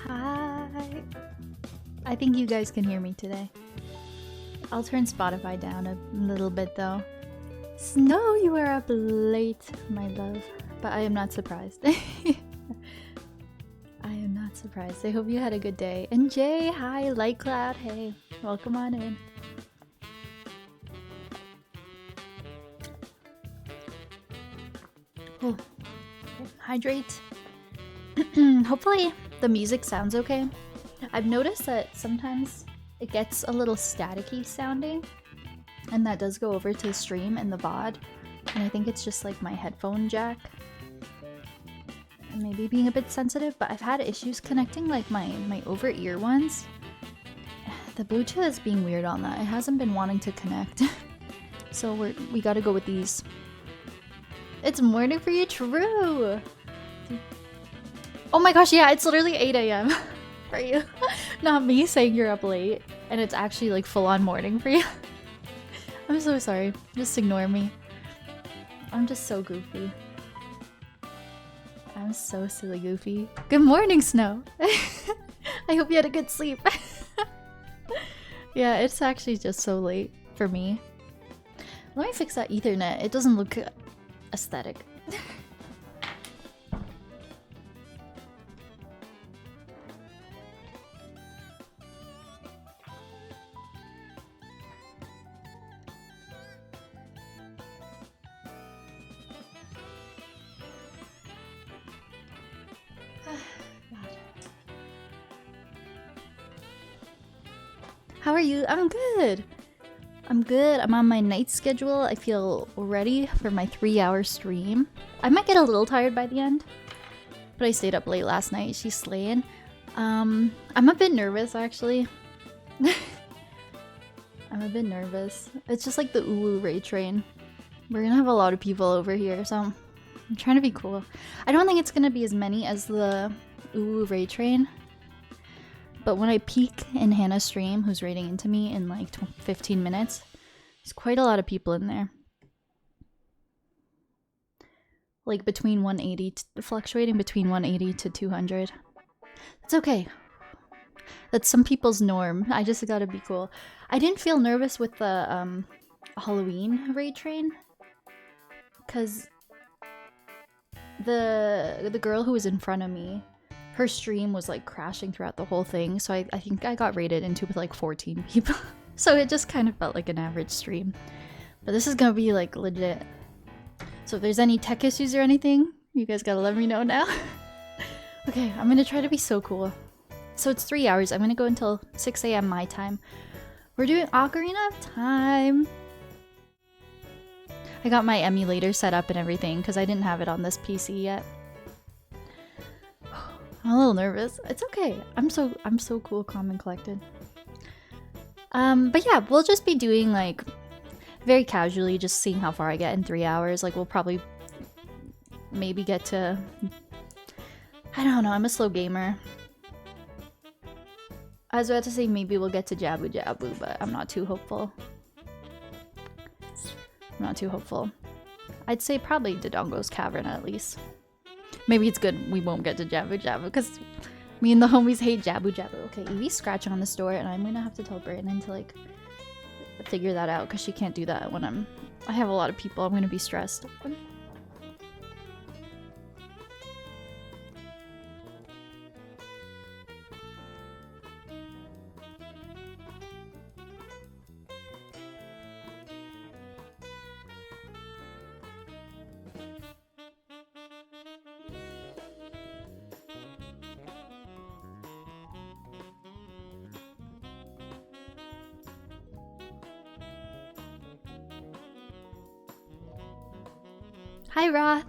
Hi. I think you guys can hear me today. I'll turn Spotify down a little bit though. Snow, you are up late, my love. But I am not surprised. I am not surprised. I hope you had a good day. And Jay, hi. Light Cloud, hey. Welcome on in. Oh. Hydrate. Hopefully the music sounds okay. I've noticed that sometimes it gets a little staticky sounding, and that does go over to the stream and the VOD, and I think it's just like my headphone jack and maybe being a bit sensitive, but I've had issues connecting like my over-ear ones. The Bluetooth is being weird on that. It hasn't been wanting to connect. So we gotta go with these. It's morning for you, true! Oh my gosh, yeah, it's literally 8 AM for you. Not me saying you're up late, and it's actually like full-on morning for you. I'm so sorry. Just ignore me. I'm just so goofy. I'm so silly goofy. Good morning, Snow! I hope you had a good sleep. Yeah, it's actually just so late for me. Let me fix that Ethernet. It doesn't look aesthetic. How are you? I'm good. I'm good. I'm on my night schedule. I feel ready for my 3-hour stream. I might get a little tired by the end, but I stayed up late last night. She's slaying. I'm a bit nervous actually. I'm a bit nervous. It's just like the Uwu raid train. We're gonna have a lot of people over here, so I'm trying to be cool. I don't think it's gonna be as many as the Uwu raid train. But when I peek in Hannah's stream, who's raiding into me in like 15 minutes, there's quite a lot of people in there. Like between 180, fluctuating between 180 to 200. It's okay. That's some people's norm. I just gotta be cool. I didn't feel nervous with the Halloween raid train, because the girl who was in front of me, her stream was like crashing throughout the whole thing, so I think I got raided into with like 14 people. So it just kind of felt like an average stream. But this is gonna be like legit. So if there's any tech issues or anything, you guys gotta let me know now. Okay, I'm gonna try to be so cool. So it's 3 hours. I'm gonna go until 6 AM my time. We're doing Ocarina of Time. I got my emulator set up and everything because I didn't have it on this PC yet. I'm a little nervous. It's okay. I'm so cool, calm, and collected. But yeah, we'll just be doing like very casually, just seeing how far I get in 3 hours. Like we'll probably maybe get to, I don't know, I'm a slow gamer. I was about to say maybe we'll get to Jabu Jabu, but I'm not too hopeful. I'm not too hopeful. I'd say probably Dodongo's Cavern at least. Maybe it's good we won't get to Jabu Jabu because me and the homies hate Jabu Jabu. Okay, Evie's scratching on this door and I'm gonna have to tell Brandon to like figure that out because she can't do that when I have a lot of people. I'm gonna be stressed. Hi Roth!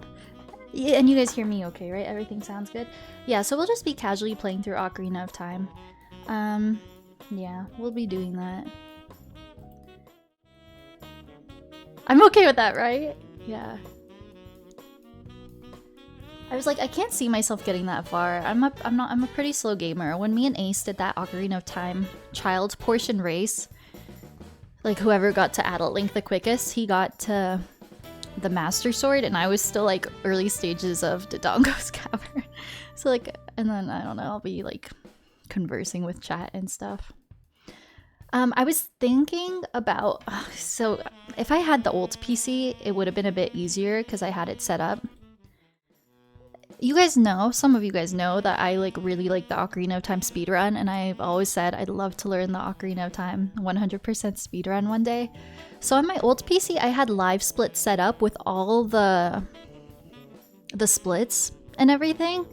Yeah, and you guys hear me okay, right? Everything sounds good? Yeah, so we'll just be casually playing through Ocarina of Time. Yeah, we'll be doing that. I'm okay with that, right? Yeah. I was like, I can't see myself getting that far. I'm a pretty slow gamer. When me and Ace did that Ocarina of Time child portion race, like whoever got to Adult Link the quickest, he got to the Master Sword, and I was still like early stages of Dodongo's Cavern. So like And then, I don't know, I'll be like conversing with chat and stuff. I was thinking about, so if I had the old PC, it would have been a bit easier because I had it set up. You guys know, some of you guys know that I like really like the Ocarina of Time speedrun, and I've always said I'd love to learn the Ocarina of Time 100% speedrun one day. So on my old PC, I had live split set up with all the splits and everything.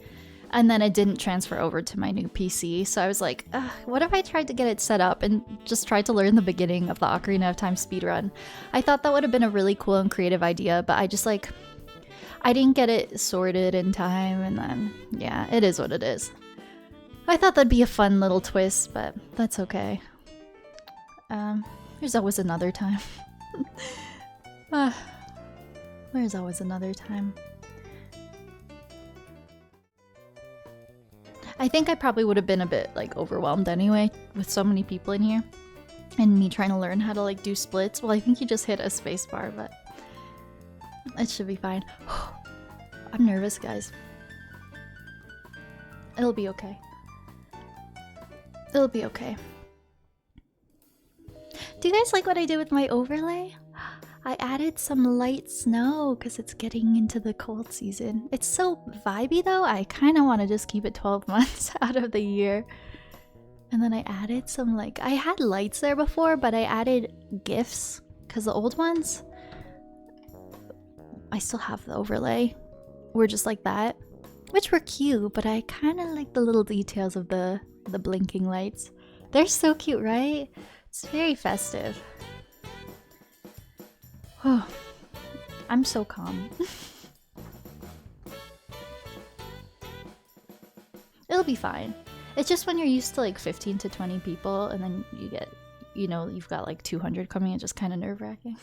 And then it didn't transfer over to my new PC, so I was like, what if I tried to get it set up and just tried to learn the beginning of the Ocarina of Time speedrun? I thought that would have been a really cool and creative idea, but I just like, I didn't get it sorted in time, and then, yeah, it is what it is. I thought that'd be a fun little twist, but that's okay. There's always another time. There's always another time. I think I probably would have been a bit like overwhelmed anyway with so many people in here and me trying to learn how to like do splits. Well, I think you just hit a spacebar, but it should be fine. I'm nervous, guys. It'll be okay. It'll be okay. Do you guys like what I did with my overlay? I added some light snow because it's getting into the cold season. It's so vibey though, I kind of want to just keep it 12 months out of the year. And then I added some like, I had lights there before, but I added GIFs because the old ones, I still have the overlay, were just like that, which were cute, but I kind of like the little details of the blinking lights. They're so cute, right? It's very festive. Oh, I'm so calm. It'll be fine. It's just when you're used to like 15 to 20 people and then you get, you know, you've got like 200 coming, it's just kind of nerve-wracking.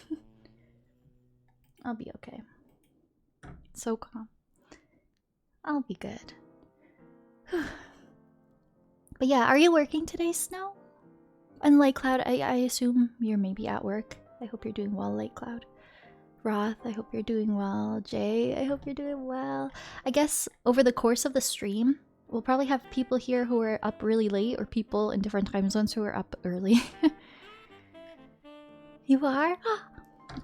I'll be okay. So calm. I'll be good. But yeah, are you working today, Snow? And Light Cloud, I assume you're maybe at work. I hope you're doing well, Light Cloud. Roth, I hope you're doing well. Jay, I hope you're doing well. I guess over the course of the stream, we'll probably have people here who are up really late or people in different time zones who are up early. You are?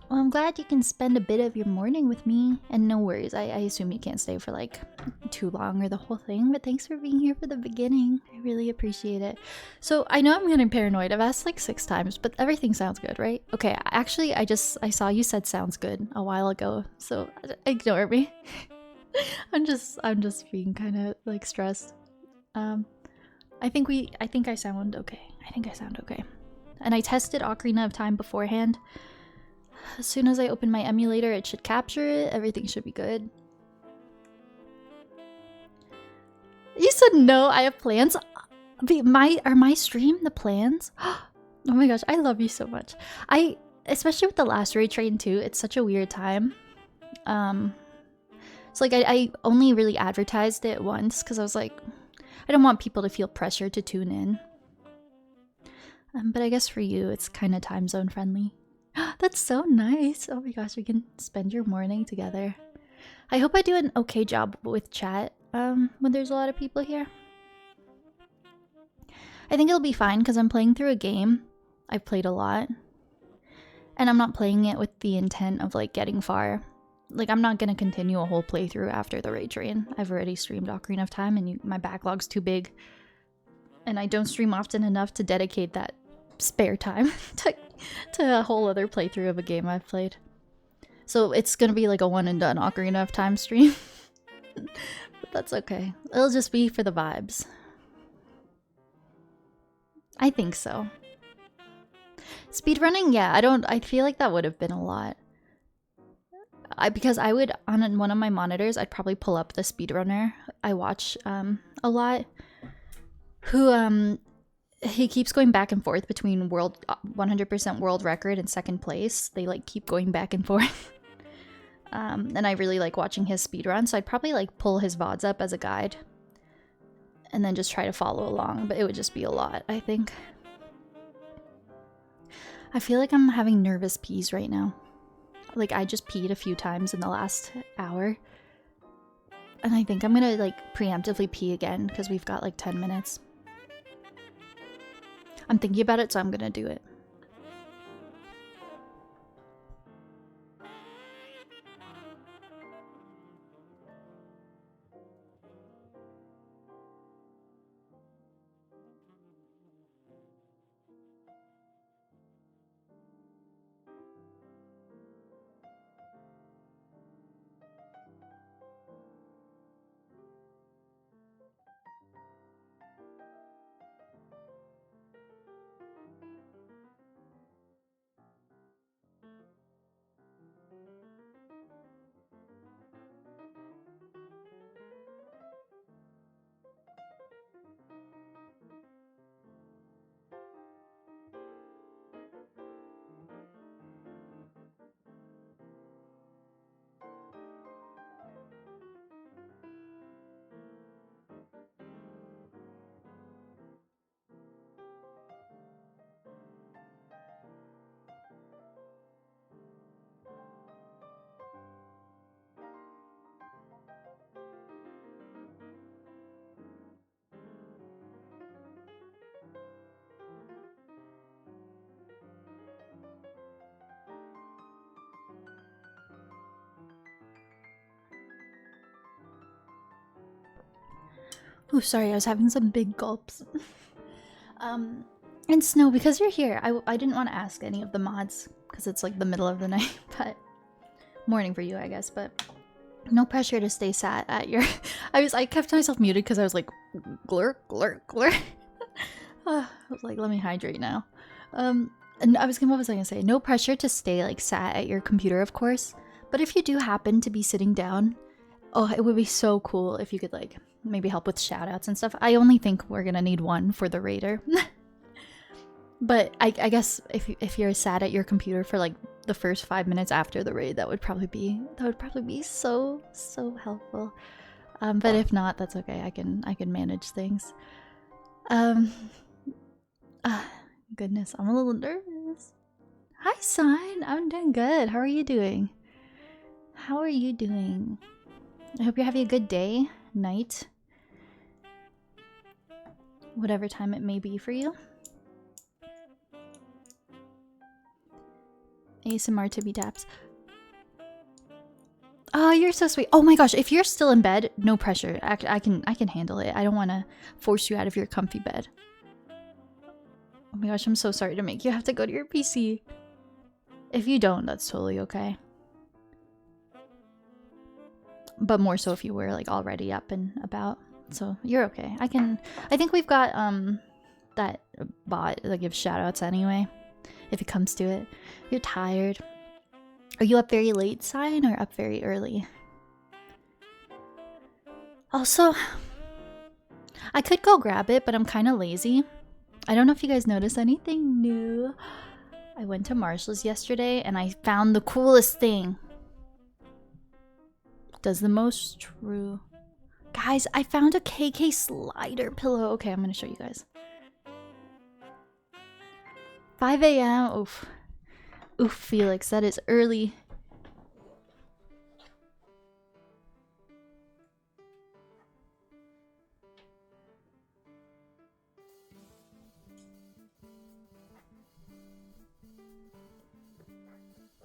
Well, I'm glad you can spend a bit of your morning with me. And no worries, I assume you can't stay for like too long or the whole thing, but thanks for being here for the beginning. I really appreciate it. So I know I'm getting paranoid. I've asked like 6 times, but everything sounds good, right? Okay, actually, I saw you said sounds good a while ago, so ignore me. I'm just being kind of like stressed. I think I sound okay. I think I sound okay. And I tested Ocarina of Time beforehand. As soon as I open my emulator, it should capture it. Everything should be good. You said no, I have plans. Are my stream the plans? Oh my gosh, I love you so much. Especially with the last raid train too, it's such a weird time. It's like I only really advertised it once because I was like, I don't want people to feel pressure to tune in. But I guess for you, it's kind of time zone friendly. That's so nice. Oh my gosh, we can spend your morning together. I hope I do an okay job with chat when there's a lot of people here. I think it'll be fine because I'm playing through a game I've played a lot. And I'm not playing it with the intent of like getting far. Like I'm not going to continue a whole playthrough after the raid train. I've already streamed Ocarina of Time and my backlog's too big. And I don't stream often enough to dedicate that spare time to a whole other playthrough of a game I've played. So it's gonna be like a one and done Ocarina of Time stream. But that's okay. It'll just be for the vibes. I think so. Speedrunning, yeah, I feel like that would have been a lot. Because I would, on one of my monitors, I'd probably pull up the speedrunner I watch a lot. Who, he keeps going back and forth between 100% world record and second place. They like keep going back and forth. And I really like watching his speedrun, so I'd probably like pull his VODs up as a guide. And then just try to follow along, but it would just be a lot, I think. I feel like I'm having nervous pees right now. Like I just peed a few times in the last hour. And I think I'm gonna like preemptively pee again because we've got like 10 minutes. I'm thinking about it, so I'm gonna do it. Oh, sorry, I was having some big gulps. And Snow, because you're here, I didn't want to ask any of the mods because it's like the middle of the night, but morning for you, I guess. But no pressure to stay sat at your. I kept myself muted because I was like, glurk, glurk, glurk. I was like, let me hydrate now. And what was I gonna say? No pressure to stay like sat at your computer, of course. But if you do happen to be sitting down, oh, it would be so cool if you could like maybe help with shoutouts and stuff. I only think we're gonna need one for the raider. But I guess if you're sat at your computer for like the first 5 minutes after the raid, that would probably be so helpful. But if not, that's okay. I can manage things. Goodness, I'm a little nervous. Hi, Sign. I'm doing good. How are you doing? How are you doing? I hope you're having a good day, night, whatever time it may be for you. ASMR tippy taps. Oh, you're so sweet. Oh my gosh, if you're still in bed, no pressure. I can handle it. I don't want to force you out of your comfy bed. Oh my gosh, I'm so sorry to make you have to go to your PC. If you don't, that's totally okay. But more so if you were like already up and about. So you're okay. I think we've got that bot that gives shoutouts anyway. If it comes to it. You're tired. Are you up very late, Sign, or up very early? Also, I could go grab it, but I'm kind of lazy. I don't know if you guys noticed anything new. I went to Marshall's yesterday and I found the coolest thing. Does the most true. Guys, I found a KK slider pillow. Okay, I'm going to show you guys. 5 a.m. Oof. Oof, Felix, that is early.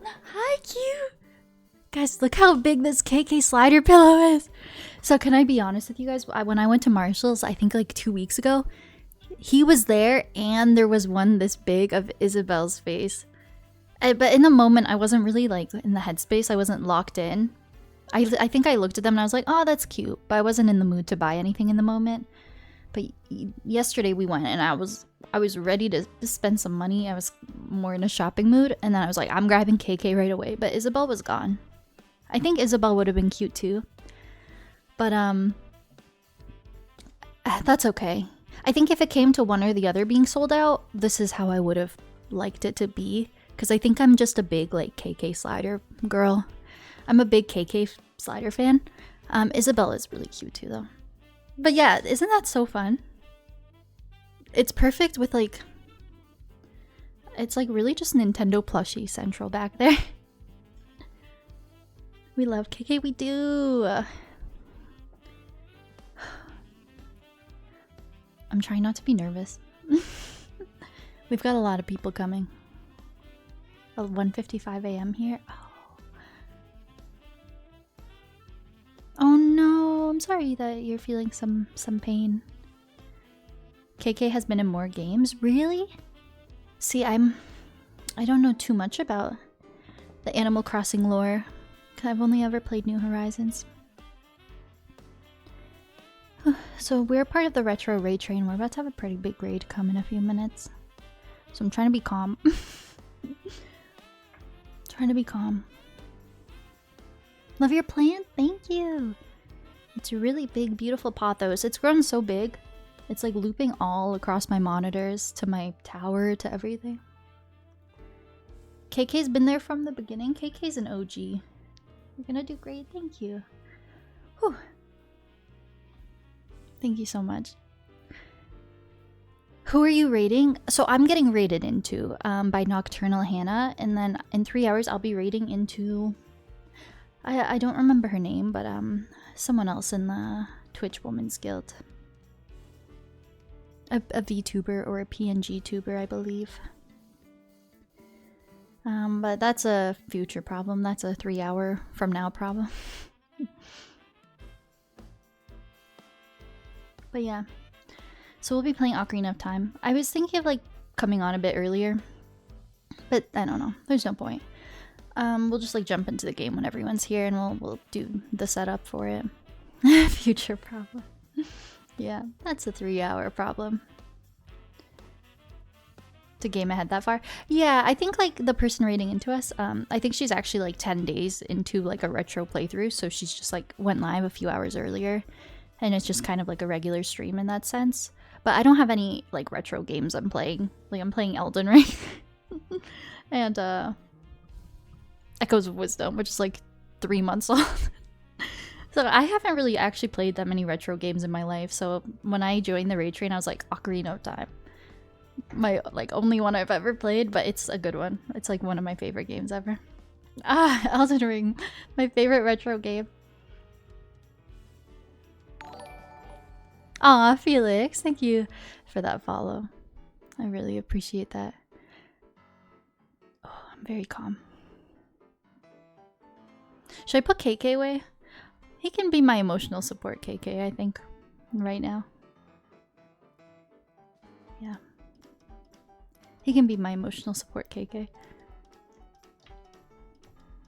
Hi, cute. Guys, look how big this KK slider pillow is. So can I be honest with you guys? When I went to Marshall's, I think like 2 weeks ago, he was there and there was one this big of Isabel's face. But in the moment, I wasn't really like in the headspace. I wasn't locked in. I think I looked at them and I was like, oh, that's cute. But I wasn't in the mood to buy anything in the moment. But yesterday we went and I was ready to spend some money. I was more in a shopping mood. And then I was like, I'm grabbing KK right away. But Isabel was gone. I think Isabel would have been cute too. But that's okay. I think if it came to one or the other being sold out, this is how I would have liked it to be. Because I think I'm just a big like KK slider girl. I'm a big KK slider fan. Isabel is really cute too though. But yeah, isn't that so fun? It's perfect with like... It's like really just Nintendo plushie central back there. We love KK, we do. I'm trying not to be nervous. We've got a lot of people coming. 1:55 a.m. here. Oh no, I'm sorry that you're feeling some pain. KK has been in more games? Really? See, I don't know too much about the Animal Crossing lore. I've only ever played New Horizons. So we're part of the Retro Raid Train. We're about to have a pretty big raid come in a few minutes. So I'm trying to be calm. Trying to be calm. Love your plant? Thank you! It's a really big, beautiful pothos. It's grown so big. It's like looping all across my monitors, to my tower, to everything. KK's been there from the beginning. KK's an OG. You're gonna do great. Thank you. Whew. Thank you so much. Who are you raiding? So I'm getting raided into by Nocturnal Hannah, and then in 3 hours I'll be raiding into... I don't remember her name, but someone else in the Twitch Women's Guild. A VTuber or a PNG tuber, I believe. But that's a future problem. That's a 3 hour from now problem. But yeah. So we'll be playing Ocarina of Time. I was thinking of like coming on a bit earlier, but I don't know. There's no point. We'll just like jump into the game when everyone's here, and we'll do the setup for it. Future problem. Yeah, that's a 3 hour problem. To game ahead that far. Yeah, I think like the person raiding into us, I think she's actually like 10 days into like a retro playthrough, so she's just like went live a few hours earlier, and it's just kind of like a regular stream in that sense. But I don't have any like retro games I'm playing. Like I'm playing Elden Ring and Echoes of Wisdom, which is like 3 months old. So I haven't really actually played that many retro games in my life. So when I joined the raid train, I was like, Ocarina of Time. My like only one I've ever played, but it's a good one. It's like one of my favorite games ever. Ah, Elden Ring, my favorite retro game. Aw, Felix, thank you for that follow. I really appreciate that. Oh, I'm very calm. Should I put KK away? He can be my emotional support, KK, I think, right now. Yeah. He can be my emotional support, KK.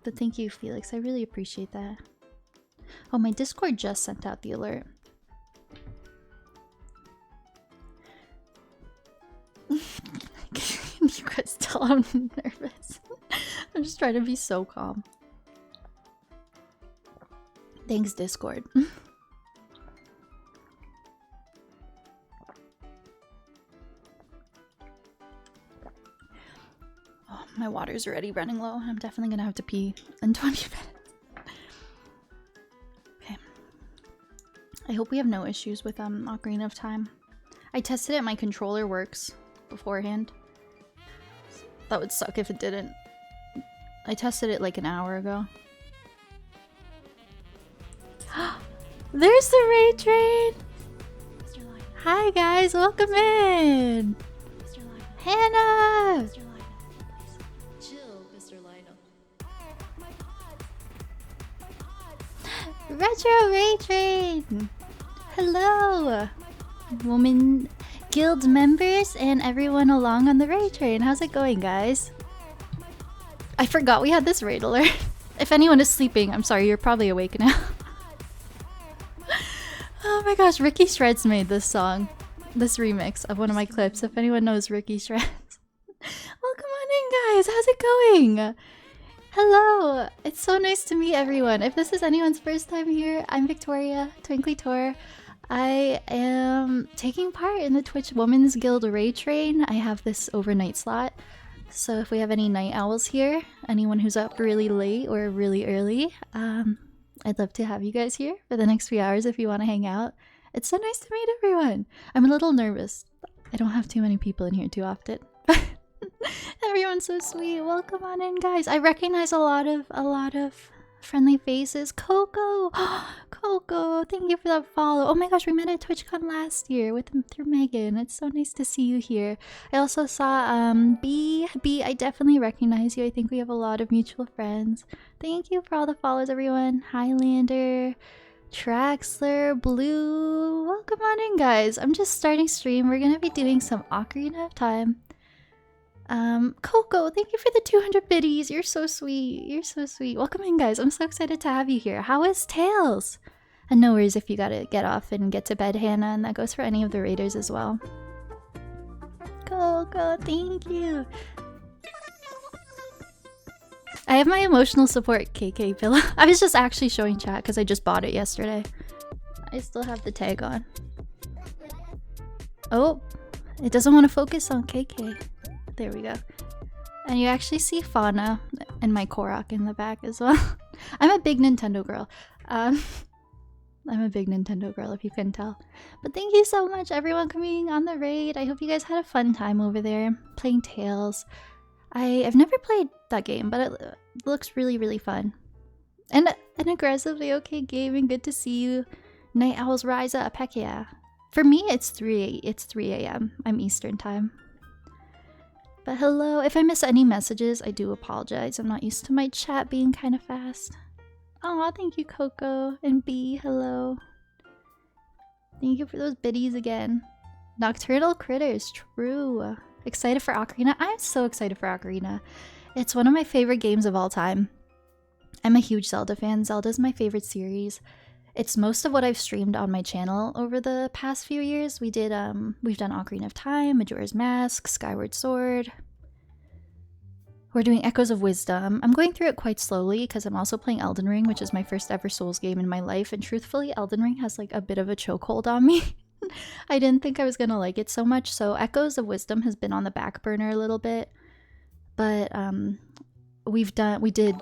But thank you, Felix. I really appreciate that. Oh, my Discord just sent out the alert. You guys tell I'm nervous. I'm just trying to be so calm. Thanks, Discord. Oh, my water's already running low. I'm definitely gonna have to pee in 20 minutes. Okay. I hope we have no issues with Ocarina of Time. I tested it, my controller works beforehand. That would suck if it didn't. I tested it like an hour ago. There's the raid train! Hi guys, welcome in! Hannah! Chill, Mr. Lionel. Retro raid train! Hello! Woman guild members and everyone along on the raid train. How's it going, guys? I forgot we had this raid alert. If anyone is sleeping, I'm sorry, you're probably awake now. Oh my gosh, Ricky Shreds made this song. This remix of one of my clips. If anyone knows Ricky Shreds. Welcome on in, guys. How's it going? Hello. It's so nice to meet everyone. If this is anyone's first time here, I'm Victoria, TwinklyTor. I am taking part in the Twitch Women's Guild raid train. I have this overnight slot. So if we have any night owls here, anyone who's up really late or really early, I'd love to have you guys here for the next few hours if you want to hang out. It's so nice to meet everyone. I'm a little nervous. I don't have too many people in here too often. Everyone's so sweet. Welcome on in, guys. I recognize a lot of Friendly faces. Coco! Coco, thank you for that follow. Oh my gosh, we met at TwitchCon last year through Megan. It's so nice to see you here. I also saw B. I definitely recognize you. I think we have a lot of mutual friends. Thank you for all the follows, everyone. Highlander, Traxler, Blue. Welcome on in, guys. I'm just starting stream. We're gonna be doing some Ocarina of Time. Coco, thank you for the 200 biddies. You're so sweet. You're so sweet. Welcome in, guys. I'm so excited to have you here. How is Tails? And no worries if you gotta get off and get to bed, Hannah, and that goes for any of the raiders as well. Coco, thank you. I have my emotional support KK pillow. I was just actually showing chat because I just bought it yesterday. I still have the tag on. Oh, it doesn't want to focus on KK. There we go. And you actually see Fauna and my Korok in the back as well. I'm a big Nintendo girl. I'm a big Nintendo girl if you couldn't tell. But thank you so much everyone coming on the raid. I hope you guys had a fun time over there playing Tails. I've never played that game, but it looks really, really fun. And an aggressively okay game, and good to see you. Night Owls rise up, heck yeah. For me, it's 3 a.m. I'm Eastern time. But hello, if I miss any messages, I do apologize. I'm not used to my chat being kind of fast. Aw, thank you, Coco. And B, hello. Thank you for those biddies again. Nocturnal Critters, true. Excited for Ocarina? I'm so excited for Ocarina. It's one of my favorite games of all time. I'm a huge Zelda fan. Zelda's my favorite series. It's most of what I've streamed on my channel over the past few years. We've done Ocarina of Time, Majora's Mask, Skyward Sword. We're doing Echoes of Wisdom. I'm going through it quite slowly because I'm also playing Elden Ring, which is my first ever Souls game in my life. And truthfully, Elden Ring has like a bit of a chokehold on me. I didn't think I was gonna like it so much. So Echoes of Wisdom has been on the back burner a little bit. But we did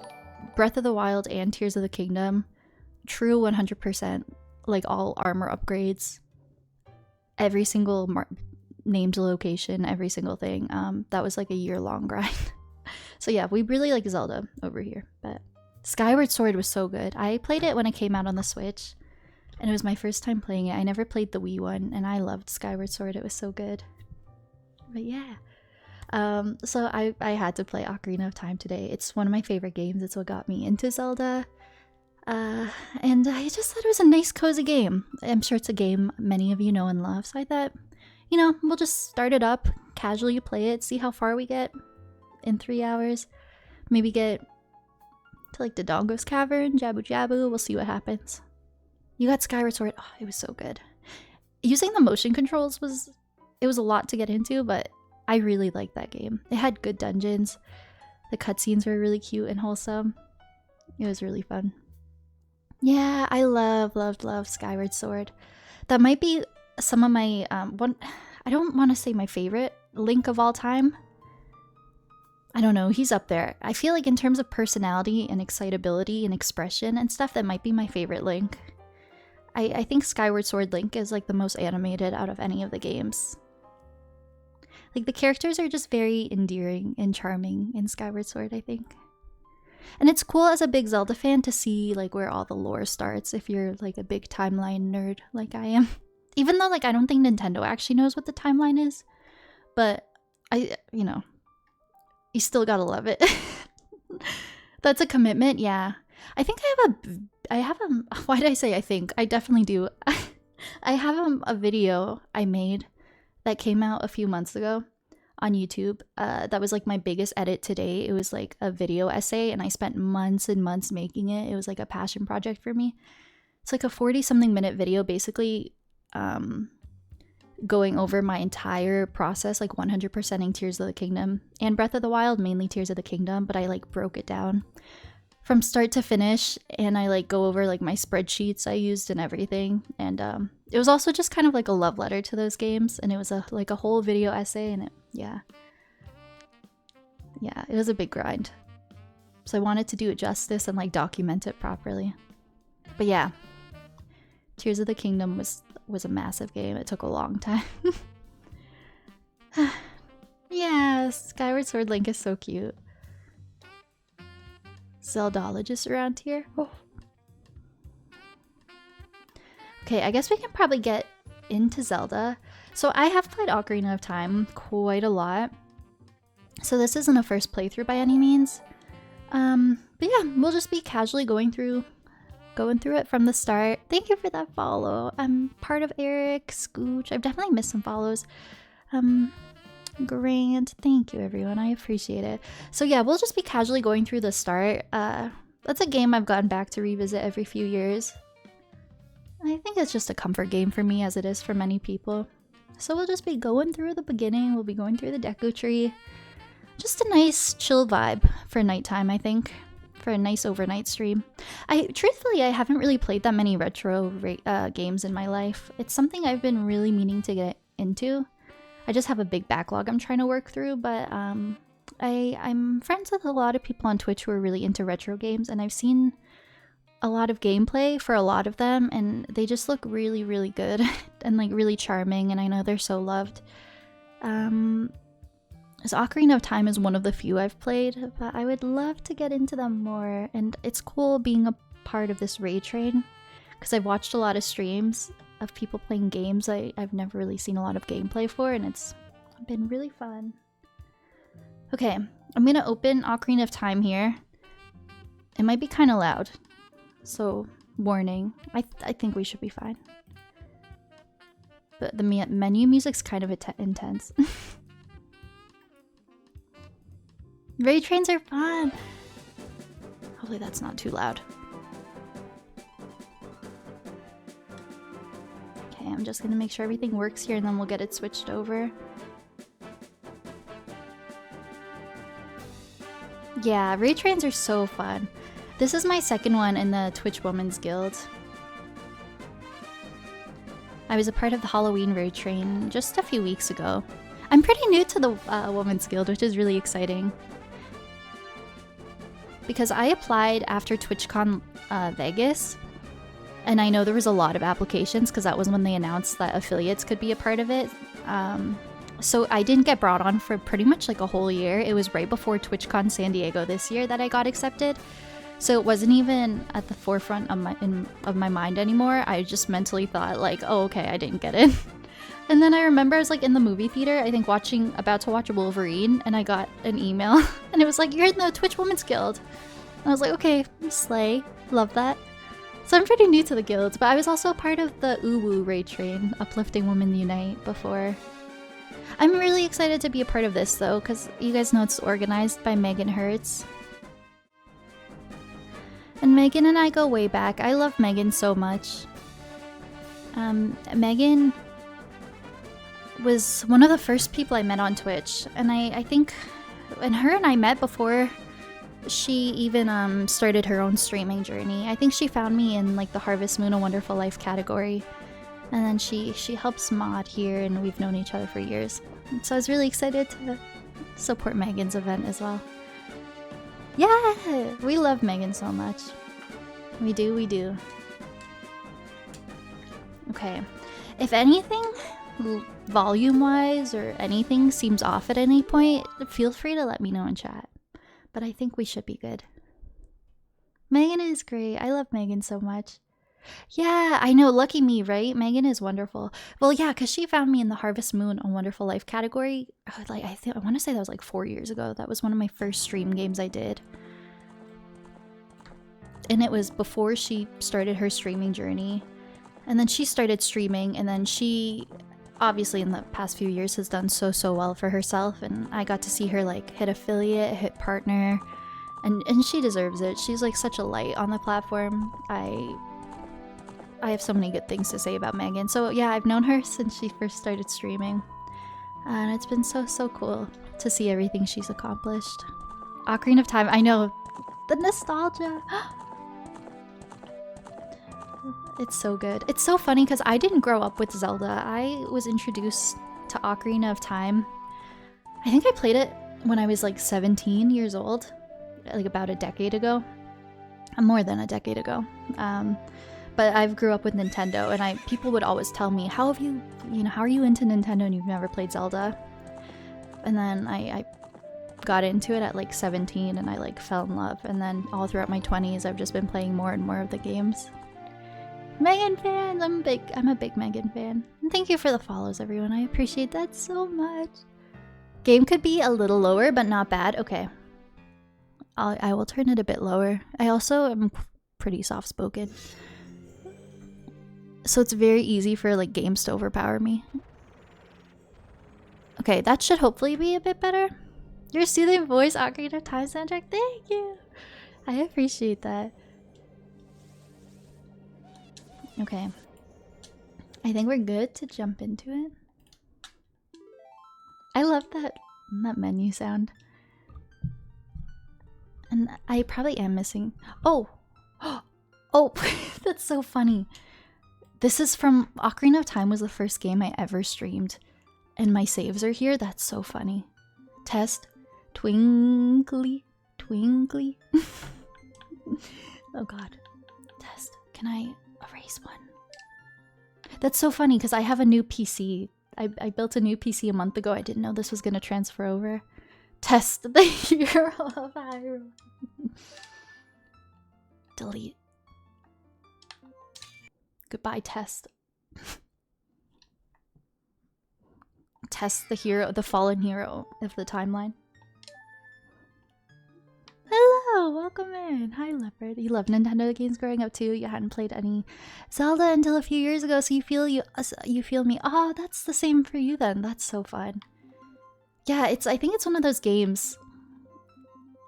Breath of the Wild and Tears of the Kingdom. True 100%, like all armor upgrades, every single named location, every single thing. That was like a year-long grind. So yeah, we really like Zelda over here. But Skyward Sword was so good. I played it when it came out on the Switch, and it was my first time playing it. I never played the Wii one, and I loved Skyward Sword. It was so good. But yeah. So I had to play Ocarina of Time today. It's one of my favorite games. It's what got me into Zelda. And I just thought it was a nice, cozy game. I'm sure it's a game many of you know and love, so I thought, you know, we'll just start it up, casually play it, see how far we get in 3 hours. Maybe get to, like, the Dongo's Cavern, Jabu Jabu, we'll see what happens. You got Skyward Sword. Oh, it was so good. Using the motion controls was a lot to get into, but I really liked that game. It had good dungeons. The cutscenes were really cute and wholesome. It was really fun. Yeah, I love Skyward Sword. That might be some of my one. I don't want to say my favorite Link of all time. I don't know, he's up there. I feel like in terms of personality and excitability and expression and stuff, that might be my favorite Link. I think Skyward Sword Link is like the most animated out of any of the games. Like the characters are just very endearing and charming in Skyward Sword, I think. And it's cool as a big Zelda fan to see like where all the lore starts if you're like a big timeline nerd like I am. Even though like I don't think Nintendo actually knows what the timeline is, but you know, you still gotta love it. That's a commitment, yeah. I think I have a why did I say I think? I definitely do. I have a video I made that came out a few months ago on YouTube. That was like my biggest edit today. It was like a video essay, and I spent months and months making it. It was like a passion project for me. It's like a 40-something minute video, basically going over my entire process, like 100%ing Tears of the Kingdom and Breath of the Wild, mainly Tears of the Kingdom, but I like broke it down from start to finish, and I like go over like my spreadsheets I used and everything. And it was also just kind of like a love letter to those games, and it was like a whole video essay, and yeah, it was a big grind. So I wanted to do it justice and like document it properly. But yeah, Tears of the Kingdom was a massive game. It took a long time. Yeah, Skyward Sword Link is so cute. Zeldologists around here. Oh. Okay, I guess we can probably get into Zelda. So I have played Ocarina of Time quite a lot. So this isn't a first playthrough by any means. But yeah, we'll just be casually going through it from the start. Thank you for that follow. I'm part of Eric, Scooch. I've definitely missed some follows. Grant, thank you everyone. I appreciate it. So yeah, we'll just be casually going through the start. That's a game I've gotten back to revisit every few years. I think it's just a comfort game for me, as it is for many people. So we'll just be going through the beginning. We'll be going through the Deku Tree. Just a nice chill vibe for nighttime, I think. For a nice overnight stream. Truthfully, I haven't really played that many retro games in my life. It's something I've been really meaning to get into. I just have a big backlog I'm trying to work through, but I'm friends with a lot of people on Twitch who are really into retro games, and I've seen a lot of gameplay for a lot of them, and they just look really, really good and like really charming, and I know they're so loved. Ocarina of Time is one of the few I've played, but I would love to get into them more, and it's cool being a part of this raid train, because I've watched a lot of streams of people playing games I've never really seen a lot of gameplay for, and it's been really fun. Okay, I'm gonna open Ocarina of Time here. It might be kind of loud, so warning. I think we should be fine. But the menu music's kind of intense. Raid trains are fun! Hopefully that's not too loud. Okay, I'm just gonna make sure everything works here and then we'll get it switched over. Yeah, raid trains are so fun. This is my second one in the Twitch Women's Guild. I was a part of the Halloween raid train just a few weeks ago. I'm pretty new to the Women's Guild, which is really exciting. Because I applied after TwitchCon Vegas, and I know there was a lot of applications because that was when they announced that affiliates could be a part of it. So I didn't get brought on for pretty much like a whole year. It was right before TwitchCon San Diego this year that I got accepted. So it wasn't even at the forefront of my mind anymore. I just mentally thought like, oh, okay, I didn't get it. And then I remember I was like in the movie theater, I think about to watch Wolverine, and I got an email and it was like, you're in the Twitch Women's Guild. And I was like, okay, slay, love that. So I'm pretty new to the guilds, but I was also part of the Uwu raid train, Uplifting Women Unite, before. I'm really excited to be a part of this though, because you guys know it's organized by Megan Hertz. And Megan and I go way back. I love Megan so much. Megan was one of the first people I met on Twitch, and I think and her and I met before she even started her own streaming journey. I think she found me in like the Harvest Moon A Wonderful Life category, and then she helps mod here, and we've known each other for years. So I was really excited to support Megan's event as well. Yeah, we love Megan so much. We do. Okay, if anything volume-wise or anything seems off at any point, feel free to let me know in chat. But I think we should be good. Megan is great. I love Megan so much. Yeah, I know. Lucky me, right? Megan is wonderful. Well, yeah, because she found me in the Harvest Moon A Wonderful Life category. I want to say that was like 4 years ago. That was one of my first stream games I did. And it was before she started her streaming journey. And then she started streaming, and then she obviously in the past few years has done so well for herself, and I got to see her like hit affiliate, hit partner, and she deserves it. She's like such a light on the platform. I have so many good things to say about Megan. So yeah, I've known her since she first started streaming, and it's been so cool to see everything she's accomplished. Ocarina of Time, I know, the nostalgia. It's so good. It's so funny because I didn't grow up with Zelda. I was introduced to Ocarina of Time. I think I played it when I was like 17 years old, like about a decade ago. More than a decade ago. But I've grew up with Nintendo, and people would always tell me, how are you into Nintendo and you've never played Zelda? And then I got into it at like 17 and I like fell in love, and then all throughout my 20s I've just been playing more and more of the games. Megan fans! I'm a big Megan fan. And thank you for the follows, everyone. I appreciate that so much. Game could be a little lower, but not bad. Okay. I will turn it a bit lower. I also am pretty soft-spoken. So it's very easy for like games to overpower me. Okay, that should hopefully be a bit better. Your soothing voice, Ocarina of Time soundtrack. Thank you. I appreciate that. Okay. I think we're good to jump into it. I love that menu sound. And I probably am missing. Oh! Oh! That's so funny. This is from Ocarina of Time was the first game I ever streamed. And my saves are here. That's so funny. Test. Twinkly. Twinkly. Oh god. Test. Can I erase one? That's so funny because I have a new PC. I built a new PC a month ago. I didn't know this was going to transfer over. Test the hero of Hyrule. Delete. Goodbye, test. Test the hero, the fallen hero of the timeline. Hello, welcome in. Hi, Leopard. You love Nintendo games growing up too. You hadn't played any Zelda until a few years ago, so you feel me. Oh, that's the same for you then. That's so fun. Yeah, I think it's one of those games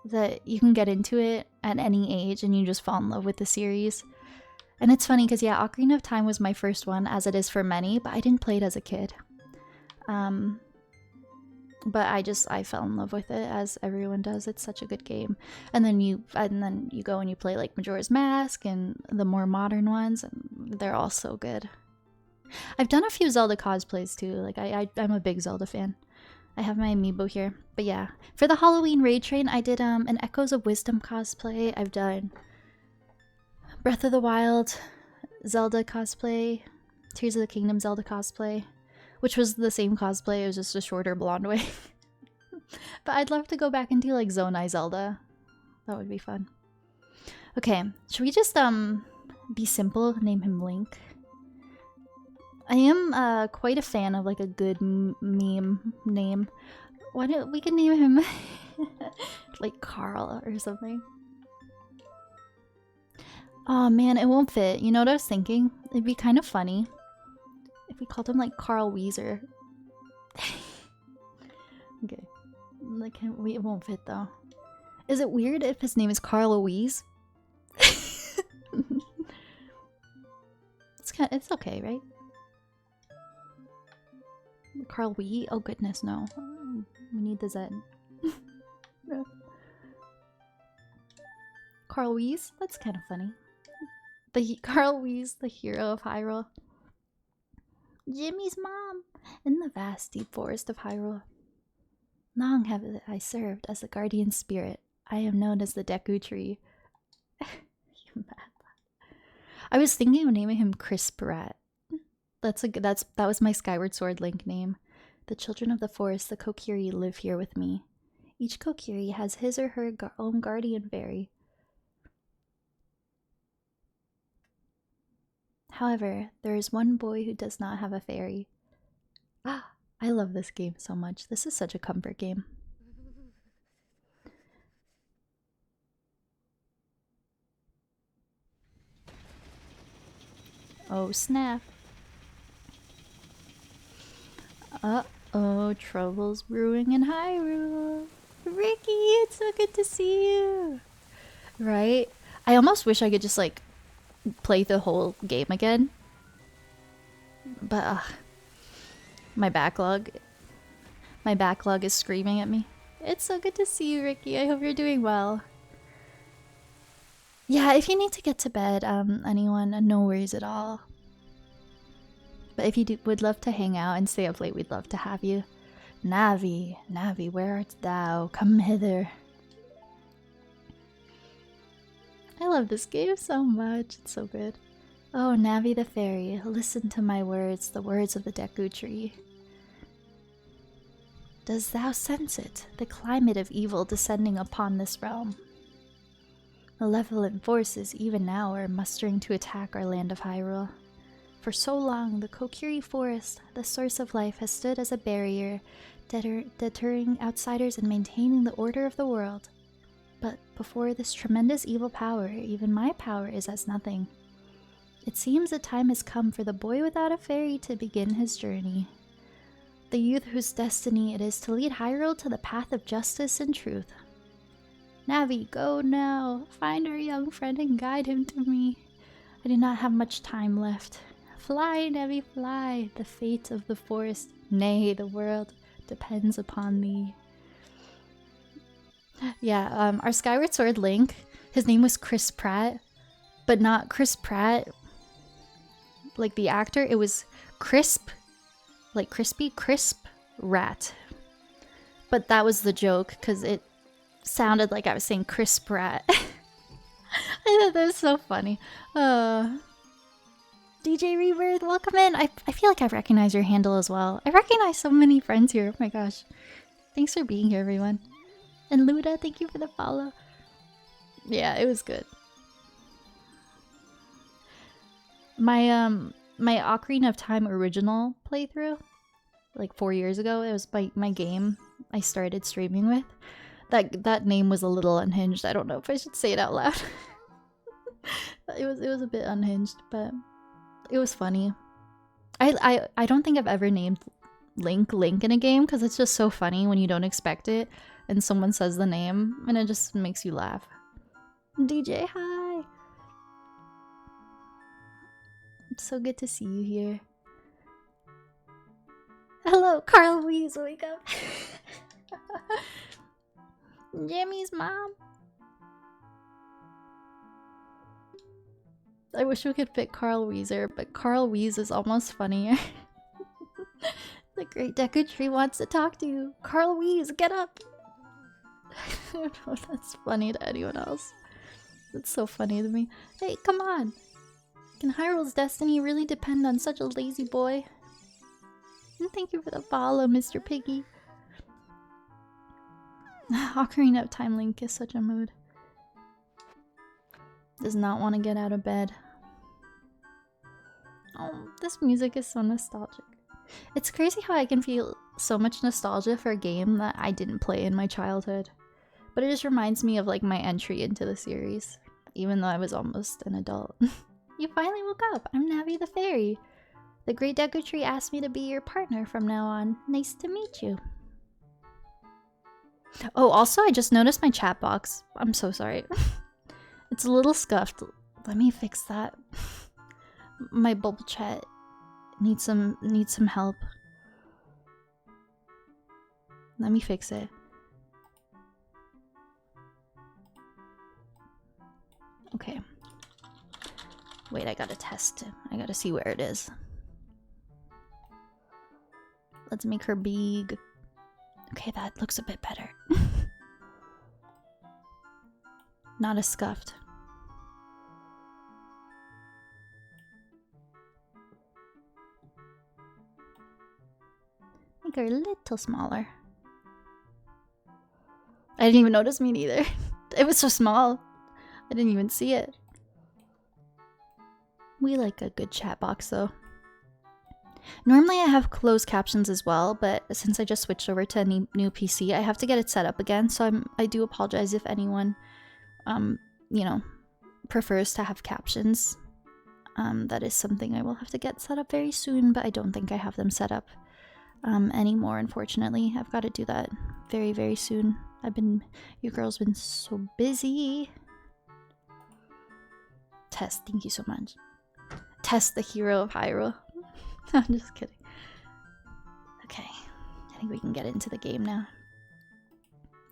that you can get into it at any age and you just fall in love with the series. And it's funny because, yeah, Ocarina of Time was my first one, as it is for many, but I didn't play it as a kid. But I fell in love with it, as everyone does. It's such a good game. And then you go and you play like Majora's Mask and the more modern ones, and they're all so good. I've done a few Zelda cosplays too. Like I'm a big Zelda fan. I have my amiibo here. But yeah, for the Halloween raid train, I did an Echoes of Wisdom cosplay. I've done Breath of the Wild Zelda cosplay, Tears of the Kingdom Zelda cosplay, which was the same cosplay, it was just a shorter blonde wig. But I'd love to go back and do like Zonai Zelda. That would be fun. Okay, should we just be simple, name him Link? I am quite a fan of like a good meme name. Why don't we can name him like Carl or something? Oh man, it won't fit. You know what I was thinking? It'd be kind of funny if we called him like Carl Weezer. Okay. Like it won't fit though. Is it weird if his name is Carl Louise? It's okay, right? Carl Wee? Oh goodness, no. We need the Z. No. Carl Weeze? That's kind of funny. Carl Weeze, the hero of Hyrule. Jimmy's mom! In the vast deep forest of Hyrule. Long have I served as the guardian spirit. I am known as the Deku Tree. You mad lad. I was thinking of naming him Chris Pratt. That was my Skyward Sword Link name. The children of the forest, the Kokiri, live here with me. Each Kokiri has his or her own guardian fairy. However, there is one boy who does not have a fairy. Ah, I love this game so much. This is such a comfort game. Oh snap. Uh-oh, trouble's brewing in Hyrule. Ricky, it's so good to see you. Right? I almost wish I could just like play the whole game again. But my backlog is screaming at me. It's so good to see you, Ricky. I hope you're doing well. Yeah, if you need to get to bed, anyone, no worries at all. But if you would love to hang out and stay up late, we'd love to have you. Navi, Navi, where art thou? Come hither. I love this game so much. It's so good. Oh, Navi the fairy, listen to my words, the words of the Deku Tree. Does thou sense it, the climate of evil descending upon this realm? Malevolent forces even now are mustering to attack our land of Hyrule. For so long, the Kokiri Forest, the source of life, has stood as a barrier, deterring outsiders and maintaining the order of the world. But before this tremendous evil power, even my power is as nothing. It seems the time has come for the boy without a fairy to begin his journey. The youth whose destiny it is to lead Hyrule to the path of justice and truth. Navi, go now. Find our young friend and guide him to me. I do not have much time left. Fly, Navi, fly. The fate of the forest, nay, the world, depends upon thee. Yeah, our Skyward Sword Link, his name was Chris Pratt, but not Chris Pratt, like the actor. It was Crisp, like crispy, crisp rat. But that was the joke, because it sounded like I was saying Chris Pratt. I thought that was so funny. DJ Rebirth, welcome in. I feel like I recognize your handle as well. I recognize so many friends here. Oh my gosh. Thanks for being here, everyone. And Luda, thank you for the follow. Yeah, it was good. My Ocarina of Time original playthrough, like 4 years ago, it was my game I started streaming with. That name was a little unhinged. I don't know if I should say it out loud. It was a bit unhinged, but it was funny. I don't think I've ever named Link in a game, because it's just so funny when you don't expect it and someone says the name and it just makes you laugh. DJ, hi! It's so good to see you here. Hello, Carl, please wake up. Jimmy's mom. I wish we could fit Carl Weezer, but Carl Weeze is almost funnier. The Great Deku Tree wants to talk to you. Carl Weeze, get up! I don't know if that's funny to anyone else. It's so funny to me. Hey, come on! Can Hyrule's destiny really depend on such a lazy boy? And thank you for the follow, Mr. Piggy. Ocarina of Time Link is such a mood. Does not want to get out of bed. Oh, this music is so nostalgic. It's crazy how I can feel so much nostalgia for a game that I didn't play in my childhood. But it just reminds me of like my entry into the series, even though I was almost an adult. You finally woke up. I'm Navi the Fairy. The Great Deku Tree asked me to be your partner from now on. Nice to meet you. Oh, also I just noticed my chat box. I'm so sorry. It's a little scuffed. Let me fix that. My bubble chat needs some help. Let me fix it. Okay. Wait, I gotta test it. I gotta see where it is. Let's make her big. Okay, that looks a bit better. Not as scuffed. Make her a little smaller. I didn't even notice me neither. It was so small. I didn't even see it. We like a good chat box though. Normally I have closed captions as well, but since I just switched over to a new PC, I have to get it set up again, so I do apologize if anyone you know, prefers to have captions. That is something I will have to get set up very soon, but I don't think I have them set up anymore, unfortunately. I've got to do that very, very soon. You girls been so busy. Tess, thank you so much. Tess, the hero of Hyrule. I'm just kidding. Okay, I think we can get into the game now.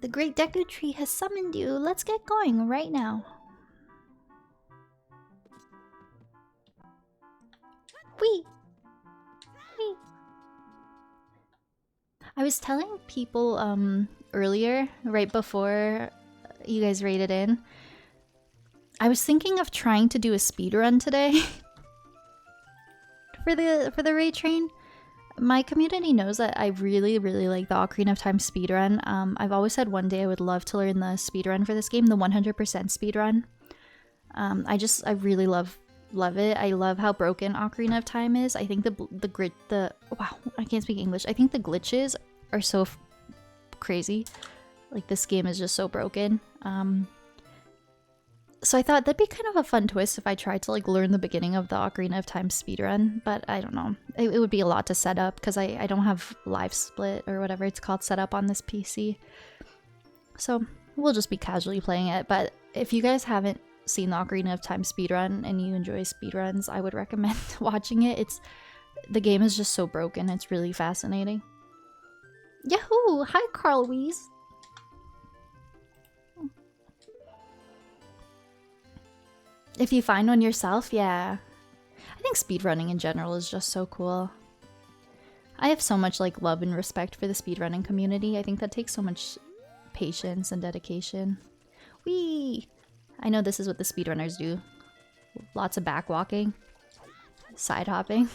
The Great Deku Tree has summoned you. Let's get going right now. Whee! Whee! I was telling people earlier, right before you guys raided in, I was thinking of trying to do a speed run today for the raid train. my community knows that I really, really like the Ocarina of Time speedrun. I've always said one day I would love to learn the speedrun for this game, the 100% speedrun. I really love it. I love how broken Ocarina of Time is. I think wow, I can't speak English. I think the glitches are so crazy. Like, this game is just so broken. So I thought that'd be kind of a fun twist if I tried to like learn the beginning of the Ocarina of Time speedrun, but I don't know. It would be a lot to set up because I don't have live split or whatever it's called set up on this PC. So we'll just be casually playing it. But if you guys haven't seen the Ocarina of Time speedrun and you enjoy speedruns, I would recommend watching it. The game is just so broken. It's really fascinating. Yahoo! Hi, Carl Weeze. If you find one yourself, yeah. I think speedrunning in general is just so cool. I have so much like love and respect for the speedrunning community. I think that takes so much patience and dedication. Whee! I know this is what the speedrunners do. Lots of backwalking. Side hopping.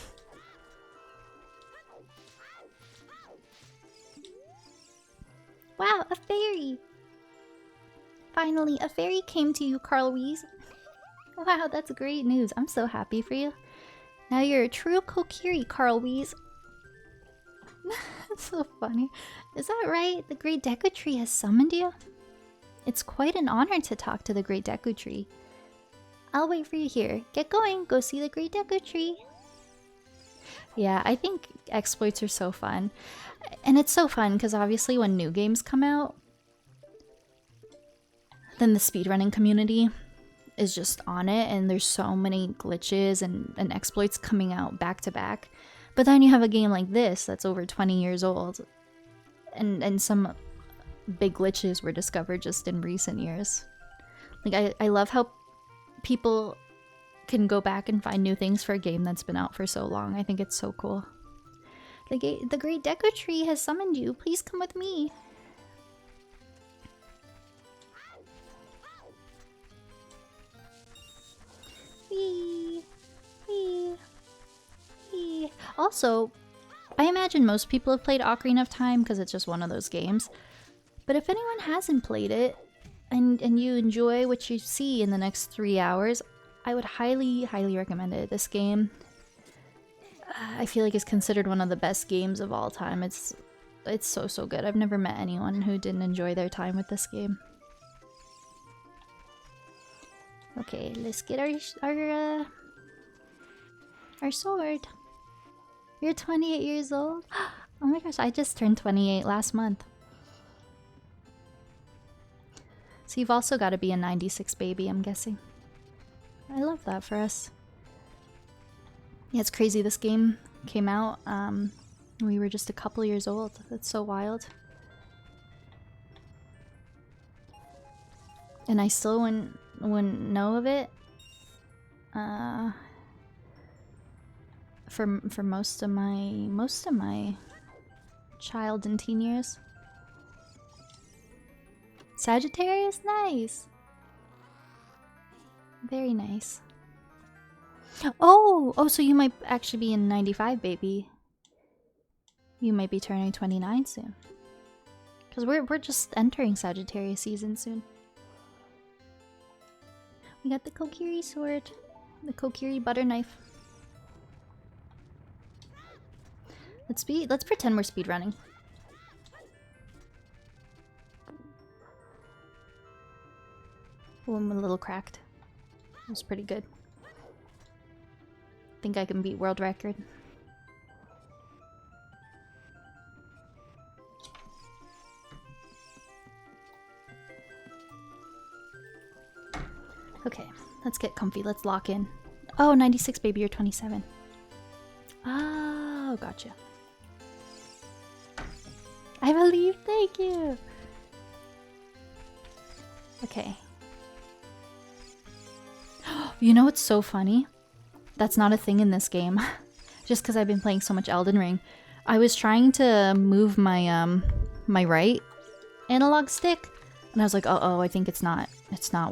Wow, a fairy! Finally, a fairy came to you, Carl Weeze. Wow, that's great news. I'm so happy for you. Now you're a true Kokiri, Carl Weeze. That's so funny. Is that right? The Great Deku Tree has summoned you? It's quite an honor to talk to the Great Deku Tree. I'll wait for you here. Get going. Go see the Great Deku Tree. Yeah, I think exploits are so fun. And it's so fun because obviously when new games come out, then the speedrunning community is just on it, and there's so many glitches and exploits coming out back to back. But then you have a game like this that's over 20 years old, and some big glitches were discovered just in recent years. Like, I love how people can go back and find new things for a game that's been out for so long. I think it's so cool. The Great Deku Tree has summoned you. Please come with me. Whee! Whee! Whee! Also, I imagine most people have played Ocarina of Time because it's just one of those games. But if anyone hasn't played it, and you enjoy what you see in the next 3 hours, I would highly, highly recommend it. This game, I feel like, is considered one of the best games of all time. It's so, so good. I've never met anyone who didn't enjoy their time with this game. Okay, let's get our sword. You're 28 years old? Oh my gosh, I just turned 28 last month. So you've also got to be a 96 baby, I'm guessing. I love that for us. Yeah, it's crazy. This game came out we were just a couple years old. That's so wild. And I still wouldn't know of it for most of my child and teen years. Sagittarius, nice. Very nice. Oh, so you might actually be in 95, baby. You might be turning 29 soon. Because we're just entering Sagittarius season soon. We got the Kokiri sword. The Kokiri butter knife. Let's pretend we're speedrunning. Oh, I'm a little cracked. That was pretty good. Think I can beat world record. Okay, let's get comfy. Let's lock in. Oh, 96, baby, you're 27. Oh, gotcha. I believe, thank you. Okay. You know what's so funny? That's not a thing in this game. Just because I've been playing so much Elden Ring. I was trying to move my my right analog stick, and I was like, uh-oh, I think it's not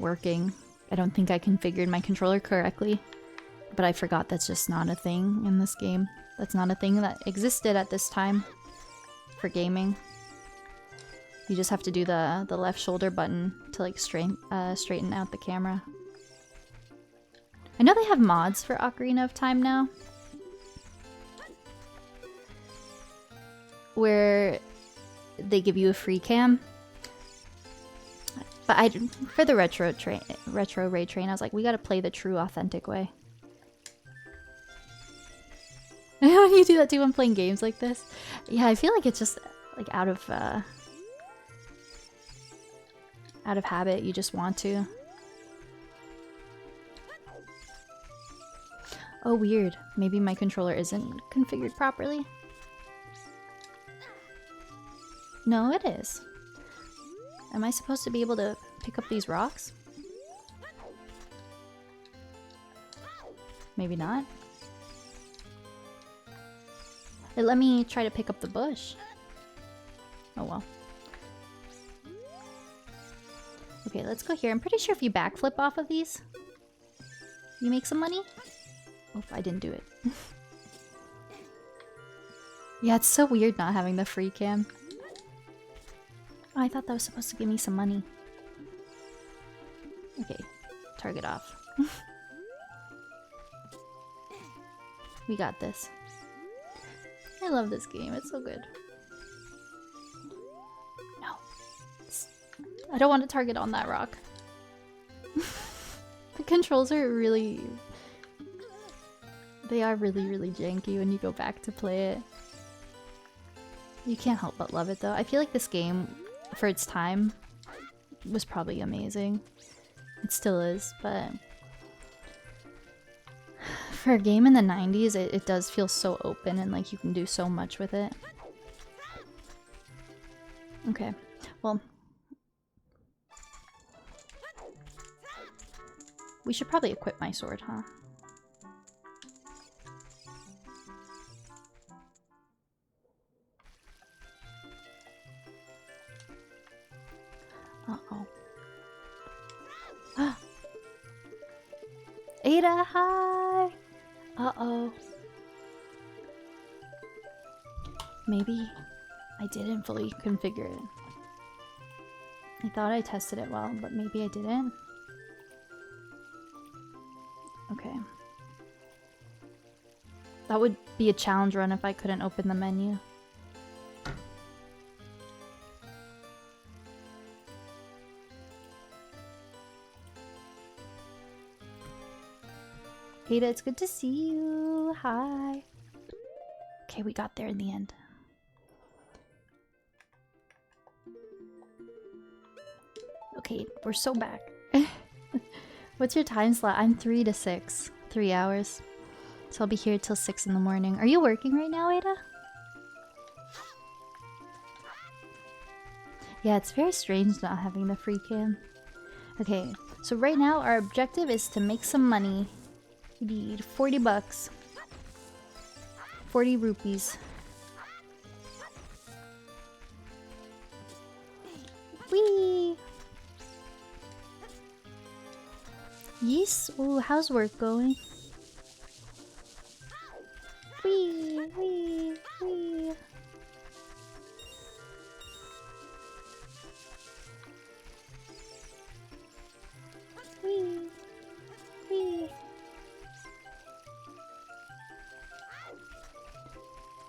working. I don't think I configured my controller correctly. But I forgot that's just not a thing in this game. That's not a thing that existed at this time for gaming. You just have to do the left shoulder button to like straighten out the camera. I know they have mods for Ocarina of Time now, where they give you a free cam. But for the retro ray train, I was like, we gotta play the true, authentic way. When you do that too when playing games like this, yeah, I feel like it's just like out of habit. You just want to. Oh, weird. Maybe my controller isn't configured properly. No, it is. Am I supposed to be able to pick up these rocks? Maybe not. Let me try to pick up the bush. Oh well. Okay, let's go here. I'm pretty sure if you backflip off of these, you make some money. Oh, I didn't do it. Yeah, it's so weird not having the free cam. Oh, I thought that was supposed to give me some money. Okay, target off. We got this. I love this game, it's so good. No. I don't want to target on that rock. The controls are really... They are really, really janky when you go back to play it. You can't help but love it though. I feel like this game, for its time, was probably amazing. It still is, but... For a game in the 90s, it does feel so open and like you can do so much with it. Okay, well... We should probably equip my sword, huh? Uh-oh. Ada, hi! Uh-oh. Maybe I didn't fully configure it. I thought I tested it well, but maybe I didn't. Okay. That would be a challenge run if I couldn't open the menu. Ada, it's good to see you. Hi. Okay, we got there in the end. Okay, we're so back. What's your time slot? I'm 3 to 6. 3 hours. So I'll be here till 6 in the morning. Are you working right now, Ada? Yeah, it's very strange not having the free cam. Okay, so right now our objective is to make some money. We need 40 bucks. 40 rupees. Whee! Yes. Ooh, how's work going? Whee! Whee! Whee! Whee! Whee!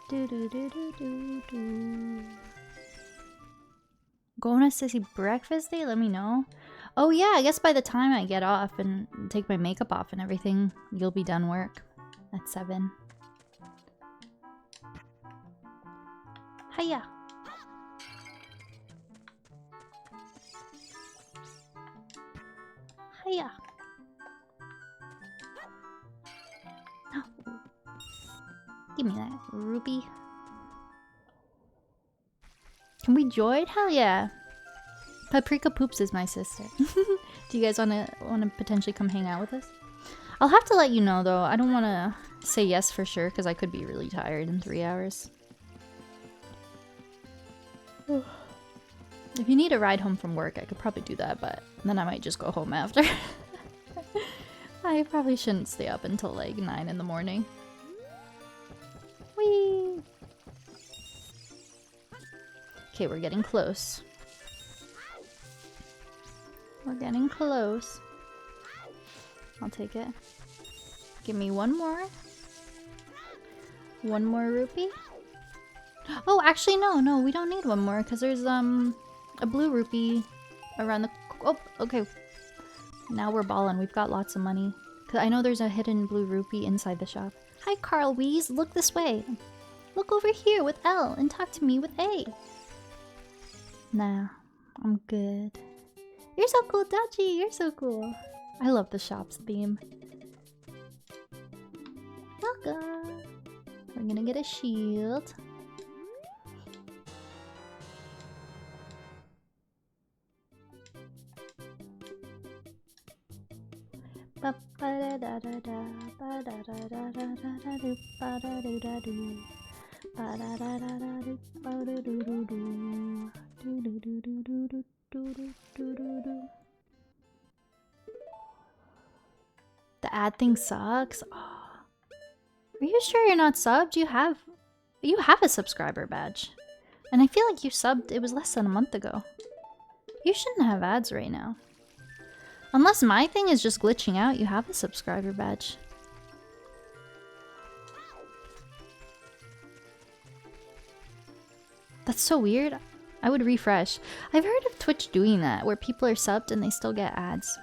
Do do do do do do. Going to sissy breakfast day? Let me know. Oh yeah, I guess by the time I get off and take my makeup off and everything, you'll be done work at 7. Hiya! Hiya! Give me that rupee. Can we join? Hell yeah! Paprika Poops is my sister. Do you guys wanna potentially come hang out with us? I'll have to let you know though. I don't wanna say yes for sure because I could be really tired in 3 hours. If you need a ride home from work, I could probably do that, but then I might just go home after. I probably shouldn't stay up until like 9 in the morning. Okay, we're getting close. We're getting close. I'll take it. Give me one more. One more rupee. Oh, actually, no, we don't need one more because there's a blue rupee around the. Oh, okay. Now we're balling. We've got lots of money. Cause I know there's a hidden blue rupee inside the shop. Hi, Carl Weeze. Look this way. Look over here with L and talk to me with A. Nah, I'm good. You're so cool, Dachi. You're so cool. I love the shop's theme. Welcome. We're gonna get a shield. The ad thing sucks. Oh. Are you sure you're not subbed? You have a subscriber badge. And I feel like you subbed, it was less than a month ago. You shouldn't have ads right now. Unless my thing is just glitching out, you have a subscriber badge. That's so weird. I would refresh. I've heard of Twitch doing that, where people are subbed and they still get ads.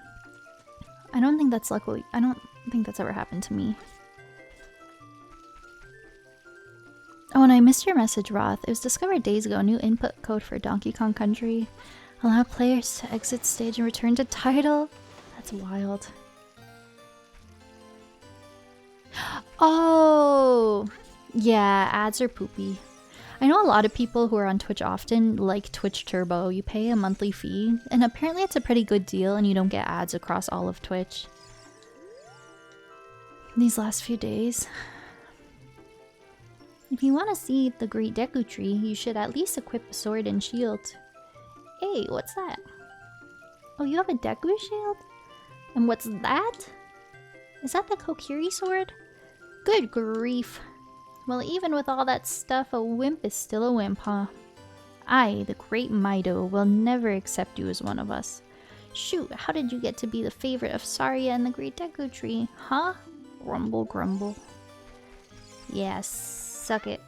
I don't think that's luckily. I don't think that's ever happened to me. Oh, and I missed your message, Roth. It was discovered days ago. New input code for Donkey Kong Country. Allow players to exit stage and return to title. That's wild. Oh! Yeah, ads are poopy. I know a lot of people who are on Twitch often like Twitch Turbo. You pay a monthly fee, and apparently it's a pretty good deal and you don't get ads across all of Twitch. These last few days. If you want to see the Great Deku Tree, you should at least equip a sword and shield. Hey, what's that? Oh, you have a Deku shield? And what's that? Is that the Kokiri sword? Good grief. Well, even with all that stuff, a wimp is still a wimp, huh? I, the great Mido, will never accept you as one of us. Shoot, how did you get to be the favorite of Saria and the Great Deku Tree, huh? Grumble, grumble. Yes, suck it.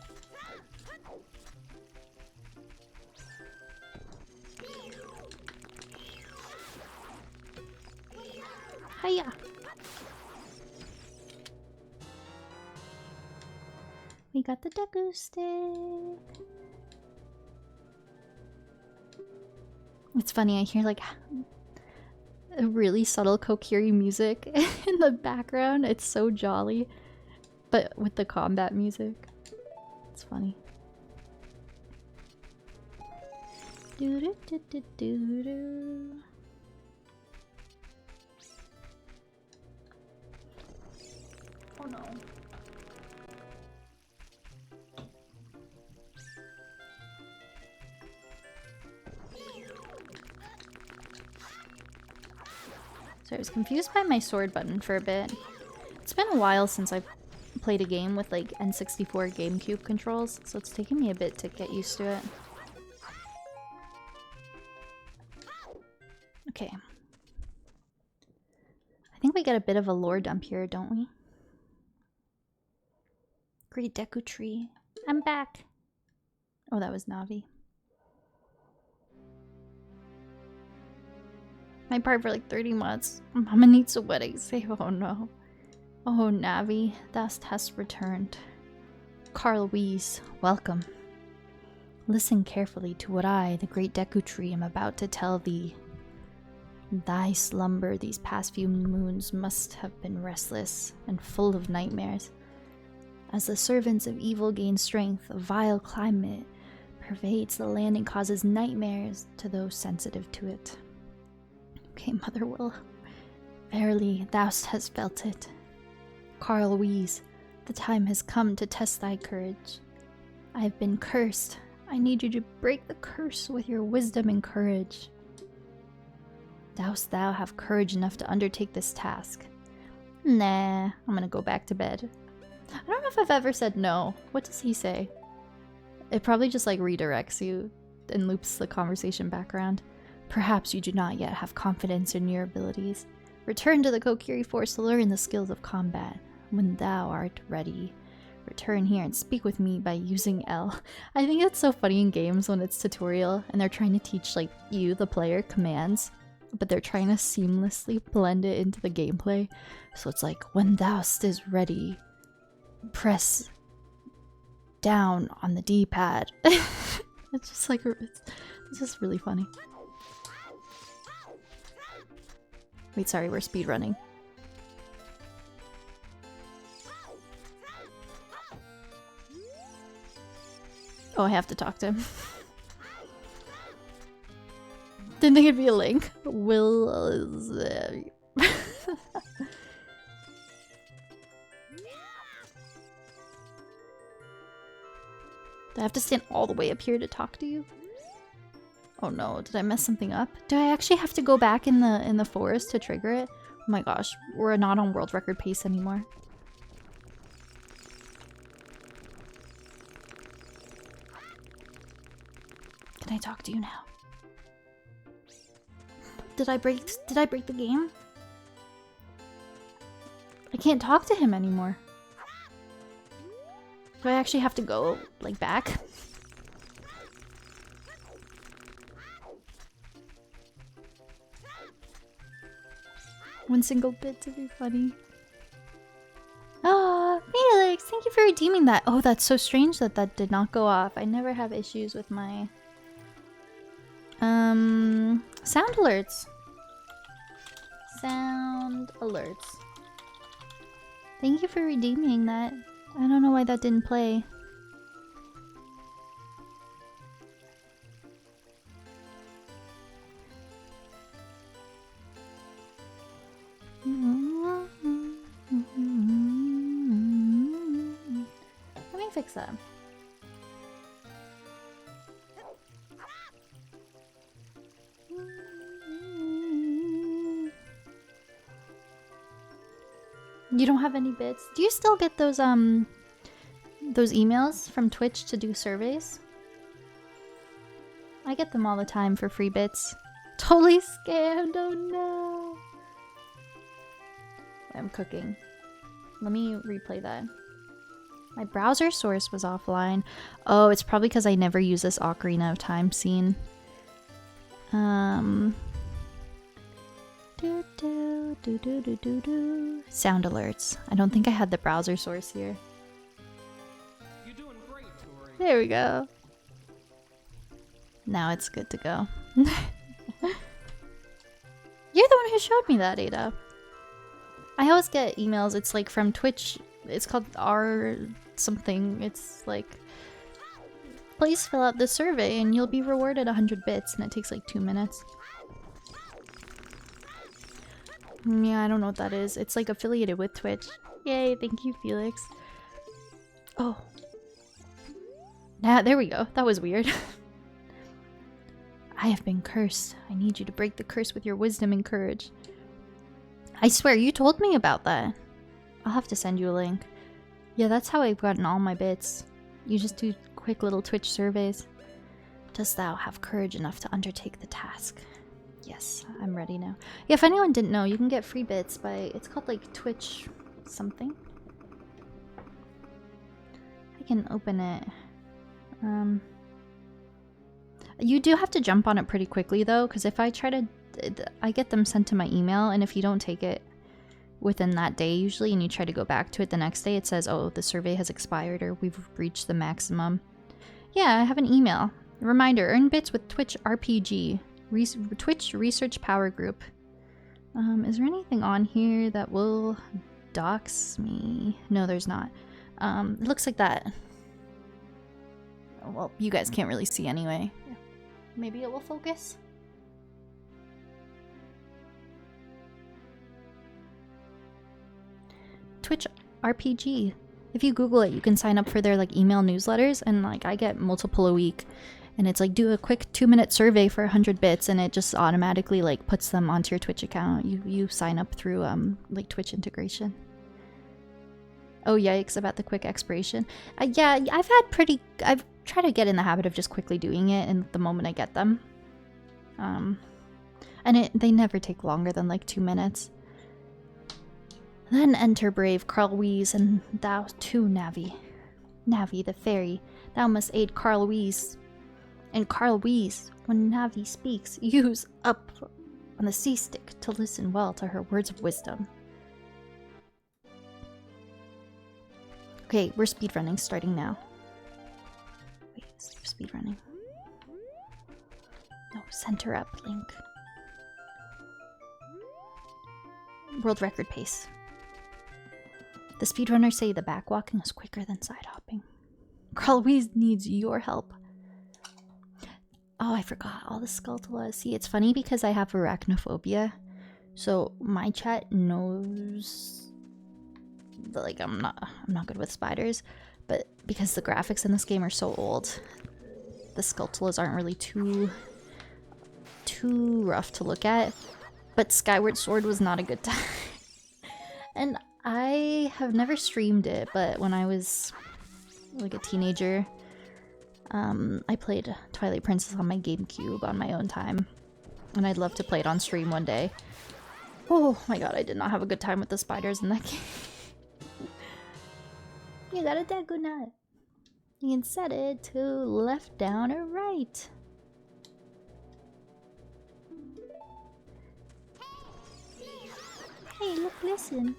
Hiya! We got the Deku stick. It's funny, I hear like a really subtle Kokiri music in the background. It's so jolly, but with the combat music. It's funny. Do do do do do do. Oh no. So I was confused by my sword button for a bit. It's been a while since I've played a game with like N64 GameCube controls, so it's taken me a bit to get used to it. Okay. I think we get a bit of a lore dump here, don't we? Great Deku Tree. I'm back. Oh, that was Navi. My part for like 30 months. Mama needs a wedding save. Oh no. Oh, Navi, thou hast returned. Carl Weeze, welcome. Listen carefully to what I, the Great Deku Tree, am about to tell thee. Thy slumber these past few moons must have been restless and full of nightmares. As the servants of evil gain strength, a vile climate pervades the land and causes nightmares to those sensitive to it. Okay, Motherwell. Verily, thou hast felt it. Carl Weeze, the time has come to test thy courage. I have been cursed. I need you to break the curse with your wisdom and courage. Dost thou have courage enough to undertake this task? Nah, I'm gonna go back to bed. I don't know if I've ever said no. What does he say? It probably just like redirects you and loops the conversation back around. Perhaps you do not yet have confidence in your abilities. Return to the Kokiri Forest to learn the skills of combat. When thou art ready, return here and speak with me by using L. I think it's so funny in games when it's tutorial and they're trying to teach like you, the player, commands, but they're trying to seamlessly blend it into the gameplay. So it's like, when thou is ready, press down on the D-pad. It's just like, it's just really funny. Wait, sorry, we're speedrunning. Oh, I have to talk to him. Didn't think it'd be a link. Do I have to stand all the way up here to talk to you? Oh no, did I mess something up? Do I actually have to go back in the forest to trigger it? Oh my gosh, we're not on world record pace anymore. Can I talk to you now? Did I break the game? I can't talk to him anymore. Do I actually have to go, like, back? One single bit to be funny. Ah, Felix, thank you for redeeming that. Oh, that's so strange that that did not go off. I never have issues with my sound alerts. Sound alerts. Thank you for redeeming that. I don't know why that didn't play. Let me fix that. You don't have any bits? Do you still get those emails from Twitch to do surveys? I get them all the time for free bits. Totally scammed, oh no. I'm cooking. Let me replay that. My browser source was offline. Oh, it's probably because I never use this Ocarina of Time scene. Sound alerts. I don't think I had the browser source here. You're doing great, Tori. There we go. Now it's good to go. You're the one who showed me that, Ada. I always get emails. It's like from Twitch. It's called R something. It's like, please fill out this survey and you'll be rewarded 100 bits, and it takes like 2 minutes. Yeah, I don't know what that is. It's like affiliated with Twitch. Yay, thank you, Felix. Oh. Nah, there we go. That was weird. I have been cursed. I need you to break the curse with your wisdom and courage. I swear, you told me about that. I'll have to send you a link. Yeah, that's how I've gotten all my bits. You just do quick little Twitch surveys. Dost thou have courage enough to undertake the task? Yes, I'm ready now. Yeah, if anyone didn't know, you can get free bits by... It's called like Twitch something. I can open it. You do have to jump on it pretty quickly though, because if I try to... I get them sent to my email, and if you don't take it within that day usually, and you try to go back to it the next day, it says, oh, the survey has expired, or we've reached the maximum. Yeah, I have an email. Reminder, earn bits with Twitch RPG. Twitch Research Power Group. Is there anything on here that will dox me? No, there's not. It looks like that. Well, you guys can't really see anyway. Maybe it will focus? Twitch RPG. If you Google it, you can sign up for their like email newsletters, and like I get multiple a week. And it's like, do a quick 2-minute survey for 100 bits, and it just automatically like puts them onto your Twitch account. You sign up through like Twitch integration. Oh yikes, about the quick expiration. Yeah, I've try to get in the habit of just quickly doing it in the moment I get them. And they never take longer than like 2 minutes. Then enter brave Carl Weeze, and thou too, Navi. Navi the fairy, thou must aid Carl Weeze. And Carl Weeze, when Navi speaks, use up on the C-stick to listen well to her words of wisdom. Okay, we're speedrunning, starting now. Wait, speedrunning. No, center up, Link. World record pace. The speedrunners say the backwalking is quicker than side hopping. Carl Weeze needs your help. Oh, I forgot all the Skulltulas. See, it's funny because I have arachnophobia, so my chat knows that, like, I'm not good with spiders, but because the graphics in this game are so old, the Skulltulas aren't really too rough to look at. But Skyward Sword was not a good time. And I have never streamed it, but when I was like a teenager, I played Twilight Princess on my GameCube on my own time. And I'd love to play it on stream one day. Oh my god, I did not have a good time with the spiders in that game. You got a Deku Nut. You can set it to left, down, or right. Hey, look, listen.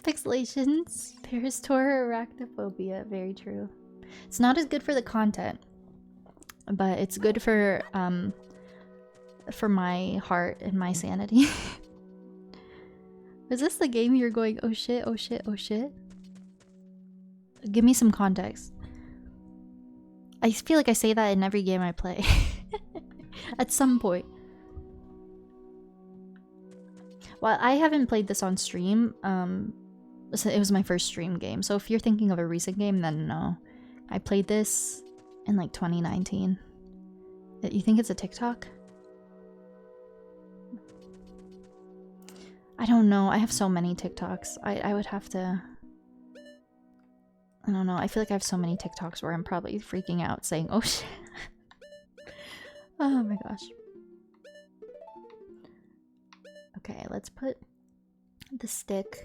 Pixelations, Peristor, arachnophobia. Very true. It's not as good for the content, but it's good for my heart and my sanity. Is this the game you're going, oh shit, oh shit, oh shit? Give me some context. I feel like I say that in every game I play. At some point. Well, I haven't played this on stream. It was my first stream game. So if you're thinking of a recent game, then no. I played this in like 2019. You think it's a TikTok? I don't know. I have so many TikToks. I would have to... I don't know. I feel like I have so many TikToks where I'm probably freaking out saying, oh shit. Oh my gosh. Okay, let's put the stick.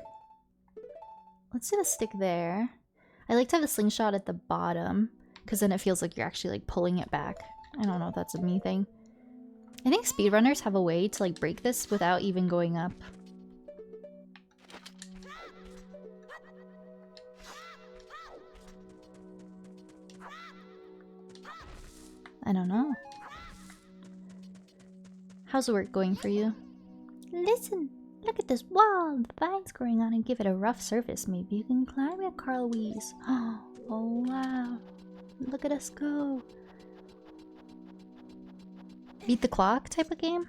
Let's do the stick there. I like to have a slingshot at the bottom, because then it feels like you're actually like pulling it back. I don't know if that's a me thing. I think speedrunners have a way to like break this without even going up. I don't know. How's the work going for you? Listen, look at this wall. The vines growing on and give it a rough surface. Maybe you can climb it, Carl Weeze. Oh wow. Look at us go. Beat the clock type of game?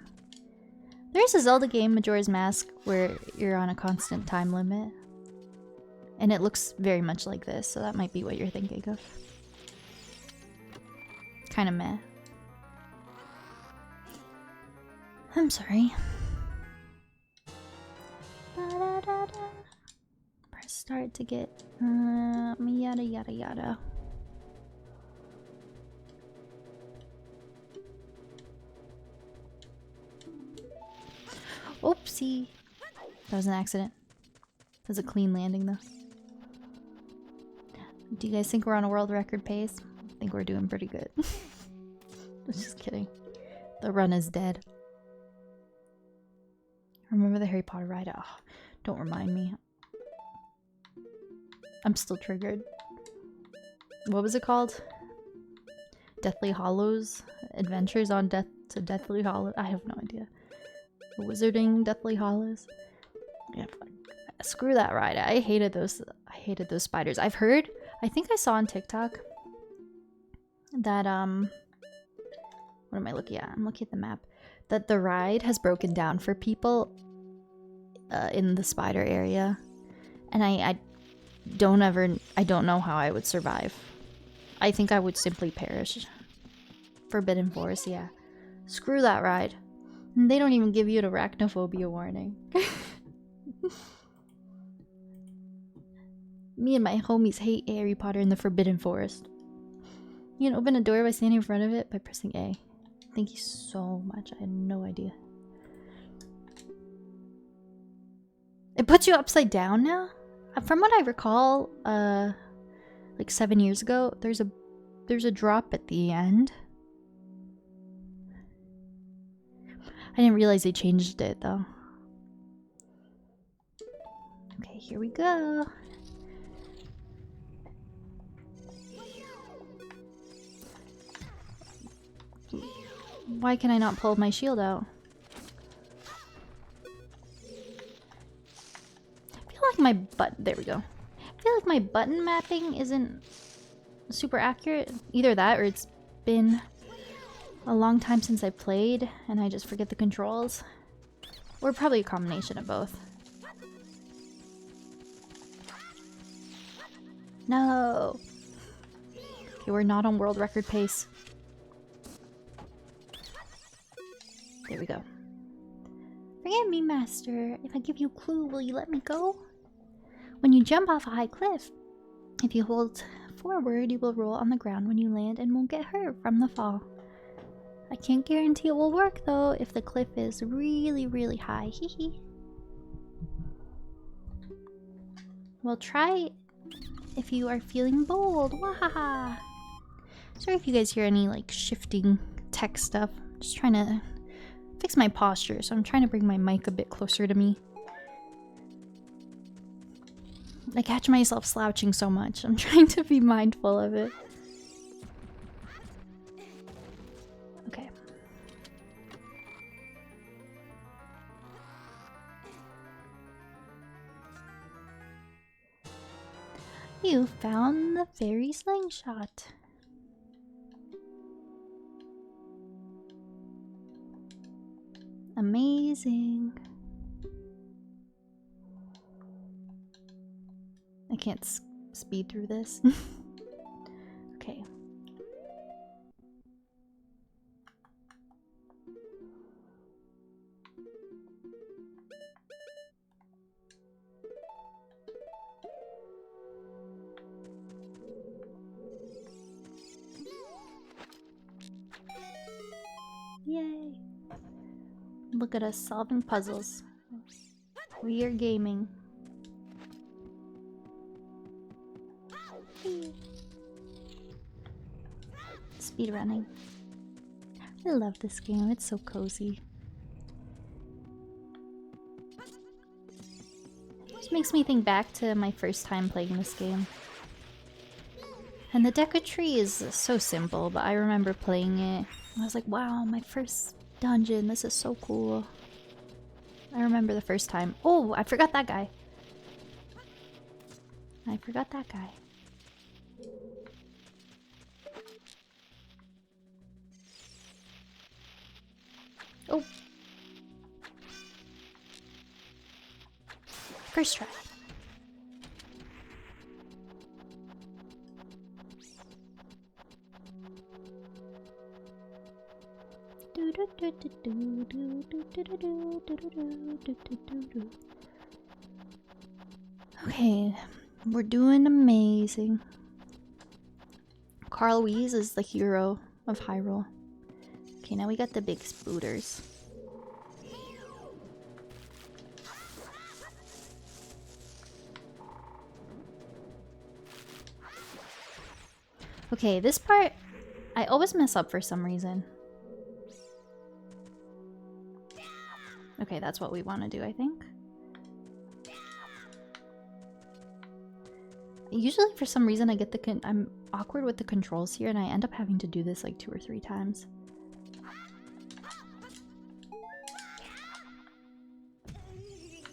There's a Zelda game, Majora's Mask, where you're on a constant time limit. And it looks very much like this, so that might be what you're thinking of. Kinda meh. I'm sorry. Press start to get yada yada yada. Oopsie. That was an accident. That was a clean landing though. Do you guys think we're on a world record pace? I think we're doing pretty good. Just kidding. The run is dead. Remember the Harry Potter ride? Oh, don't remind me. I'm still triggered. What was it called? Deathly Hallows? Adventures on Deathly Hallows? I have no idea. Wizarding Deathly Hallows? Yeah, screw that ride. I hated those spiders. I've heard, I think I saw on TikTok that what am I looking at? I'm looking at the map. That the ride has broken down for people in the spider area, and I don't know how I would survive. I think I would simply perish. Forbidden Forest, yeah. Screw that ride. They don't even give you an arachnophobia warning. Me and my homies hate Harry Potter and the Forbidden Forest. You can open a door by standing in front of it by pressing A. Thank you so much. I had no idea. It puts you upside down now? From what I recall, like 7 years ago, there's a drop at the end. I didn't realize they changed it though. Okay, here we go. Why can I not pull my shield out? I feel like my there we go. I feel like my button mapping isn't super accurate. Either that or it's been a long time since I played and I just forget the controls. Or probably a combination of both. No! Okay, we're not on world record pace. There we go. Forgive me, master. If I give you a clue, will you let me go? When you jump off a high cliff, if you hold forward, you will roll on the ground when you land and won't get hurt from the fall. I can't guarantee it will work though if the cliff is really, really high. Hee hee. Well, try if you are feeling bold. Wahaha. Sorry if you guys hear any like shifting tech stuff. Just trying to fix my posture, so I'm trying to bring my mic a bit closer to me. I catch myself slouching so much. I'm trying to be mindful of it. Okay. You found the fairy slingshot. Amazing. I can't speed through this. Okay. Yay. Look at us solving puzzles. We are gaming. Speedrunning. I love this game. It's so cozy. Just makes me think back to my first time playing this game. And the deck of tree is so simple, but I remember playing it. I was like, wow, my first dungeon. This is so cool. I remember the first time. Oh, I forgot that guy. I forgot that guy. Oh. First try. Okay, we're doing amazing. Carl Weeze is the hero of Hyrule. Okay, now we got the big spooters. Okay, this part I always mess up for some reason. Okay, that's what we want to do, I think. Usually, for some reason, I get I'm awkward with the controls here, and I end up having to do this like 2 or 3 times.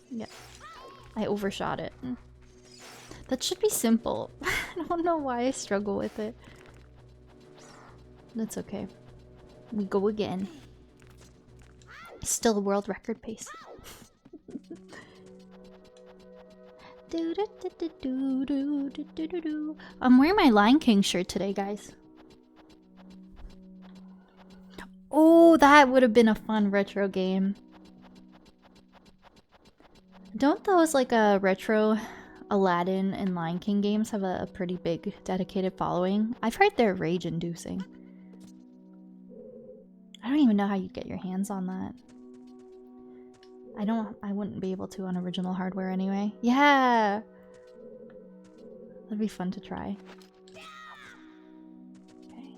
Yeah, I overshot it. That should be simple. I don't know why I struggle with it. That's okay. We go again. Still world record pace. I'm wearing my Lion King shirt today, guys. Oh, that would have been a fun retro game. Don't those like retro Aladdin and Lion King games have a pretty big dedicated following. I've heard they're rage-inducing. I don't even know how you'd get your hands on that. I wouldn't be able to on original hardware anyway. Yeah! That'd be fun to try. Okay.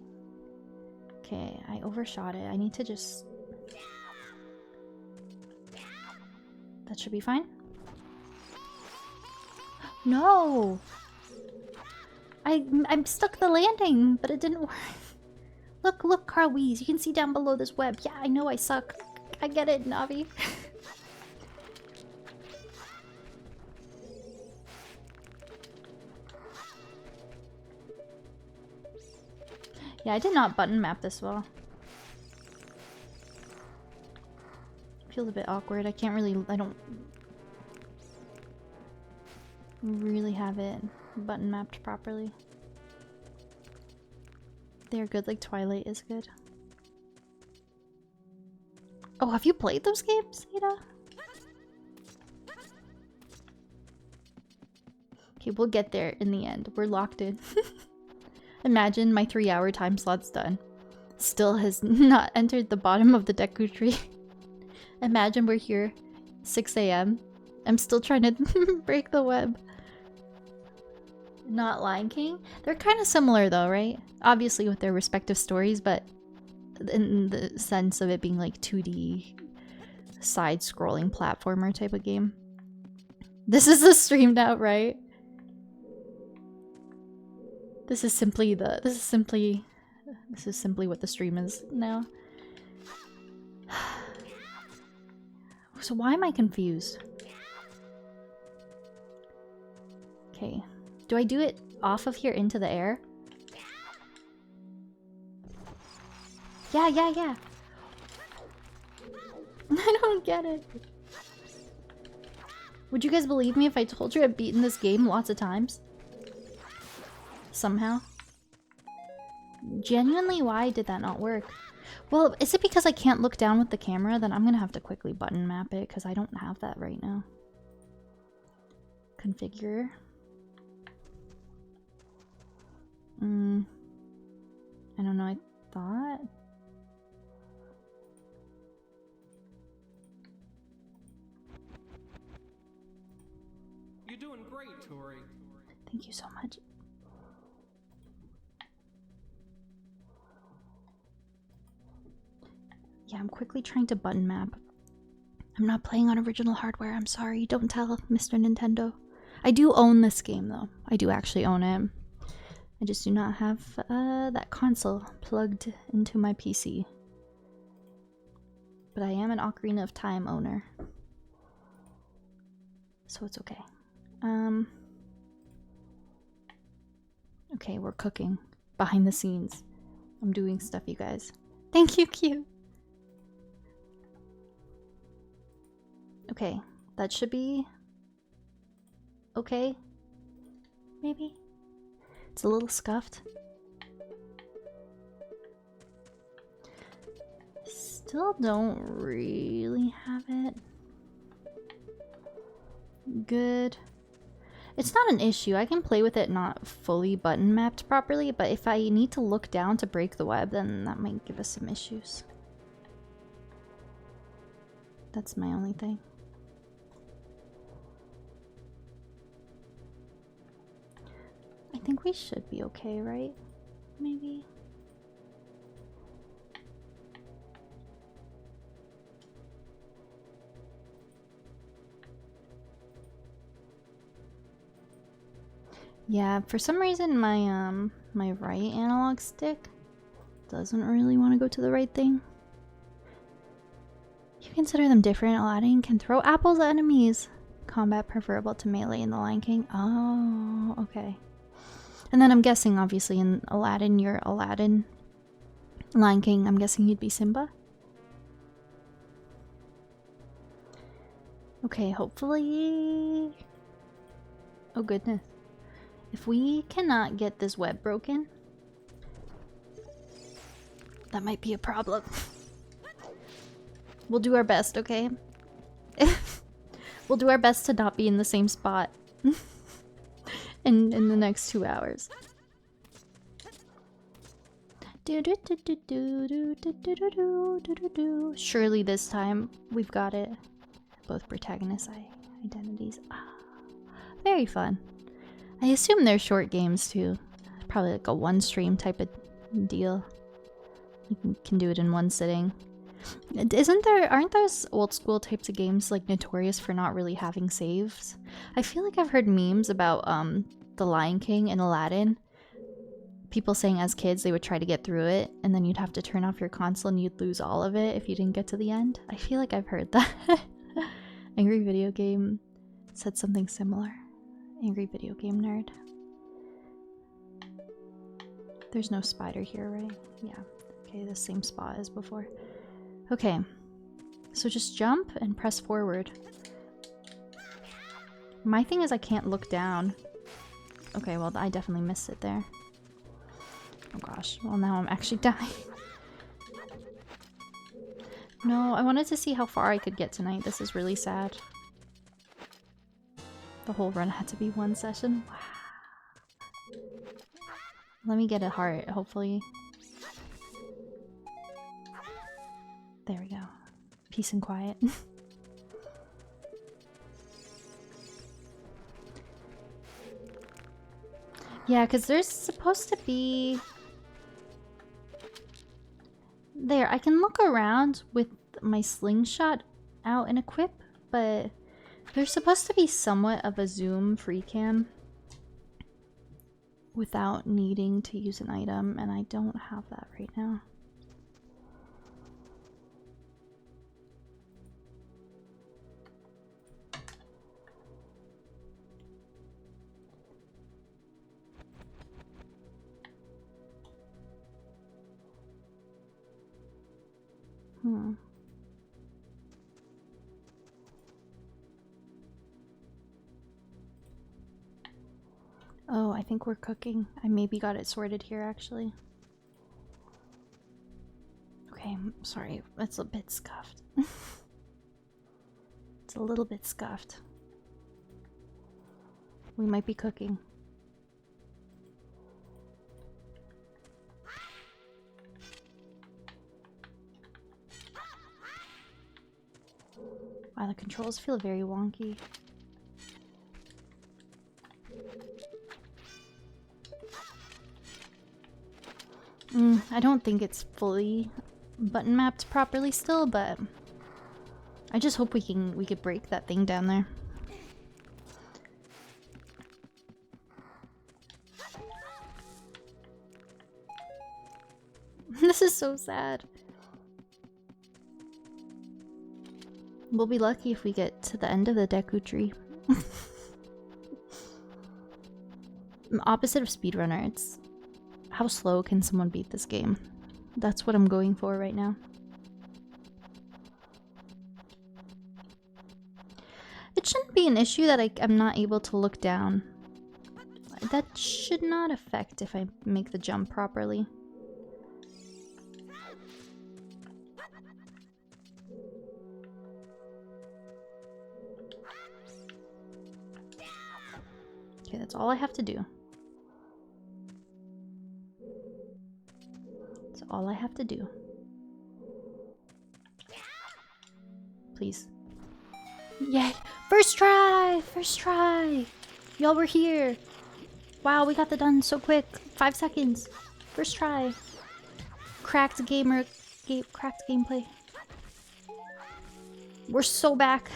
Okay, I overshot it. I need to just... That should be fine. No! I'm stuck the landing, but it didn't work. Look, Carl Weeze. You can see down below this web. Yeah, I know I suck. I get it, Navi. Yeah, I did not button map this well. Feels a bit awkward. I don't really have it button mapped properly. They're good, like Twilight is good. Oh, have you played those games, Ada? Okay, we'll get there in the end. We're locked in. Imagine my 3-hour time slot's done. Still has not entered the bottom of the Deku tree. Imagine we're here 6 AM. I'm still trying to break the web. Not Lion King? They're kind of similar though, right? Obviously with their respective stories, but in the sense of it being like 2D side-scrolling platformer type of game. This is the streamed out, right? This is simply what the stream is now. So why am I confused? Okay. Do I do it off of here into the air? Yeah. I don't get it. Would you guys believe me if I told you I've beaten this game lots of times? Somehow. Genuinely, why did that not work? Well, is it because I can't look down with the camera? Then I'm gonna have to quickly button map it because I don't have that right now. Configure. I don't know, I thought... You're doing great, Tori. Thank you so much. Yeah, I'm quickly trying to button map. I'm not playing on original hardware, I'm sorry. Don't tell Mr. Nintendo. I do own this game though. I do actually own it. I just do not have that console plugged into my PC. But I am an Ocarina of Time owner. So it's okay. Okay, we're cooking. Behind the scenes. I'm doing stuff, you guys. Thank you, Q. Okay, that should be... okay? Maybe? It's a little scuffed. Still don't really have it. Good. It's not an issue. I can play with it not fully button mapped properly, but if I need to look down to break the web, then that might give us some issues. That's my only thing. I think we should be okay, right? Maybe? Yeah, for some reason my my right analog stick doesn't really want to go to the right thing. You consider them different. Aladdin can throw apples at enemies. Combat preferable to melee in the Lion King. Oh, okay. And then I'm guessing, obviously, in Aladdin, you're Aladdin. Lion King, I'm guessing you'd be Simba. Okay, hopefully... oh, goodness. If we cannot get this web broken, that might be a problem. We'll do our best, okay? We'll do our best to not be in the same spot. in the next 2 hours. Surely this time we've got it. Both protagonist identities. Ah, very fun. I assume they're short games too. Probably like a one stream type of deal. You can do it in one sitting. Aren't those old school types of games like notorious for not really having saves? I feel like I've heard memes about The Lion King and Aladdin. People saying as kids they would try to get through it and then you'd have to turn off your console and you'd lose all of it if you didn't get to the end. I feel like I've heard that. Angry Video Game said something similar. Angry Video Game Nerd. There's no spider here, right? Yeah. Okay, the same spot as before. Okay. So just jump and press forward. My thing is I can't look down. Okay, well I definitely missed it there. Oh gosh, well now I'm actually dying. No, I wanted to see how far I could get tonight. This is really sad. The whole run had to be one session. Wow. Let me get a heart, hopefully. There we go. Peace and quiet. Yeah, because there's supposed to be... There, I can look around with my slingshot out and equip, but there's supposed to be somewhat of a zoom free cam without needing to use an item, and I don't have that right now. Oh, I think we're cooking. I maybe got it sorted here, actually. Okay, sorry. It's a bit scuffed. It's a little bit scuffed. We might be cooking. Wow, the controls feel very wonky. I don't think it's fully button mapped properly still, but I just hope we could break that thing down there. This is so sad. We'll be lucky if we get to the end of the Deku tree. Opposite of speedrunner, it's how slow can someone beat this game? That's what I'm going for right now. It shouldn't be an issue that I'm not able to look down. That should not affect if I make the jump properly. Okay, that's all I have to do. That's all I have to do. Please. Yay! First try! First try! Y'all were here! Wow, we got that done so quick. 5 seconds. First try. Cracked cracked gameplay. We're so back.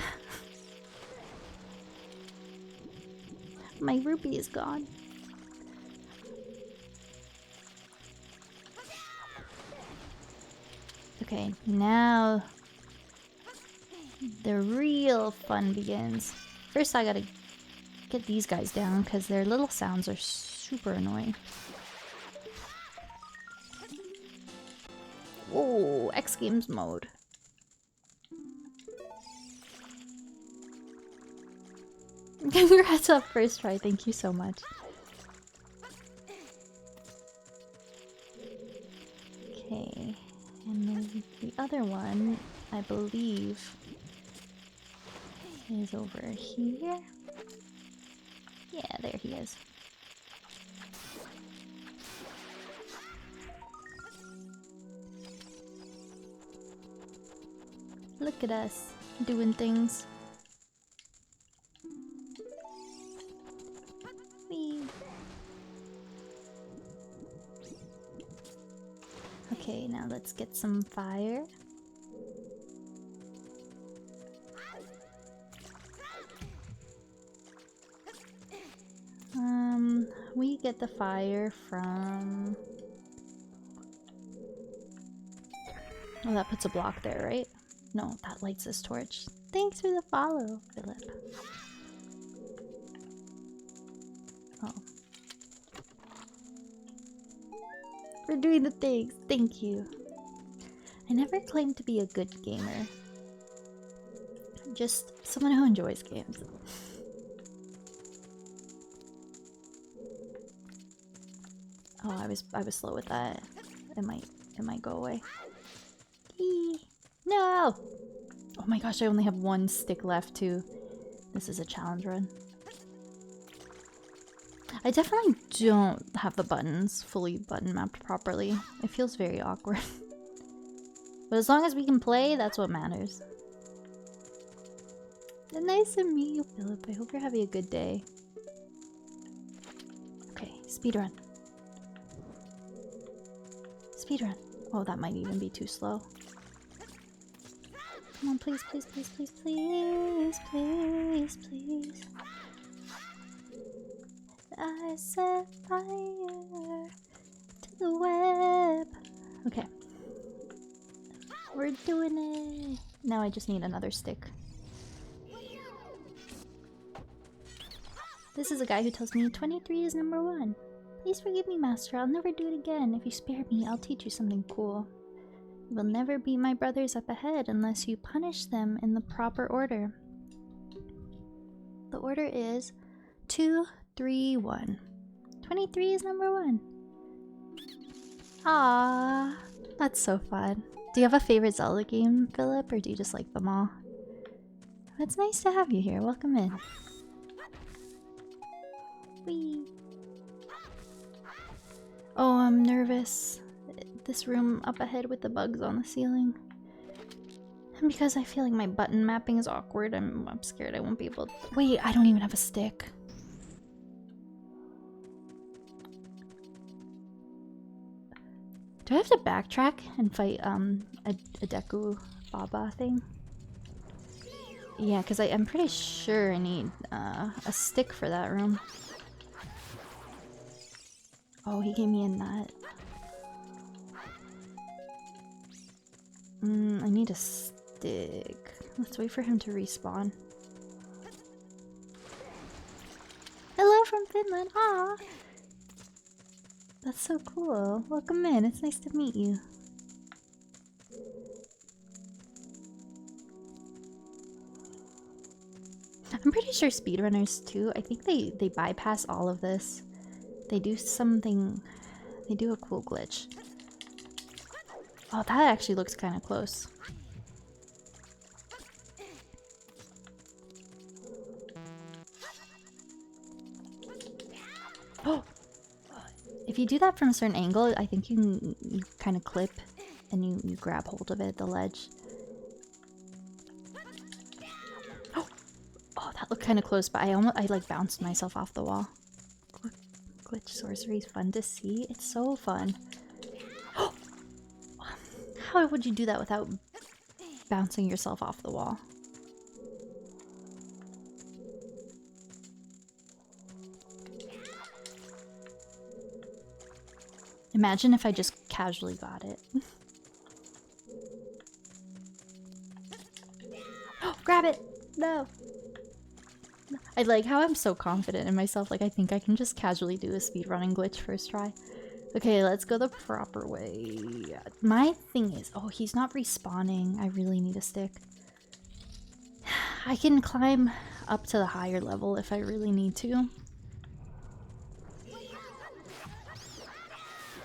My rupee is gone. Okay, now the real fun begins. First I gotta get these guys down because their little sounds are super annoying. Whoa, X Games mode. Congrats on first try, thank you so much. Okay, and then the other one, I believe, is over here. Yeah, there he is. Look at us doing things. Whee. Okay, now let's get some fire. We get the fire from... Oh, that puts a block there, right? No, that lights this torch. Thanks for the follow, Philip. Oh. We're doing the things. Thank you. I never claimed to be a good gamer. Just someone who enjoys games. Oh, I was slow with that. It might go away. Eee. No! Oh my gosh, I only have one stick left too. This is a challenge run. I definitely don't have the buttons fully button mapped properly. It feels very awkward. But as long as we can play, that's what matters. Nice to meet you, Philip. I hope you're having a good day. Okay, speedrun. Speedrun. Oh, that might even be too slow. Come on, please, please, please, please, please, please, please. I set fire to the web. Okay. We're doing it. Now I just need another stick. This is a guy who tells me 23 is number 1. Please forgive me, Master. I'll never do it again. If you spare me, I'll teach you something cool. You will never beat my brothers up ahead unless you punish them in the proper order. The order is 2, 3, 1. 23 is number 1. Ah, that's so fun. Do you have a favorite Zelda game, Philip, or do you just like them all? It's nice to have you here. Welcome in. Whee. Oh, I'm nervous. This room up ahead with the bugs on the ceiling. And because I feel like my button mapping is awkward, I'm scared I won't be able to... Wait, I don't even have a stick. Do I have to backtrack and fight a Deku Baba thing? Yeah, because I'm pretty sure I need a stick for that room. Oh, he gave me a nut. I need a stick. Let's wait for him to respawn. Hello from Finland! Aw! That's so cool. Welcome in. It's nice to meet you. I'm pretty sure speedrunners too, I think they bypass all of this. They do something... They do a cool glitch. Oh, that actually looks kind of close. Oh! If you do that from a certain angle, I think you kind of clip and you grab hold of it, the ledge. Oh! Oh, that looked kind of close, but I like bounced myself off the wall. Glitch sorcery is fun to see. It's so fun. How would you do that without bouncing yourself off the wall? Imagine if I just casually got it. Oh, grab it! No! I like how I'm so confident in myself, like I think I can just casually do a speedrunning glitch first try. Okay, let's go the proper way. My thing is... Oh, he's not respawning. I really need a stick. I can climb up to the higher level if I really need to.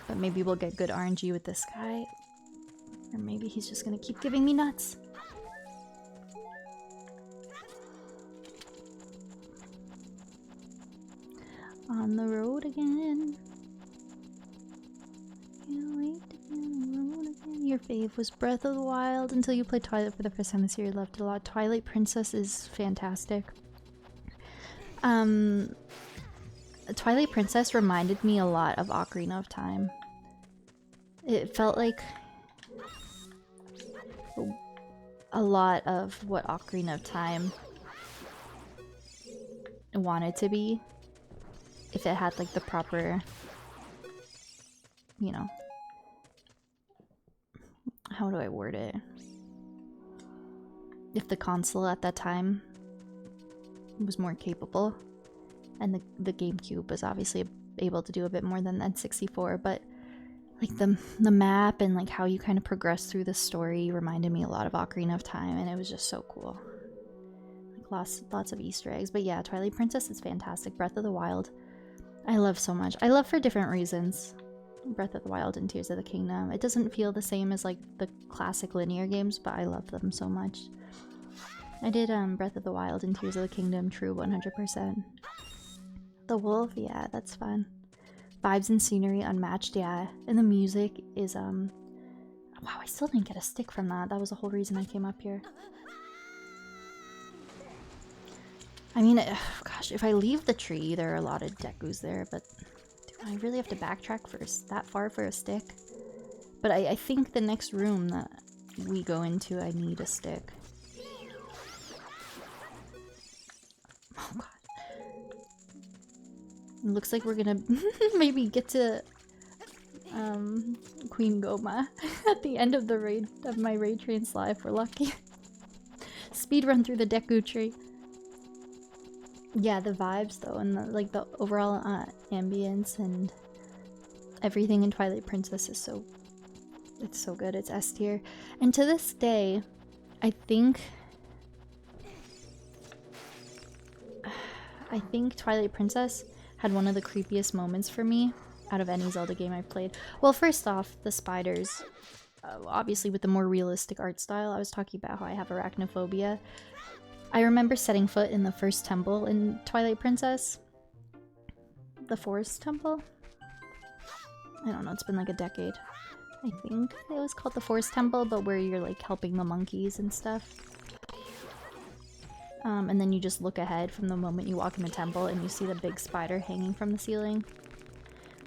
But maybe we'll get good RNG with this guy. Or maybe he's just gonna keep giving me nuts. On the road again. Can't wait to be on the road again. your fave was Breath of the Wild until you played Twilight for the first time this year. You loved it a lot. Twilight Princess is fantastic. Twilight Princess reminded me a lot of Ocarina of Time. It felt like a lot of what Ocarina of Time wanted to be. If it had like the proper, you know, how do I word it? If the console at that time was more capable, and the GameCube was obviously able to do a bit more than that 64, but like the map and like how you kind of progress through the story reminded me a lot of Ocarina of Time, and it was just so cool. Like lots of Easter eggs. But yeah, Twilight Princess is fantastic. Breath of the Wild, I love so much. I love for different reasons. Breath of the Wild and Tears of the Kingdom. It doesn't feel the same as like the classic linear games, but I love them so much. I did Breath of the Wild and Tears of the Kingdom true 100%. The wolf, yeah, that's fun. Vibes and scenery unmatched, yeah. And the music is wow, I still didn't get a stick from that. That was the whole reason I came up here. I mean, gosh, if I leave the tree, there are a lot of Dekus there, but do I really have to backtrack for that far for a stick? But I think the next room that we go into, I need a stick. Oh god. It looks like we're gonna maybe get to Queen Goma at the end of the raid of my raid train slide if we're lucky. Speed run through the Deku tree. Yeah, the vibes though, and the overall ambience and everything in Twilight Princess is it's so good. It's S tier, and to this day, I think Twilight Princess had one of the creepiest moments for me out of any Zelda game I've played. Well, first off, the spiders. Obviously with the more realistic art style. I was talking about how I have arachnophobia. I remember setting foot in the first temple in Twilight Princess. The Forest Temple? I don't know, it's been like a decade. I think it was called the Forest Temple, but where you're like helping the monkeys and stuff. And then you just look ahead from the moment you walk in the temple and you see the big spider hanging from the ceiling.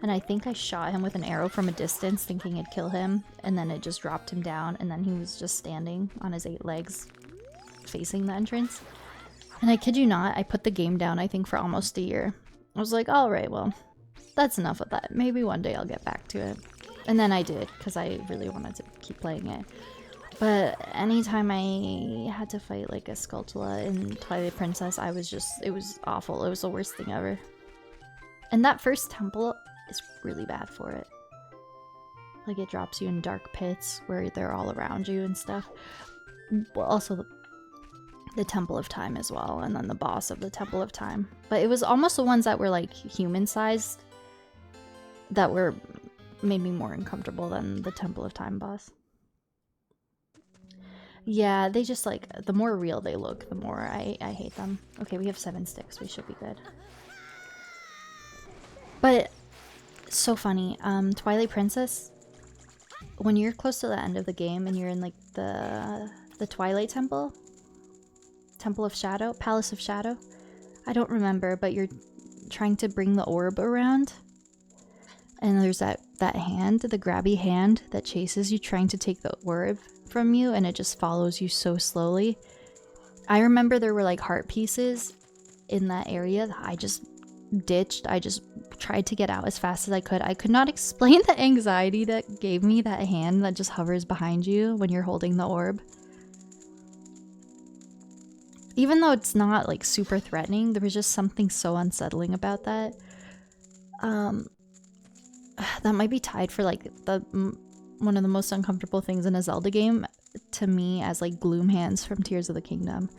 And I think I shot him with an arrow from a distance thinking it'd kill him, and then it just dropped him down, and then he was just standing on his 8 legs facing the entrance. And I kid you not, I put the game down I think for almost a year. I was like, alright, well, that's enough of that. Maybe one day I'll get back to it. And then I did, because I really wanted to keep playing it. But anytime I had to fight like a Skulltula in Twilight Princess, it was awful. It was the worst thing ever. And that first temple is really bad for it. Like it drops you in dark pits where they're all around you and stuff. Well, also the Temple of Time as well, and then the boss of the Temple of Time. But it was almost the ones that were like human-sized that made me more uncomfortable than the Temple of Time boss. Yeah, they just like, the more real they look, the more I hate them. Okay, we have 7 sticks. We should be good. But, so funny. Twilight Princess, when you're close to the end of the game and you're in like the Twilight Temple, Temple of Shadow, Palace of Shadow, I don't remember, but you're trying to bring the orb around. And there's that hand, the grabby hand that chases you trying to take the orb from you, and it just follows you so slowly. I remember there were like heart pieces in that area that I just ditched. I just tried to get out as fast as I could. I could not explain the anxiety that gave me that hand that just hovers behind you when you're holding the orb. Even though it's not like super threatening, there was just something so unsettling about that. That might be tied for like one of the most uncomfortable things in a Zelda game to me as like gloom hands from Tears of the Kingdom.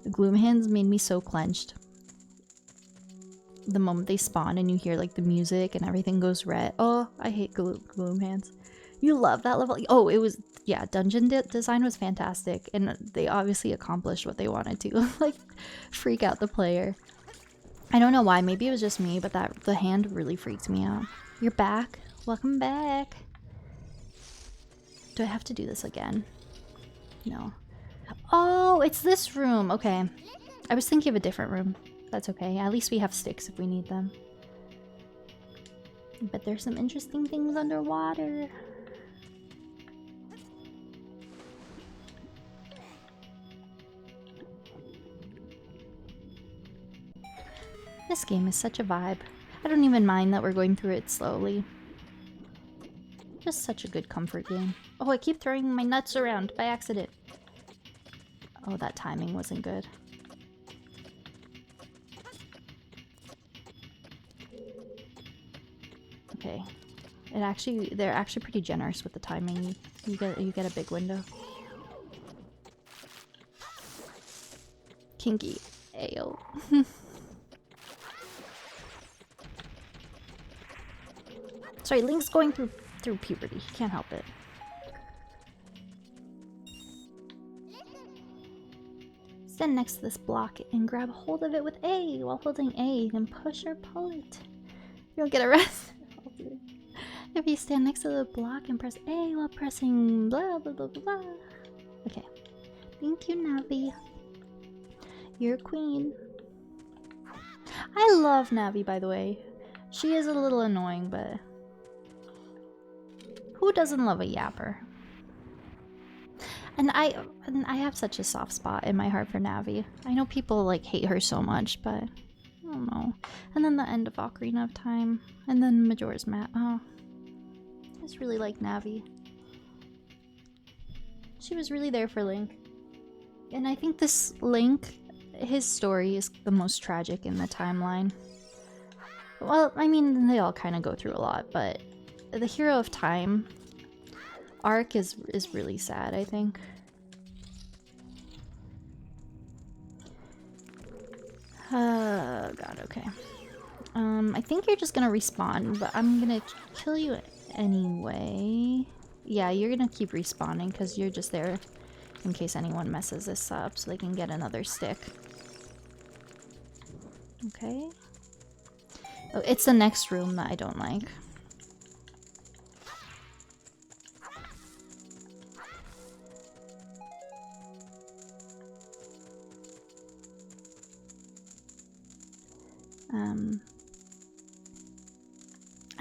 The gloom hands made me so clenched. The moment they spawn and you hear like the music and everything goes red. Oh, I hate gloom hands. You love that level. Oh, it was, yeah, dungeon design was fantastic, and they obviously accomplished what they wanted to. Like freak out the player. I don't know why, maybe it was just me, but the hand really freaked me out. You're back. Welcome back. Do I have to do this again? No. Oh, it's this room. Okay. I was thinking of a different room. That's okay. At least we have sticks if we need them. But there's some interesting things underwater. This game is such a vibe. I don't even mind that we're going through it slowly. Just such a good comfort game. Oh, I keep throwing my nuts around by accident. Oh, that timing wasn't good. Okay. They're actually pretty generous with the timing. You get a big window. Kinky. Ayo. Sorry, Link's going through puberty. He can't help it. Stand next to this block and grab hold of it with A. While holding A, then push or pull it. You don't get arrested. If you stand next to the block and press A while pressing blah blah blah blah. Okay. Thank you, Navi. You're a queen. I love Navi, by the way. She is a little annoying, but who doesn't love a yapper? And I have such a soft spot in my heart for Navi. I know people like hate her so much, but I don't know. And then the end of Ocarina of Time, and then Majora's Mask. Oh, I just really like Navi. She was really there for Link, and I think this Link, his story is the most tragic in the timeline. Well, I mean, they all kind of go through a lot, but the Hero of Time arc is really sad, I think. Oh god, okay. I think you're just gonna respawn, but I'm gonna kill you anyway. Yeah, you're gonna keep respawning because you're just there in case anyone messes this up so they can get another stick. Okay. Oh, it's the next room that I don't like.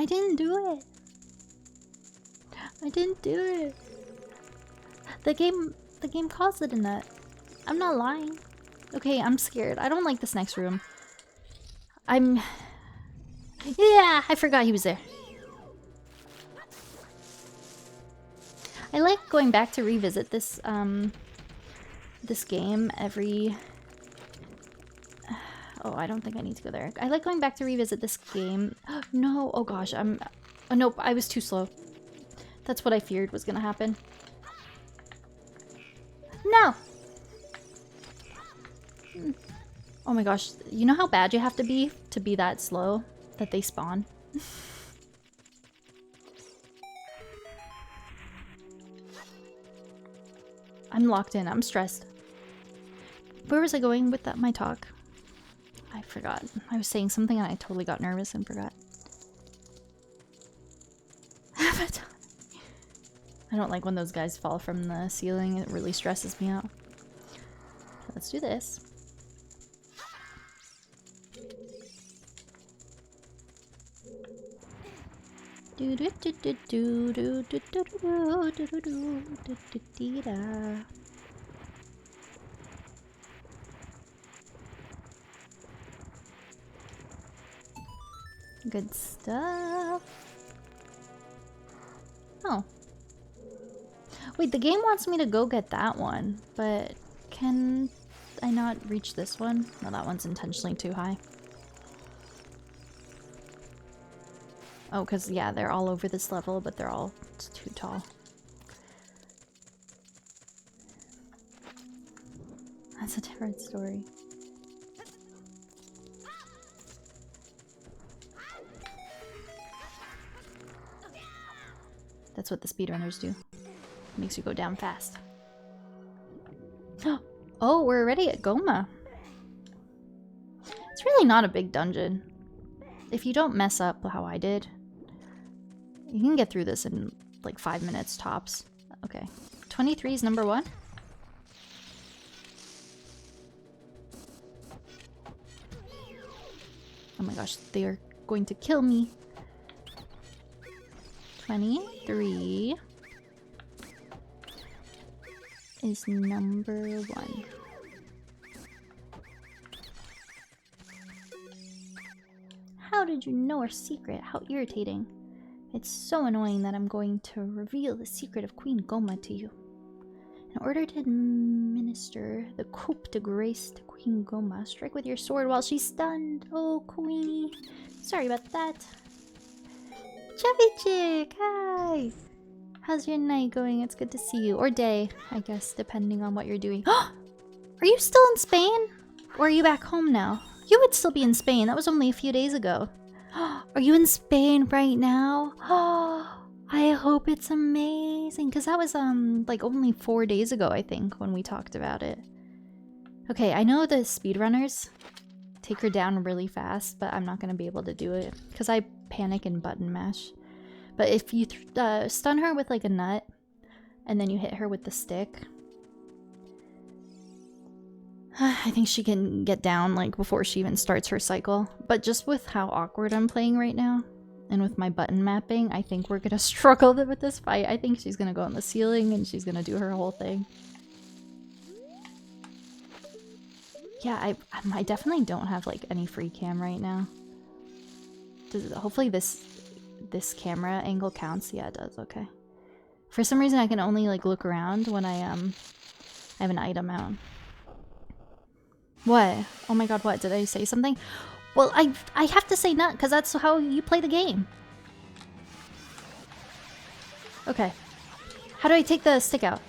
I didn't do it. I didn't do it. The game caused it in that. I'm not lying. Okay, I'm scared. I don't like this next room. Yeah, I forgot he was there. I like going back to revisit this this game every... Oh, I don't think I need to go there. I like going back to revisit this game. No, oh gosh, oh, nope, I was too slow. That's what I feared was gonna happen. No! Oh my gosh, you know how bad you have to be that slow that they spawn? I'm locked in, I'm stressed. Where was I going with my talk? I forgot. I was saying something and I totally got nervous and forgot. I don't like when those guys fall from the ceiling. It really stresses me out. Let's do this. Good stuff. Oh. Wait, the game wants me to go get that one, but can I not reach this one? No, that one's intentionally too high. Oh, because, yeah, they're all over this level, but they're all too tall. That's a different story. That's what the speedrunners do. Makes you go down fast. Oh, we're already at Goma. It's really not a big dungeon. If you don't mess up how I did, you can get through this in like 5 minutes tops. Okay. 23 is number 1? Oh my gosh, they are going to kill me. 23 is number 1. How did you know our secret? How irritating. It's so annoying that I'm going to reveal the secret of Queen Goma to you. In order to administer the coup de grace to Queen Goma, strike with your sword while she's stunned. Oh, Queenie. Sorry about that. Chubby Chick, hi! How's your night going? It's good to see you. Or day, I guess, depending on what you're doing. Are you still in Spain? Or are you back home now? You would still be in Spain. That was only a few days ago. Are you in Spain right now? I hope it's amazing. Because that was, like only 4 days ago, I think, when we talked about it. Okay, I know the speedrunners take her down really fast, but I'm not going to be able to do it. Because I panic and button mash. But if you stun her with like a nut, and then you hit her with the stick, I think she can get down like before she even starts her cycle. But just with how awkward I'm playing right now, and with my button mapping, I think we're gonna struggle with this fight. I think she's gonna go on the ceiling and she's gonna do her whole thing. Yeah, I definitely don't have like any free cam right now. Hopefully this camera angle counts. Yeah, it does. Okay. For some reason, I can only like look around when I have an item out. What? Oh my god, what? Did I say something? Well, I have to say nut because that's how you play the game. Okay. How do I take the stick out?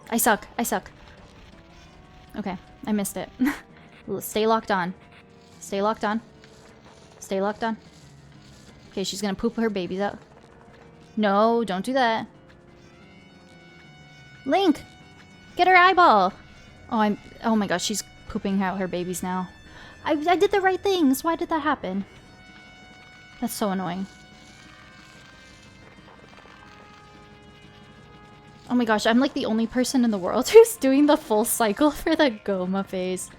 I suck. I suck. Okay, I missed it. Stay locked on. Stay locked on. Stay locked on. Okay, she's gonna poop her babies out. No, don't do that. Link! Get her eyeball! Oh my gosh, she's pooping out her babies now. I did the right things. Why did that happen? That's so annoying. Oh my gosh, I'm like the only person in the world who's doing the full cycle for the Goma phase.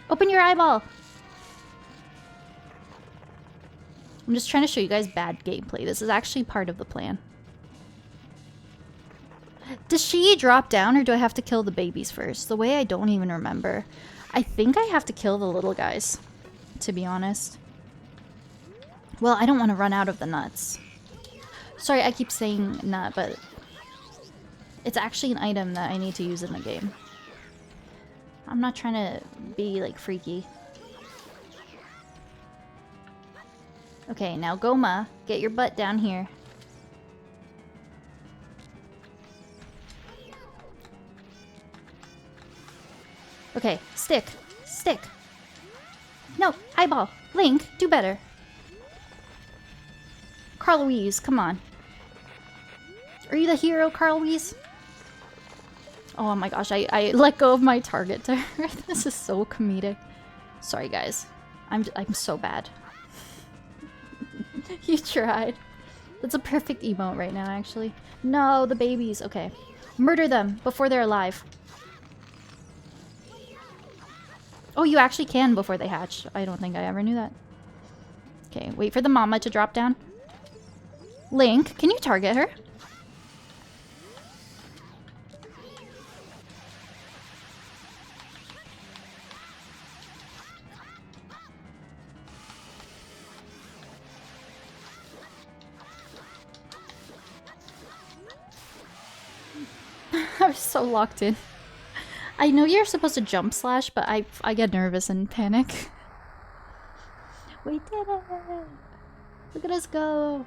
Open your eyeball! I'm just trying to show you guys bad gameplay. This is actually part of the plan. Does she drop down or do I have to kill the babies first? The way I don't even remember. I think I have to kill the little guys, to be honest. Well, I don't want to run out of the nuts. Sorry, I keep saying nut, but it's actually an item that I need to use in the game. I'm not trying to be like freaky. Okay, now Goma, get your butt down here. Okay, stick. Stick. No, eyeball. Link, do better. Carl Louise, come on. Are you the hero, Carl Louise? Oh my gosh, I let go of my target there. This is so comedic. Sorry, guys. I'm so bad. You tried. That's a perfect emote right now, actually. No, the babies. Okay. Murder them before they're alive. Oh, you actually can before they hatch. I don't think I ever knew that. Okay, wait for the mama to drop down. Link, can you target her? I was so locked in. I know you're supposed to jump slash, but I get nervous and panic. We did it! Look at us go!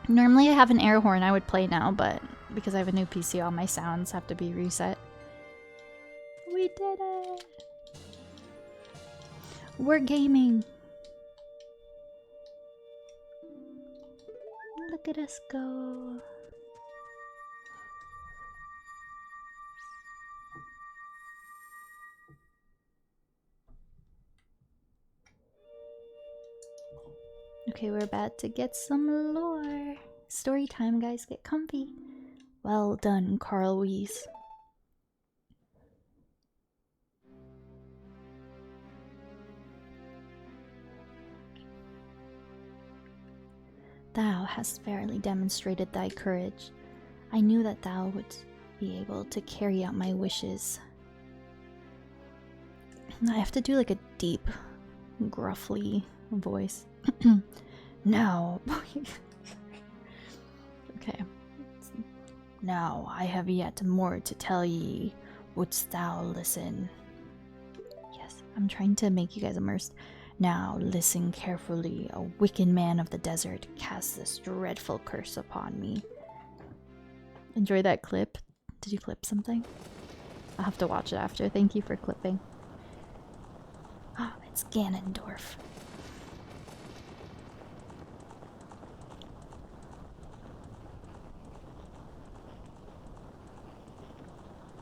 Normally I have an air horn I would play now, but because I have a new PC, all my sounds have to be reset. We did it! We're gaming! Look at us go! Okay, we're about to get some lore. Story time, guys. Get comfy. Well done, Carl Weiss. Thou hast fairly demonstrated thy courage. I knew that thou would be able to carry out my wishes. I have to do like a deep, gruffly voice. Now. Okay. Now I have yet more to tell ye. Wouldst thou listen? Yes, I'm trying to make you guys immersed. Now listen carefully. A wicked man of the desert casts this dreadful curse upon me. Enjoy that clip. Did you clip something? I'll have to watch it after. Thank you for clipping. Ah, it's Ganondorf.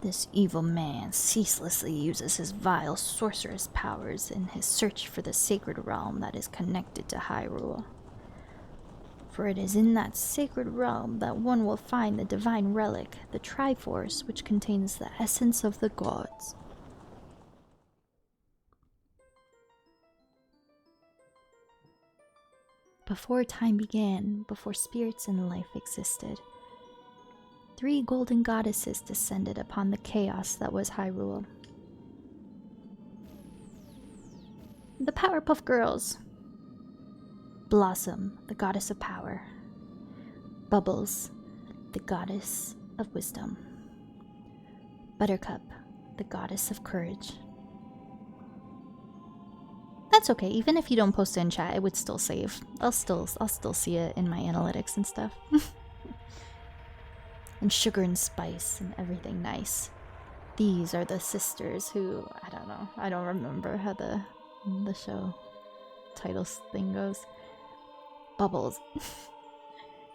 This evil man ceaselessly uses his vile sorceress powers in his search for the sacred realm that is connected to Hyrule. For it is in that sacred realm that one will find the divine relic, the Triforce, which contains the essence of the gods. Before time began, before spirits and life existed, 3 golden goddesses descended upon the chaos that was Hyrule. The Powerpuff Girls. Blossom, the goddess of power. Bubbles, the goddess of wisdom. Buttercup, the goddess of courage. That's okay, even if you don't post it in chat, it would still save. I'll still see it in my analytics and stuff. And sugar and spice and everything nice. These are the sisters who, I don't know, I don't remember how the show title thing goes. Bubbles.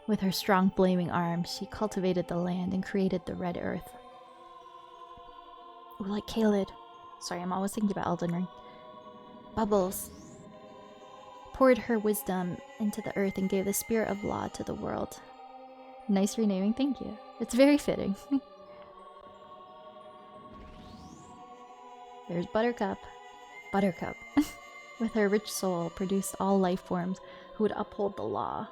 With her strong flaming arms, she cultivated the land and created the red earth. Ooh, like Kaled. Sorry, I'm always thinking about Elden Ring. Bubbles poured her wisdom into the earth and gave the spirit of law to the world. Nice renaming, thank you. It's very fitting. There's Buttercup. Buttercup, with her rich soul, produced all life forms who would uphold the law.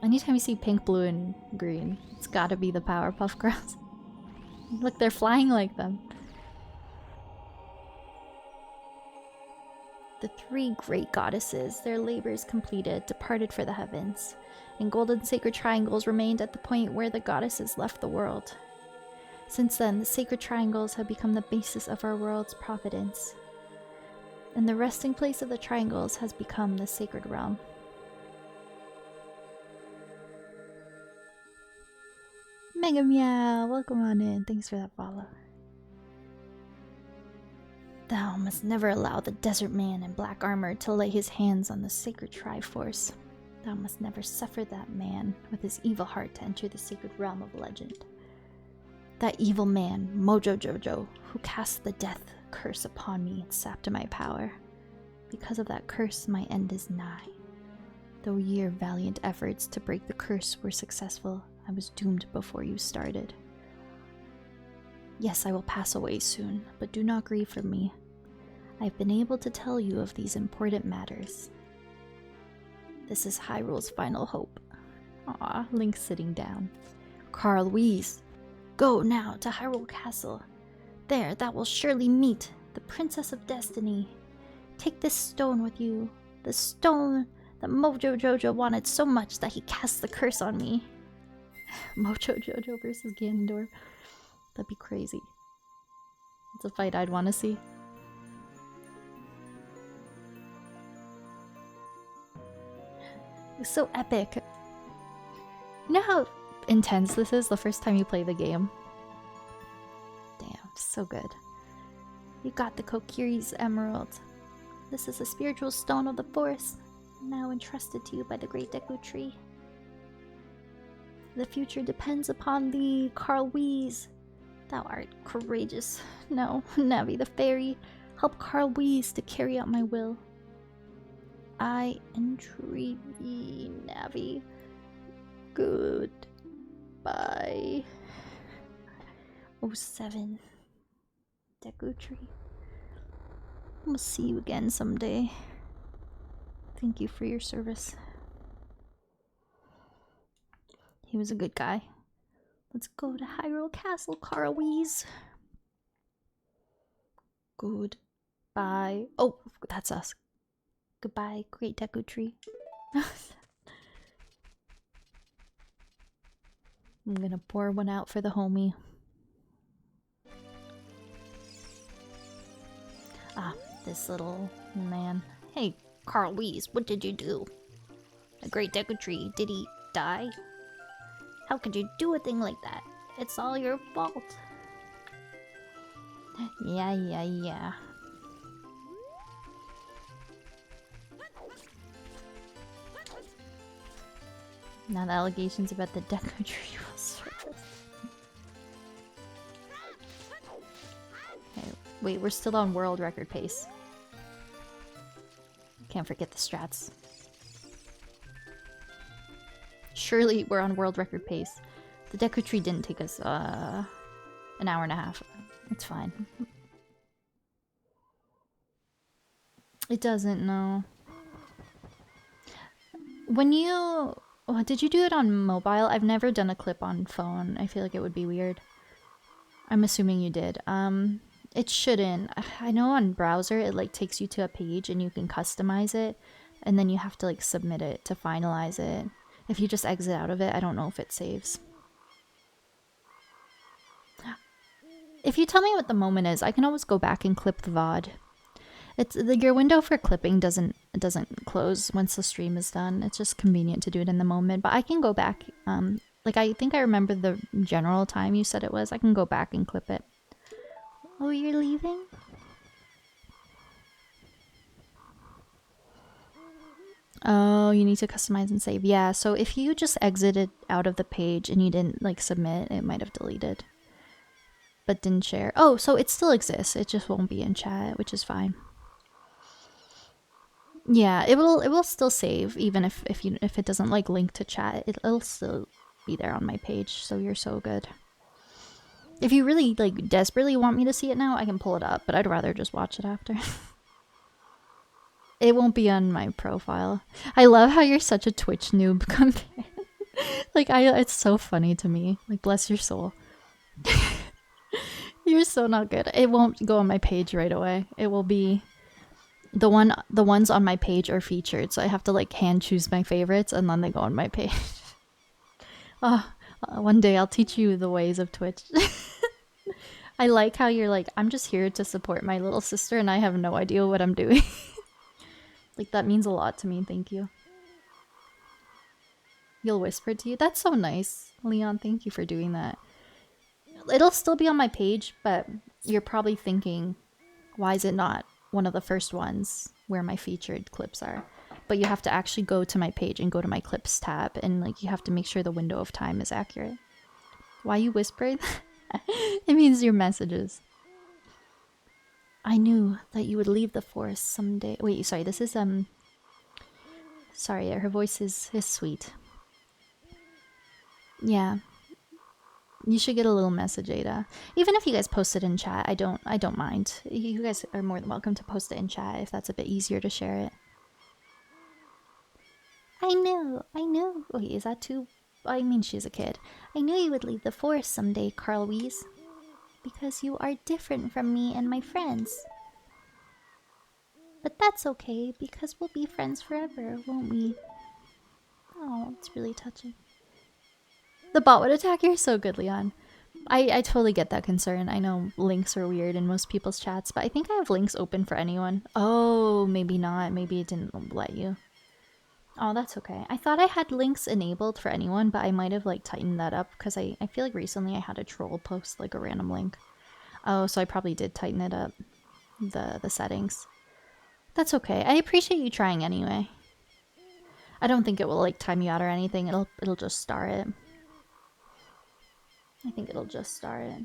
Anytime you see pink, blue, and green, it's gotta be the Powerpuff Girls. Look, they're flying like them. The 3 great goddesses, their labors completed, departed for the heavens, and golden sacred triangles remained at the point where the goddesses left the world. Since then, the sacred triangles have become the basis of our world's providence, and the resting place of the triangles has become the sacred realm. Mega Meow, welcome on in. Thanks for that follow. Thou must never allow the desert man in black armor to lay his hands on the sacred Triforce. Thou must never suffer that man with his evil heart to enter the sacred realm of legend. That evil man, Mojo Jojo, who cast the death curse upon me and sapped my power. Because of that curse, my end is nigh. Though your valiant efforts to break the curse were successful, I was doomed before you started. Yes, I will pass away soon, but do not grieve for me. I've been able to tell you of these important matters. This is Hyrule's final hope. Ah, Link sitting down. Carl Weiss, go now to Hyrule Castle. There thou will surely meet the Princess of Destiny. Take this stone with you, the stone that Mojo Jojo wanted so much that he cast the curse on me. Mojo Jojo versus Ganondorf. That'd be crazy. It's a fight I'd want to see. It's so epic. You know how intense this is the first time you play the game? Damn, so good. You got the Kokiri's Emerald. This is a spiritual stone of the forest, now entrusted to you by the Great Deku Tree. The future depends upon thee, Carl Weiss. Thou art courageous. No, Navi the fairy, help Carl Weiss to carry out my will. I entreat thee, Navi. Goodbye. 07. Deku Tree. We'll see you again someday. Thank you for your service. He was a good guy. Let's go to Hyrule Castle, Carwees. Goodbye. Oh, that's us. Goodbye, Great Deku Tree. I'm gonna pour one out for the homie. Ah, this little man. Hey, Carwees, what did you do? A Great Deku Tree, did he die? How could you do a thing like that? It's all your fault. Yeah. Now the allegations about the Deku Tree will surface. Okay, wait, we're still on world record pace. Can't forget the strats. Surely we're on world record pace. The Deku Tree didn't take us an hour and a half. It's fine. It doesn't, no. When you... Oh, did you do it on mobile? I've never done a clip on phone. I feel like it would be weird. I'm assuming you did. It shouldn't. I know on browser it like takes you to a page and you can customize it, and then you have to like submit it to finalize it. If you just exit out of it, I don't know if it saves. If you tell me what the moment is, I can always go back and clip the VOD. It's your window for clipping doesn't close once the stream is done. It's just convenient to do it in the moment, but I can go back. Like I think I remember the general time you said it was. I can go back and clip it. Oh, you're leaving? Oh, you need to customize and save. Yeah, so if you just exited out of the page and you didn't like submit, it might have deleted. But didn't share. Oh, so it still exists. It just won't be in chat, which is fine. Yeah, it will still save even if it doesn't like link to chat. It'll still be there on my page. So you're so good. If you really like desperately want me to see it now, I can pull it up, but I'd rather just watch it after. It won't be on my profile. I love how you're such a Twitch noob compared. Like it's so funny to me. Like bless your soul. You're so not good. It won't go on my page right away. It will be the ones on my page are featured, so I have to like hand choose my favorites and then they go on my page. One day I'll teach you the ways of Twitch. I like how you're like, I'm just here to support my little sister and I have no idea what I'm doing. Like that means a lot to me, thank you. You'll whisper to you? That's so nice. Leon, thank you for doing that. It'll still be on my page, but you're probably thinking, why is it not one of the first ones where my featured clips are? But you have to actually go to my page and go to my clips tab, and like you have to make sure the window of time is accurate. Why you whispering? It means your messages. I knew that you would leave the forest someday. Wait, sorry, this is sorry, her voice is sweet. Yeah. You should get a little message, Ada. Even if you guys post it in chat, I don't mind. You guys are more than welcome to post it in chat if that's a bit easier to share it. I know. Wait, is that too... I mean, she's a kid. I knew you would leave the forest someday, Carlweeze. Because you are different from me and my friends. But that's okay, because we'll be friends forever, won't we? Oh, it's really touching. The bot would attack. You're so good, Leon. I totally get that concern. I know links are weird in most people's chats, but I think I have links open for anyone. Oh, maybe not. Maybe it didn't let you. Oh, that's okay. I thought I had links enabled for anyone, but I might have like tightened that up because I feel like recently I had a troll post like a random link. Oh, so I probably did tighten it up, the settings. That's okay. I appreciate you trying anyway. I don't think it will like time you out or anything. It'll just start it. I think it'll just start it.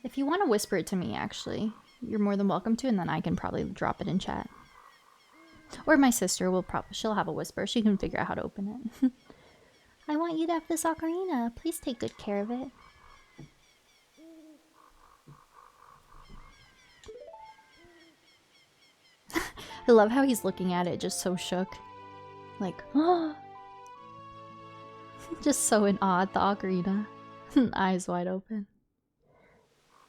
If you want to whisper it to me, actually, you're more than welcome to, and then I can probably drop it in chat. Or my sister will probably, she'll have a whisper. She can figure out how to open it. I want you to have this ocarina. Please take good care of it. I love how he's looking at it, just so shook. Like, oh. Just so in awe at the ocarina. Eyes wide open.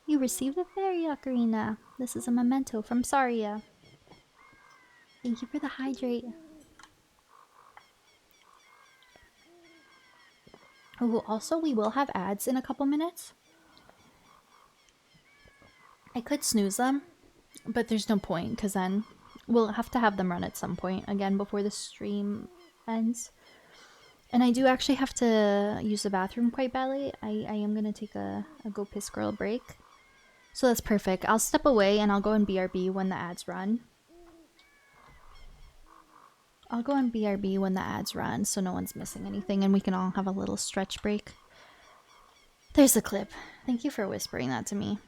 You received a fairy ocarina. This is a memento from Saria. Thank you for the hydrate. Oh, also, we will have ads in a couple minutes. I could snooze them, but there's no point because then we'll have to have them run at some point again before the stream ends. And I do actually have to use the bathroom quite badly. I am going to take a go piss girl break. So that's perfect. I'll step away and I'll go in BRB when the ads run. I'll go in BRB when the ads run so no one's missing anything and we can all have a little stretch break. There's the clip. Thank you for whispering that to me.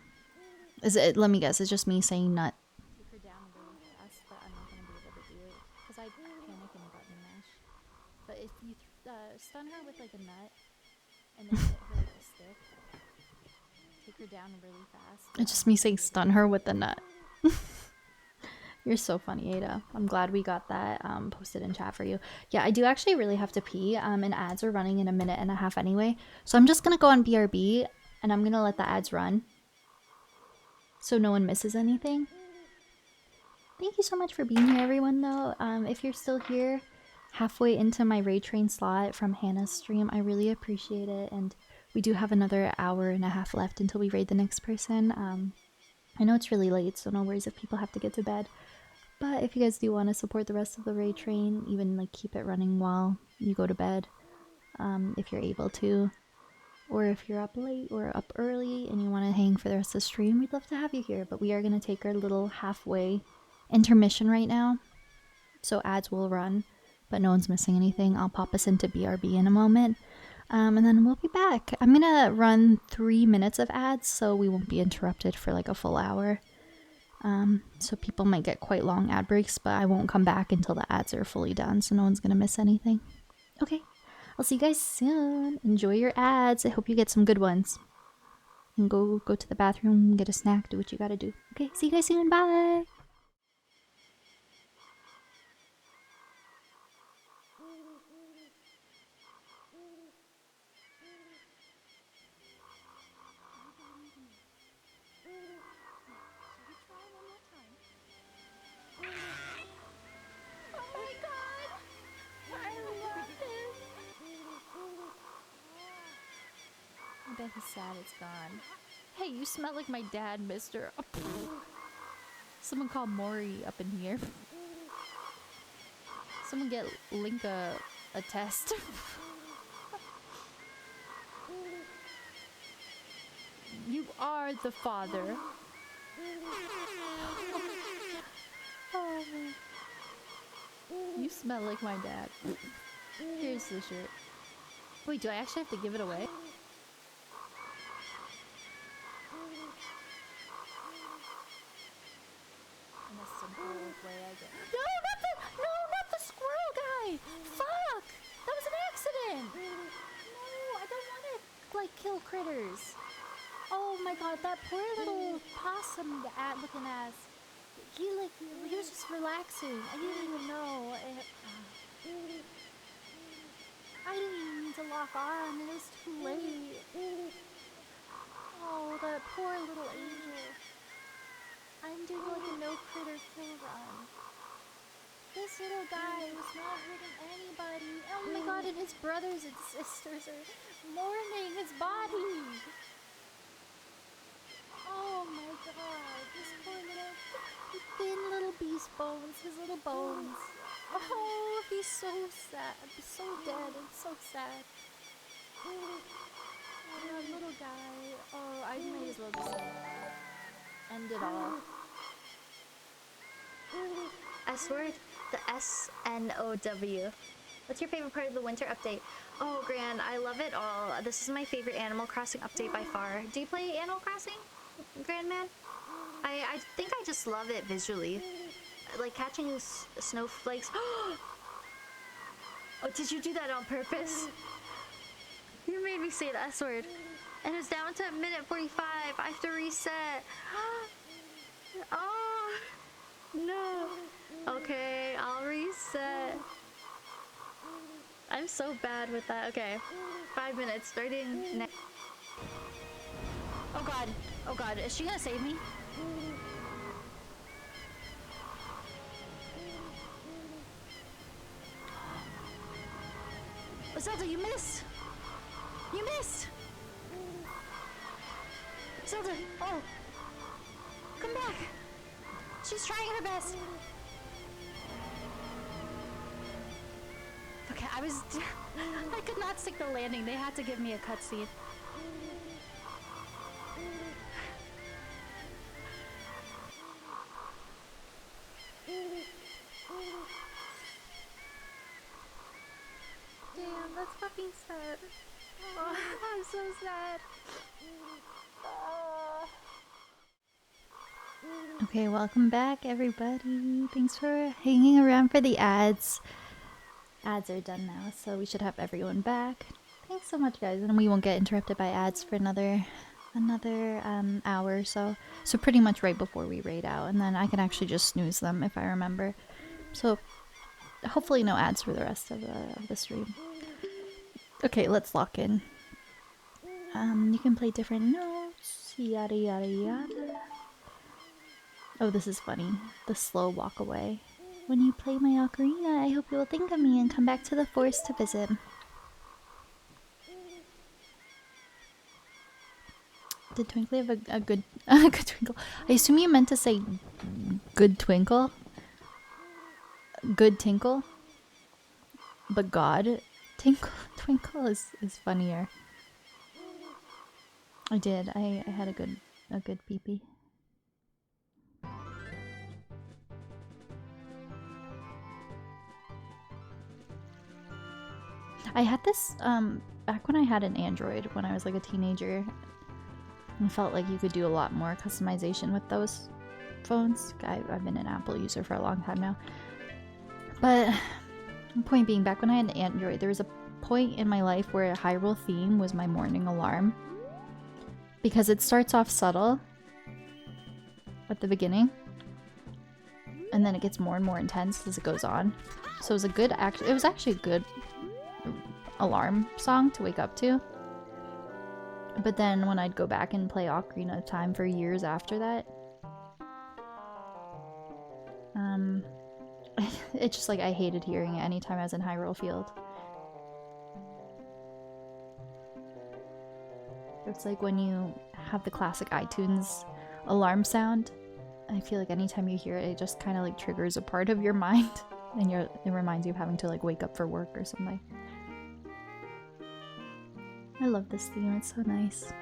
Is it, let me guess, it's just me saying nut. Take her down really fast, but I'm not going to be able to do it because I panic and button mash. But if you stun her with like a nut and then hit her with a stick, take her down really fast. It's just me saying stun her with the nut. You're so funny, Ada. I'm glad we got that posted in chat for you. Yeah, I do actually really have to pee, and ads are running in a minute and a half anyway. So I'm just going to go on BRB, and I'm going to let the ads run so no one misses anything. Thank you so much for being here, everyone, though. If you're still here halfway into my raid train slot from Hannah's stream, I really appreciate it. And we do have another hour and a half left until we raid the next person. I know it's really late, so no worries if people have to get to bed. But if you guys do want to support the rest of the raid train, even like keep it running while you go to bed, if you're able to, or if you're up late or up early and you want to hang for the rest of the stream, we'd love to have you here. But we are going to take our little halfway intermission right now, so ads will run, but no one's missing anything. I'll pop us into BRB in a moment, and then we'll be back. I'm gonna run 3 minutes of ads, so we won't be interrupted for like a full hour. So people might get quite long ad breaks, but I won't come back until the ads are fully done, so no one's gonna miss anything. Okay, I'll see you guys soon. Enjoy your ads. I hope you get some good ones. And go to the bathroom, get a snack, do what you gotta do. Okay, see you guys soon. Bye! I bet he's sad it's gone. Hey, you smell like my dad, mister. Oh, someone call Maury up in here. Someone get Linka a test. You are the father. Oh, man. You smell like my dad. Here's the shirt. Wait, do I actually have to give it away? In a simple way, I guess. No, not the squirrel guy! Fuck! That was an accident! No, I don't want to, like, kill critters. Oh my god, that poor little possum looking ass. He was just relaxing. I didn't even know. I didn't even mean to lock on. It was too late. Oh, that poor little angel. I'm doing like a no critter kill run. This little guy was not hurting anybody. Oh my god, and his brothers and sisters are mourning his body. Oh my god, this poor little thin little beast bones, his little bones. Oh, he's so sad, so dead and so sad. Oh, that little guy. Oh, I might as well just end it all. S-word? The S-N-O-W. What's your favorite part of the winter update? Oh, Gran, I love it all. This is my favorite Animal Crossing update by far. Do you play Animal Crossing? Grandman. I think I just love it visually. Like catching snowflakes. Oh, did you do that on purpose? You made me say the S word. And it's down to minute 45. I have to reset. Oh, no. Okay, I'll reset. I'm so bad with that. Okay, 5 minutes starting next. Oh god. Oh god. Is she gonna save me? Zelda, you missed! You missed! Zelda, oh! Come back! She's trying her best! Okay, I could not stick the landing. They had to give me a cutscene. Damn, that's fucking sad. Oh, I'm so sad. Okay, welcome back, everybody. Thanks for hanging around for the ads. Ads are done now, so we should have everyone back. Thanks so much, guys, and we won't get interrupted by ads for another hour or so. So pretty much right before we raid out, and then I can actually just snooze them if I remember. So hopefully no ads for the rest of the stream. Okay, let's lock in. You can play different notes, yada yada yada. Oh, this is funny. The slow walk away. When you play my ocarina, I hope you will think of me and come back to the forest to visit. Did Twinkly have a good good twinkle? I assume you meant to say good twinkle. Good tinkle. But God twinkle is funnier. I did. I had a good pee-pee. I had this back when I had an Android when I was like a teenager. I felt like you could do a lot more customization with those phones. I've been an Apple user for a long time now. But point being, back when I had an Android, there was a point in my life where a Hyrule theme was my morning alarm. Because it starts off subtle at the beginning. And then it gets more and more intense as it goes on. So it was it was actually a good alarm song to wake up to. But then when I'd go back and play Ocarina of Time for years after that, it's just like I hated hearing it anytime I was in Hyrule Field. It's like when you have the classic iTunes alarm sound. I feel like anytime you hear it, it just kind of like triggers a part of your mind, and it reminds you of having to like wake up for work or something. I love this theme, it's so nice.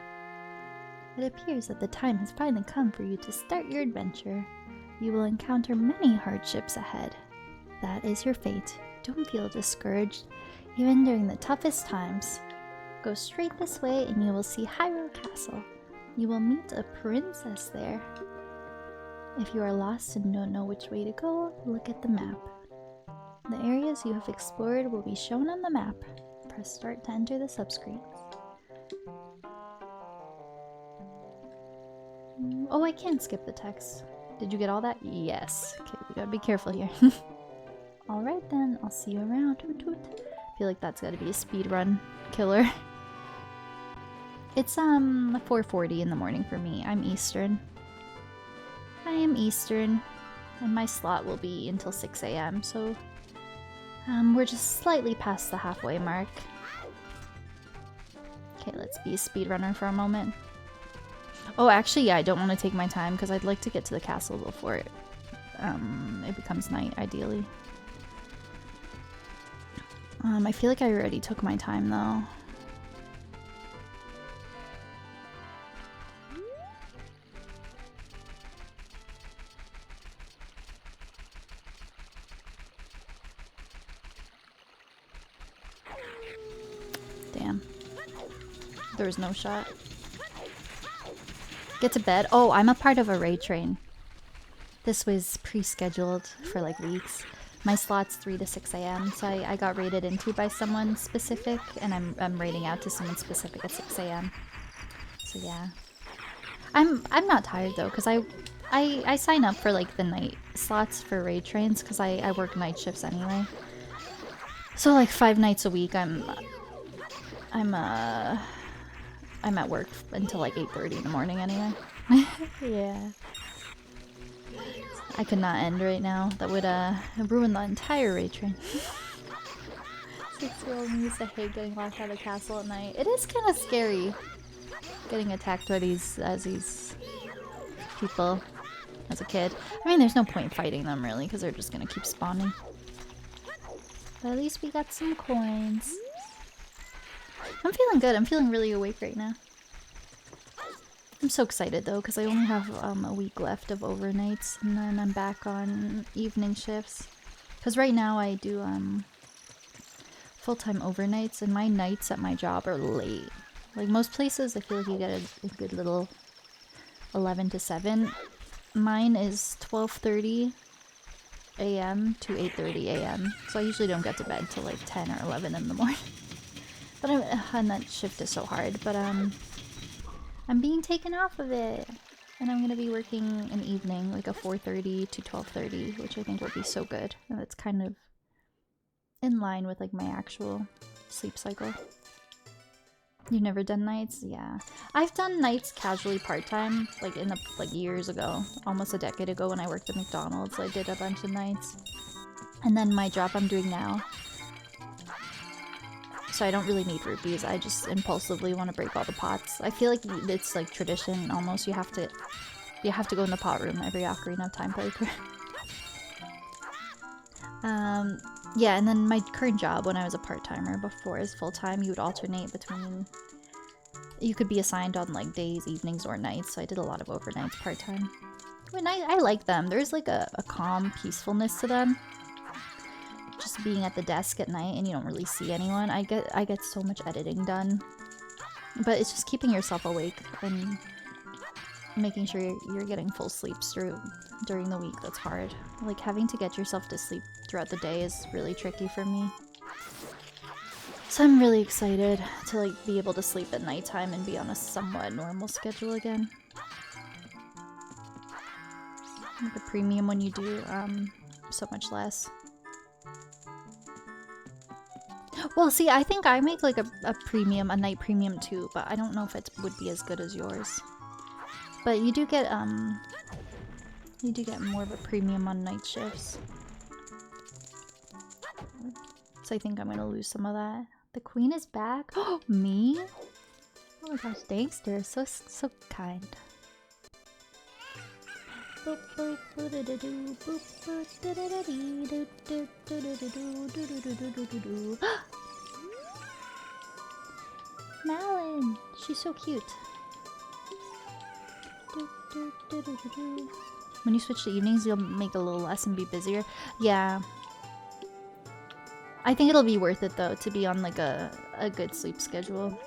It appears that the time has finally come for you to start your adventure. You will encounter many hardships ahead. That is your fate. Don't feel discouraged, even during the toughest times. Go straight this way and you will see Hyrule Castle. You will meet a princess there. If you are lost and don't know which way to go, look at the map. The areas you have explored will be shown on the map. Press start to enter the subscreens. Oh, I can skip the text. Did you get all that? Yes. Okay, we gotta be careful here. Alright then, I'll see you around. Toot toot. I feel like that's gotta be a speedrun killer. It's 4:40 in the morning for me. I'm Eastern. I am Eastern, and my slot will be until 6 AM, so we're just slightly past the halfway mark. Okay, let's be a speedrunner for a moment. Oh, actually, yeah, I don't want to take my time because I'd like to get to the castle before it becomes night, ideally. I feel like I already took my time, though. Damn. There was no shot. Get to bed. Oh, I'm a part of a raid train. This was pre-scheduled for like weeks. My slot's 3 to 6 a.m. So I got raided into by someone specific, and I'm raiding out to someone specific at 6 a.m. So yeah. I'm not tired though, because I sign up for like the night slots for raid trains because I work night shifts anyway. So like 5 nights a week I'm at work until like 8:30 in the morning anyway. Yeah. I could not end right now. That would ruin the entire raid train. 6-year-old me used to hate getting locked out of the castle at night. It is kind of scary getting attacked by these people as a kid. I mean, there's no point fighting them really because they're just gonna keep spawning. But at least we got some coins. I'm feeling good. I'm feeling really awake right now. I'm so excited though because I only have a week left of overnights and then I'm back on evening shifts. Because right now I do full-time overnights and my nights at my job are late. Like most places I feel like you get a good little 11 to 7. Mine is 12:30 a.m. to 8:30 a.m. So I usually don't get to bed till like 10 or 11 in the morning. But and that shift is so hard, but I'm being taken off of it. And I'm gonna be working an evening, like a 4:30 to 12:30, which I think would be so good. And it's kind of in line with like my actual sleep cycle. You've never done nights? Yeah. I've done nights casually part-time, like in the years ago, almost a decade ago when I worked at McDonald's. I did a bunch of nights. And then my job I'm doing now. So I don't really need rupees. I just impulsively want to break all the pots. I feel like it's like tradition almost. You have to go in the pot room every Ocarina of Time playthrough. Yeah, and then my current job when I was a part-timer before is full-time. You would alternate between... You could be assigned on like days, evenings, or nights. So I did a lot of overnights part-time. I mean, I like them. There's like a calm peacefulness to them. Just being at the desk at night and you don't really see anyone. I get so much editing done. But it's just keeping yourself awake and making sure you're getting full sleeps during the week. That's hard. Like having to get yourself to sleep throughout the day is really tricky for me. So I'm really excited to like be able to sleep at nighttime and be on a somewhat normal schedule again. Like a premium when you do so much less. Well, see, I think I make like a premium, a night premium too, but I don't know if it would be as good as yours. But you do get more of a premium on night shifts. So I think I'm gonna lose some of that. The queen is back. Oh, me? Oh my gosh, thanks, they're so kind. Malin! She's so cute. When you switch to evenings, you'll make a little less and be busier. Yeah. I think it'll be worth it though to be on like a good sleep schedule.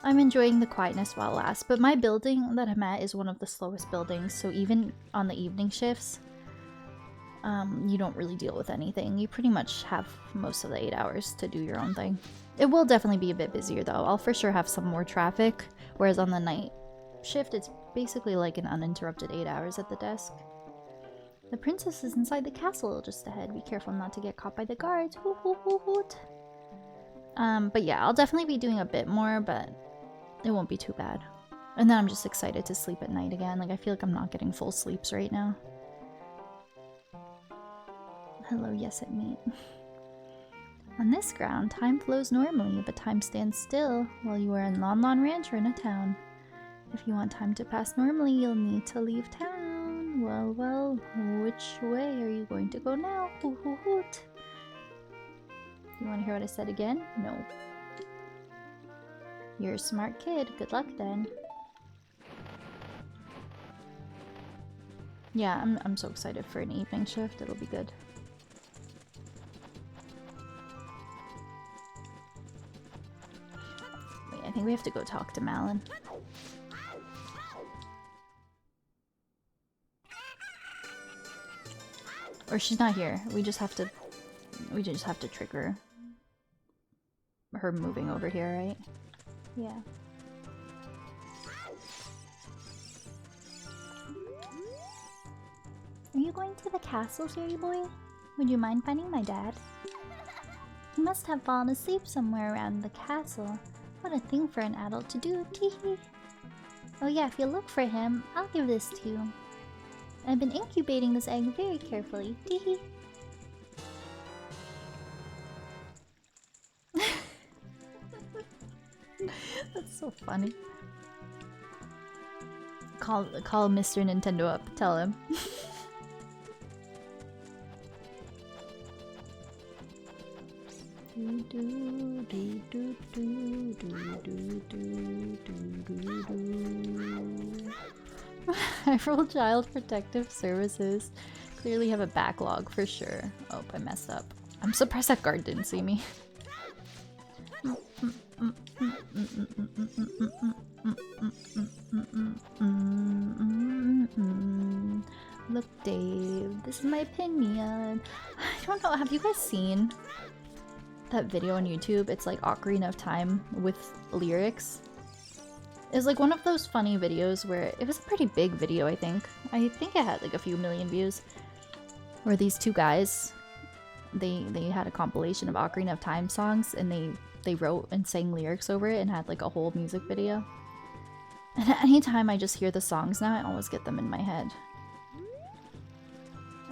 I'm enjoying the quietness while it lasts, but my building that I'm at is one of the slowest buildings, so even on the evening shifts, you don't really deal with anything. You pretty much have most of the 8 hours to do your own thing. It will definitely be a bit busier though. I'll for sure have some more traffic, whereas on the night shift, it's basically like an uninterrupted 8 hours at the desk. The princess is inside the castle just ahead. Be careful not to get caught by the guards. Hoot, hoot, hoot, hoot. But yeah, I'll definitely be doing a bit more, but it won't be too bad. And then I'm just excited to sleep at night again. Like, I feel like I'm not getting full sleeps right now. Hello, yes, it me. On this ground, time flows normally, but time stands still while you are in Lon Lon Ranch or in a town. If you want time to pass normally, you'll need to leave town. Well, which way are you going to go now? Hoot, hoot, hoot. You want to hear what I said again? No. You're a smart kid. Good luck then. Yeah, I'm so excited for an evening shift. It'll be good. Wait, I think we have to go talk to Malin. Or she's not here. We just have to trigger her moving over here, right? Yeah. Are you going to the castle, Fairy Boy? Would you mind finding my dad? He must have fallen asleep somewhere around the castle. What a thing for an adult to do, teehee. Oh yeah, if you look for him, I'll give this to you. I've been incubating this egg very carefully, teehee. That's so funny. Call Mr. Nintendo up, tell him. Federal Child Protective Services clearly have a backlog for sure. Oh, I messed up. I'm surprised that guard didn't see me. Look, Dave, this is my opinion. I don't know, have you guys seen that video on YouTube? It's like Ocarina of Time with lyrics. It's like one of those funny videos where it was a pretty big video, I think. I think it had like a few million views. Where these two guys, they had a compilation of Ocarina of Time songs and they wrote and sang lyrics over it and had like a whole music video. And anytime I just hear the songs now, I always get them in my head.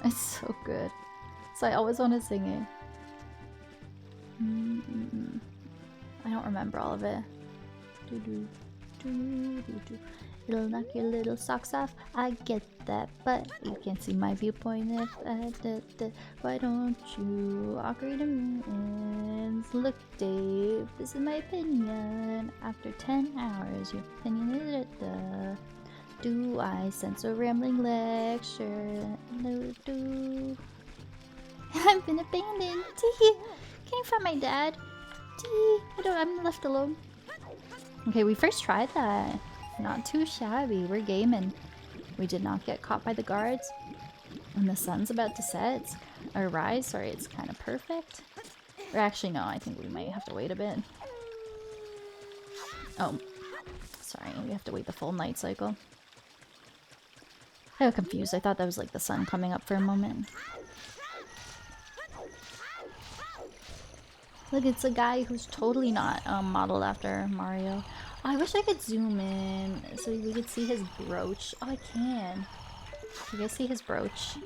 It's so good. So I always want to sing it. I don't remember all of it. It'll knock your little socks off. I get that, but you can't see my viewpoint if I did. Why don't you? Ocarina ends. Look, Dave, this is my opinion. After 10 hours, your opinion is do I sense a rambling lecture? No, do. I've been abandoned. Tee. Can you find my dad? Tee. I'm left alone. Okay, we first tried that. Not too shabby. We're gaming. We did not get caught by the guards. And the sun's about to set. Or rise. Sorry, it's kind of perfect. Or actually, no, I think we might have to wait a bit. Oh. Sorry, we have to wait the full night cycle. I got confused. I thought that was like the sun coming up for a moment. Look, it's a guy who's totally not modeled after Mario. Oh, I wish I could zoom in so we could see his brooch. Oh, I can. You guys see his brooch?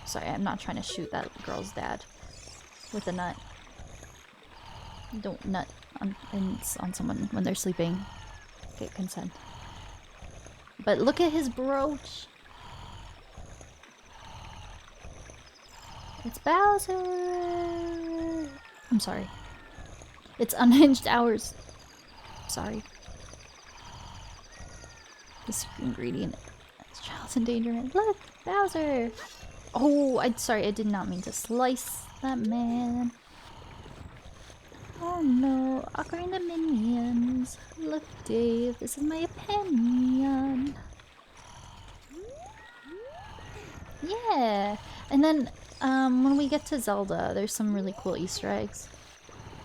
Sorry, I'm not trying to shoot that girl's dad with a nut. Don't nut on someone when they're sleeping. Get consent. But look at his brooch. It's Bowser. I'm sorry. It's unhinged hours. Sorry. The secret ingredient is child's endangerment. Look, Bowser. Oh, sorry. I did not mean to slice that man. Oh no, Ocarina minions. Look, Dave, this is my opinion. Yeah, and then when we get to Zelda, there's some really cool Easter eggs.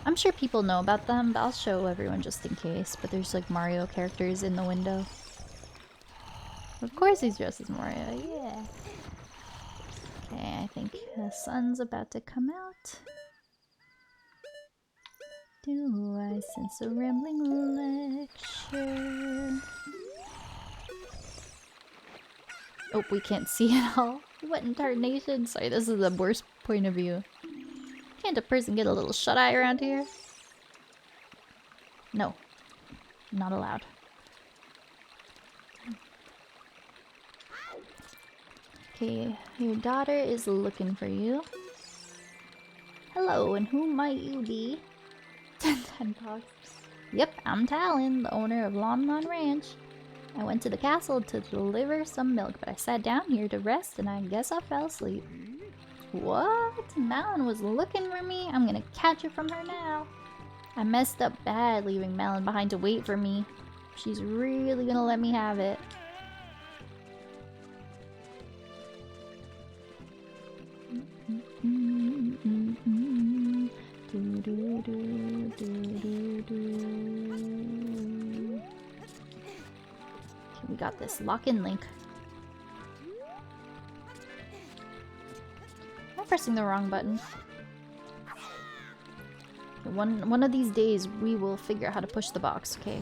I'm sure people know about them, but I'll show everyone just in case. But there's like Mario characters in the window. Of course he's dressed as Mario, yeah. Okay, I think the sun's about to come out. Do I sense a rambling lecture? Oh, we can't see it all. What in tarnation? Sorry, this is the worst point of view. Can't a person get a little shut-eye around here? No. Not allowed. Okay, your daughter is looking for you. Hello, and who might you be? 10 bucks. Yep, I'm Talon, the owner of Lon Lon Ranch. I went to the castle to deliver some milk, but I sat down here to rest and I guess I fell asleep. What? Malon was looking for me? I'm gonna catch it from her now. I messed up bad leaving Malon behind to wait for me. She's really gonna let me have it. Okay, we got this. Lock in, Link. I'm pressing the wrong button. One of these days, we will figure out how to push the box. Okay,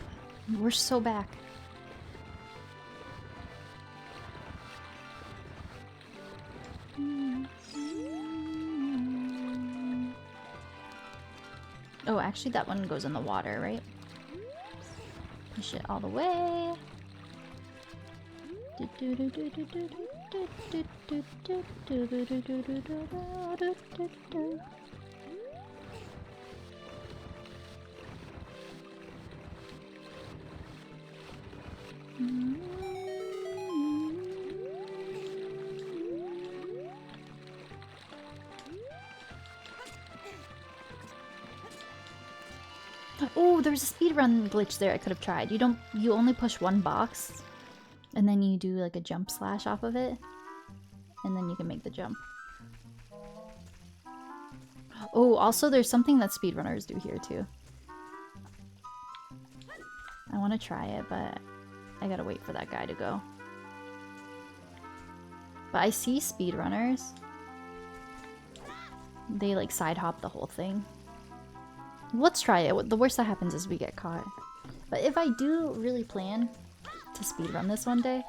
we're so back. Oh, actually, that one goes in the water, right? Push it all the way. Oh, there's a speedrun glitch there I could have tried. You only push one box, and then you do like a jump slash off of it, and then you can make the jump. Oh, also there's something that speedrunners do here too. I want to try it, but I gotta wait for that guy to go. But I see speedrunners. They like side hop the whole thing. Let's try it. The worst that happens is we get caught. But if I do really plan to speedrun this one day...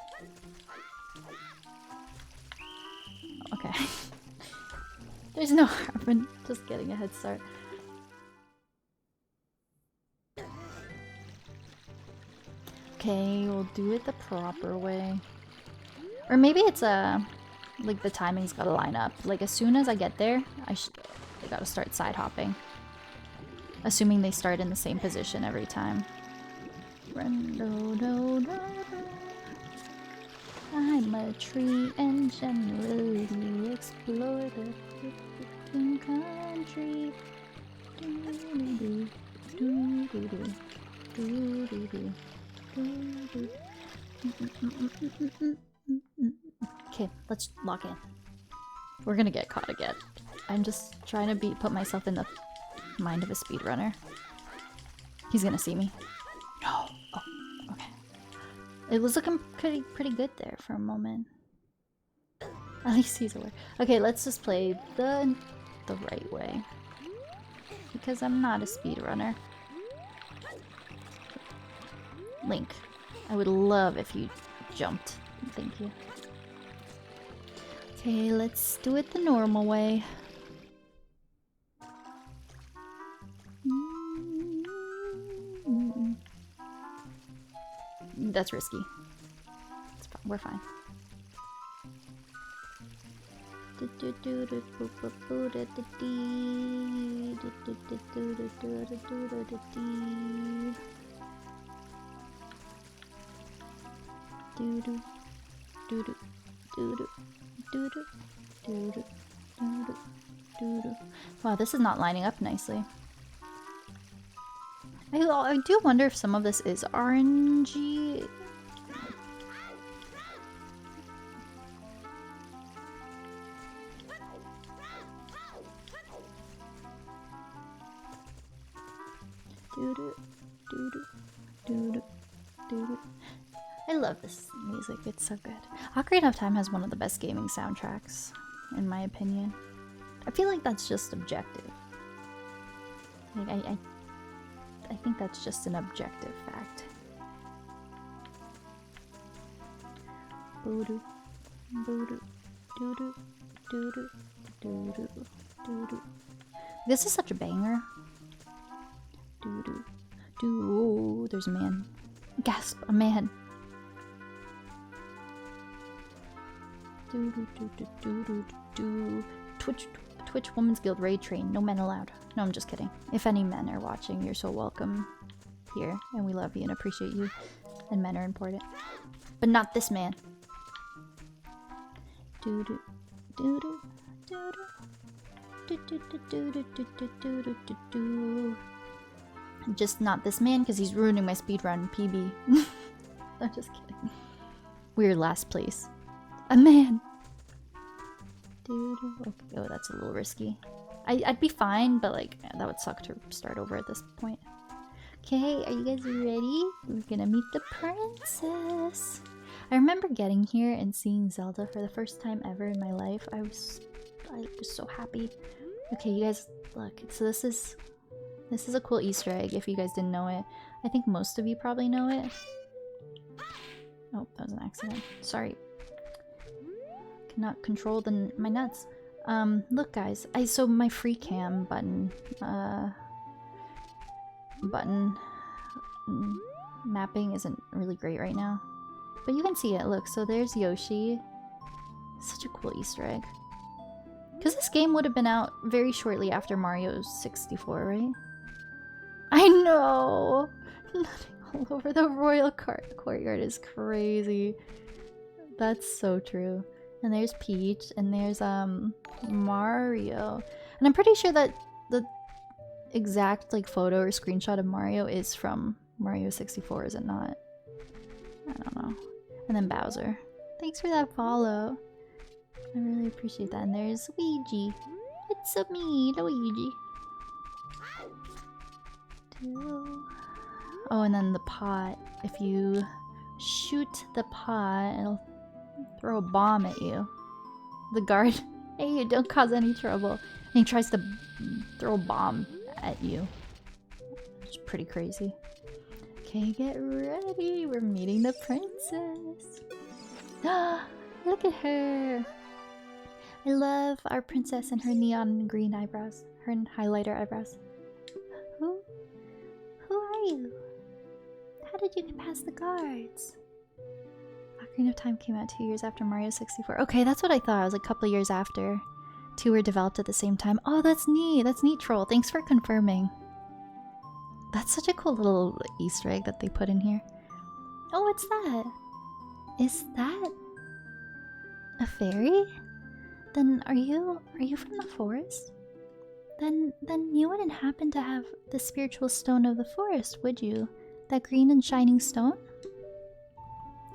Okay. There's no harm in just getting a head start. Okay, we'll do it the proper way. Or maybe it's like the timing's gotta line up. Like as soon as I get there, I gotta start side hopping. Assuming they start in the same position every time. I'm a tree and generally explore the country. Okay, let's lock in. We're gonna get caught again. I'm just trying to put myself in the mind of a speedrunner. He's gonna see me. No. Oh, okay. It was looking pretty good there for a moment. At least he's aware. Okay, let's just play the right way. Because I'm not a speedrunner. Link, I would love if you jumped. Thank you. Okay, let's do it the normal way. That's risky. We're fine. Wow, this is not lining up nicely. I do wonder if some of this is RNG. I love this music, it's so good. Ocarina of Time has one of the best gaming soundtracks, in my opinion. I feel like that's just objective. Like, I think that's just an objective fact. This is such a banger. Oh, there's a man. Gasp, a man. Twitch Women's Guild Raid Train. No men allowed. No, I'm just kidding. If any men are watching, you're so welcome here, and we love you and appreciate you. And men are important, but not this man. Just not this man, because he's ruining my speedrun PB. I'm just kidding. We're last place. A man. Oh, that's a little risky. I'd be fine, but like that would suck to start over at this point. Okay, are you guys ready? We're gonna meet the princess. I remember getting here and seeing Zelda for the first time ever in my life. I was so happy. Okay, you guys, look. So this is a cool Easter egg. If you guys didn't know it, I think most of you probably know it. Oh, that was an accident. Sorry. Cannot control my nuts. Look, guys. So my free cam button, mapping isn't really great right now, but you can see it. Look, so there's Yoshi. Such a cool Easter egg. Because this game would have been out very shortly after Mario 64, right? I know! Nothing all over the royal courtyard is crazy. That's so true. And there's Peach, and there's Mario. And I'm pretty sure that the exact like photo or screenshot of Mario is from Mario 64, is it not? I don't know. And then Bowser. Thanks for that follow. I really appreciate that. And there's Luigi. It's a me, Luigi. Oh, and then the pot. If you shoot the pot, it'll throw a bomb at you. The guard, hey, don't cause any trouble. And he tries to throw a bomb at you. It's pretty crazy. Okay, get ready. We're meeting the princess. Ah, look at her. I love our princess and her neon green eyebrows. Her highlighter eyebrows. Who are you? How did you get past the guards? Ocarina of Time came out 2 years after Mario 64. Okay, that's what I thought. It was a couple years after. 2 were developed at the same time. Oh, that's neat. That's neat, Troll. Thanks for confirming. That's such a cool little Easter egg that they put in here. Oh, what's that? Is that a fairy? Then are you from the forest? Then you wouldn't happen to have the spiritual stone of the forest, would you? That green and shining stone?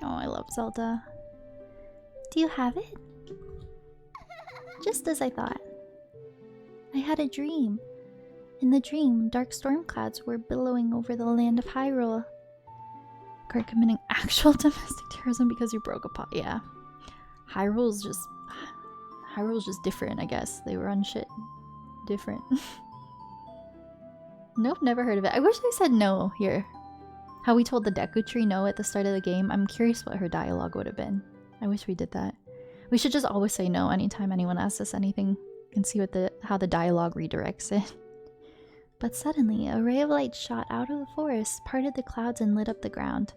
Oh, I love Zelda. Do you have it? Just as I thought. I had a dream. In the dream, dark storm clouds were billowing over the land of Hyrule. Guard committing actual domestic terrorism because you broke a pot. Yeah. Hyrule's just different, I guess. They run shit different. Nope, never heard of it. I wish they said no here. How we told the Deku Tree no at the start of the game. I'm curious what her dialogue would have been. I wish we did that. We should just always say no anytime anyone asks us anything and see what how the dialogue redirects it. But suddenly, a ray of light shot out of the forest, parted the clouds, and lit up the ground.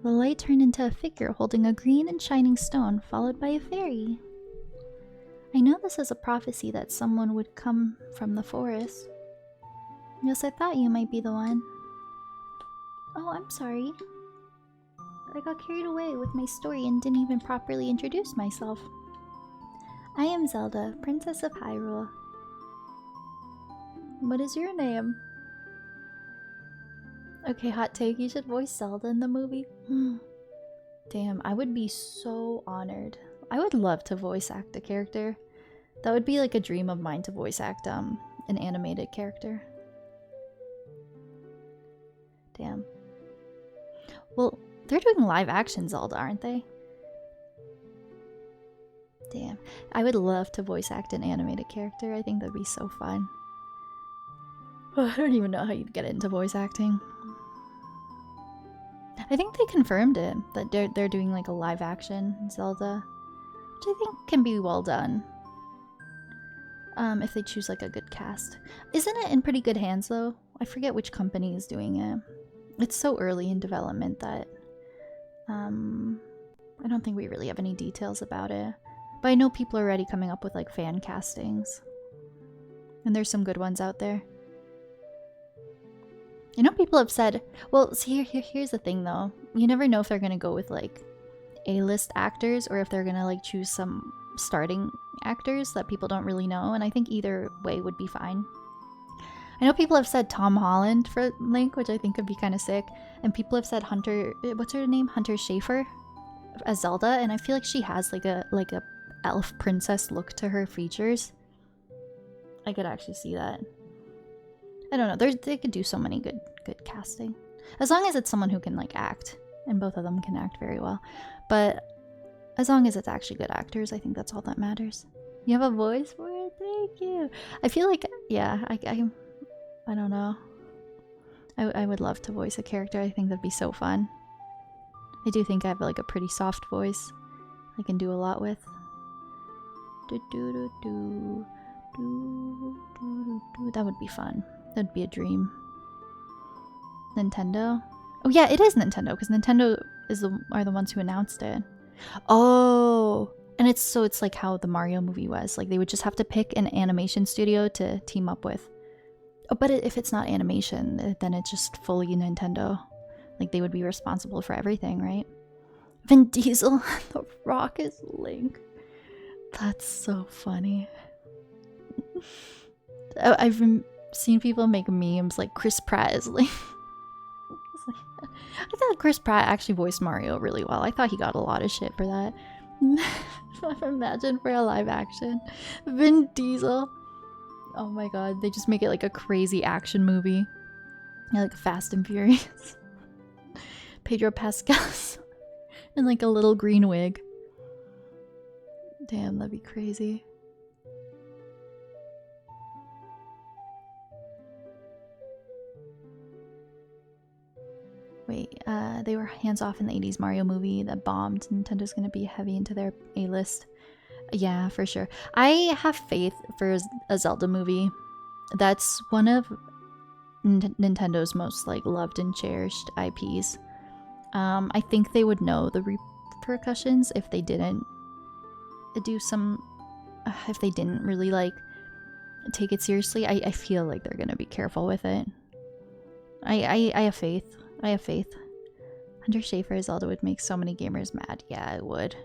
The light turned into a figure holding a green and shining stone, followed by a fairy. I know this is a prophecy that someone would come from the forest. Yes, I thought you might be the one. Oh, I'm sorry. I got carried away with my story and didn't even properly introduce myself. I am Zelda, Princess of Hyrule. What is your name? Okay, hot take, you should voice Zelda in the movie. Damn, I would be so honored. I would love to voice act a character. That would be like a dream of mine, to voice act an animated character. Damn. Well, they're doing live action Zelda, aren't they? Damn. I would love to voice act an animated character. I think that'd be so fun. Oh, I don't even know how you'd get into voice acting. I think they confirmed it, that they're doing like a live action Zelda, which I think can be well done. If they choose like a good cast. Isn't it in pretty good hands though? I forget which company is doing it. It's so early in development that I don't think we really have any details about it. But I know people are already coming up with like fan castings. And there's some good ones out there. I know people have said, well, see, here's the thing though. You never know if they're gonna go with like A-list actors or if they're gonna like choose some starting actors that people don't really know, and I think either way would be fine. I know people have said Tom Holland for Link, which I think could be kind of sick, and people have said Hunter, what's her name? Hunter Schafer as Zelda, and I feel like she has like a elf princess look to her features. I could actually see that. I don't know. They could do so many good casting, as long as it's someone who can like act, and both of them can act very well. But as long as it's actually good actors, I think that's all that matters. You have a voice for it. Thank you. I feel like I don't know. I would love to voice a character. I think that'd be so fun. I do think I have like a pretty soft voice I can do a lot with. That would be fun. That'd be a dream. Nintendo? Oh yeah, it is Nintendo, because Nintendo are the ones who announced it. Oh, and it's like how the Mario movie was. Like they would just have to pick an animation studio to team up with. Oh, but if it's not animation, then it's just fully Nintendo. Like they would be responsible for everything, right? Vin Diesel, The Rock is Link. That's so funny. I've seen people make memes like Chris Pratt is Link. I thought Chris Pratt actually voiced Mario really well. I thought he got a lot of shit for that. Imagine for a live action. Vin Diesel. Oh my god, they just make it like a crazy action movie. Yeah, like Fast and Furious. Pedro Pascal in like a little green wig. Damn, that'd be crazy. Wait, they were hands off in the 80s Mario movie that bombed. Nintendo's gonna be heavy into their A-list. Yeah, for sure. I have faith for a Zelda movie. That's one of Nintendo's most like loved and cherished IPs. I think they would know the repercussions if they didn't do some, if they didn't really like take it seriously. I feel like they're gonna be careful with it. I have faith. I have faith. Hunter Schafer Zelda would make so many gamers mad. Yeah, it would.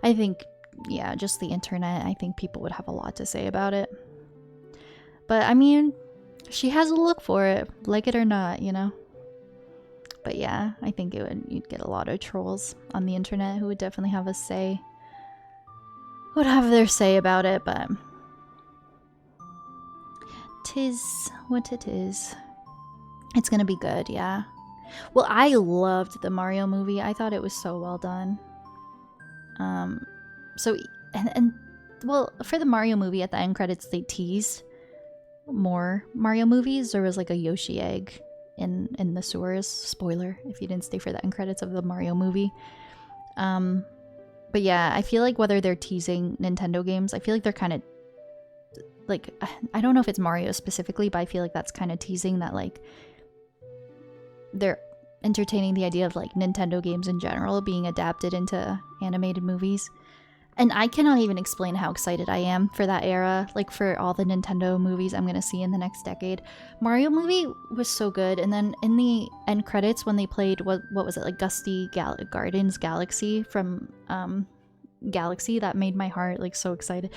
I think, yeah, just the internet. I think people would have a lot to say about it. But I mean, she has a look for it, like it or not, you know. But yeah, I think you'd get a lot of trolls on the internet who would definitely have a say. Would have their say about it, but 'tis what it is. It's gonna be good, yeah. Well, I loved the Mario movie. I thought it was so well done. So well, for the Mario movie at the end credits, they teased more Mario movies. There was like a Yoshi egg in the sewers. Spoiler if you didn't stay for the end credits of the Mario movie. But yeah, I feel like whether they're teasing Nintendo games, I feel like they're kind of like, I don't know if it's Mario specifically, but I feel like that's kind of teasing that like they're entertaining the idea of like Nintendo games in general being adapted into animated movies. And I cannot even explain how excited I am for that era, like for all the Nintendo movies I'm gonna see in the next decade. Mario movie was so good, and then in the end credits when they played what was it, like Gusty Gardens Galaxy from Galaxy, that made my heart like so excited.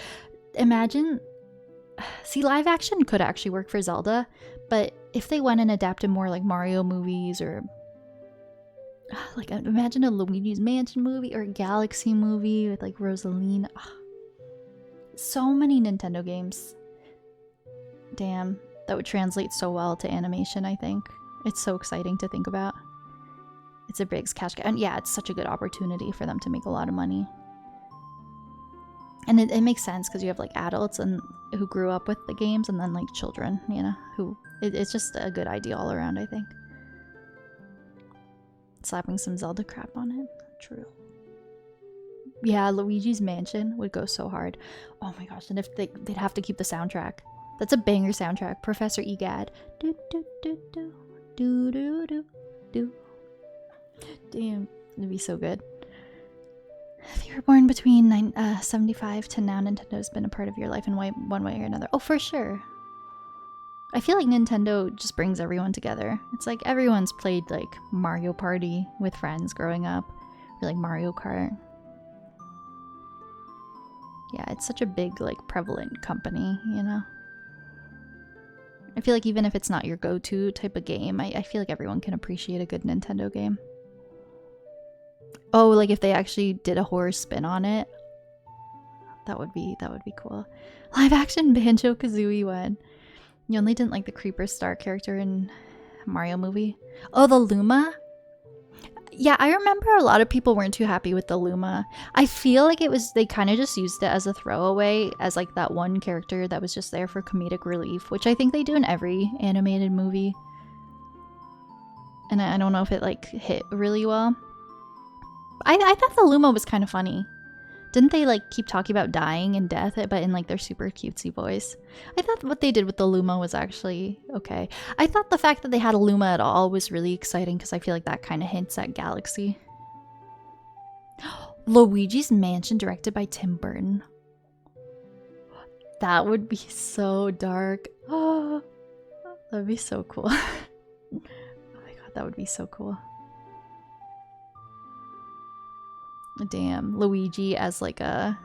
Imagine, see, live action could actually work for Zelda, but if they went and adapted more like Mario movies, or like imagine a Luigi's Mansion movie or a Galaxy movie with like Rosalina. So many Nintendo games. Damn, that would translate so well to animation, I think. It's so exciting to think about. It's a big cash cow, and yeah, it's such a good opportunity for them to make a lot of money. And it makes sense because you have like adults and who grew up with the games, and then like children, you know, who it's just a good idea all around, I think. Slapping some Zelda crap on it. True. Yeah, Luigi's Mansion would go so hard. Oh my gosh, and if they'd have to keep the soundtrack. That's a banger soundtrack. Professor Egad. Do do do do do do do do. Damn, it'd be so good. If you were born between 75 to now, Nintendo's been a part of your life in one way or another. Oh, for sure. I feel like Nintendo just brings everyone together. It's like everyone's played like Mario Party with friends growing up, or like Mario Kart. Yeah, it's such a big, like, prevalent company, you know? I feel like even if it's not your go-to type of game, I feel like everyone can appreciate a good Nintendo game. Oh, like if they actually did a horror spin on it, That would be cool. Live action Banjo-Kazooie one. You only didn't like the Creeper Star character in Mario movie? Oh, the Luma? Yeah, I remember a lot of people weren't too happy with the Luma. I feel like they kind of just used it as a throwaway, as like that one character that was just there for comedic relief, which I think they do in every animated movie. And I don't know if it like hit really well. I thought the Luma was kind of funny. Didn't they like keep talking about dying and death, but in like their super cutesy voice? I thought what they did with the Luma was actually okay. I thought the fact that they had a Luma at all was really exciting because I feel like that kind of hints at Galaxy. Luigi's Mansion directed by Tim Burton. That would be so dark. Oh, that'd be so cool. Oh my god, that would be so cool. Damn, Luigi as like a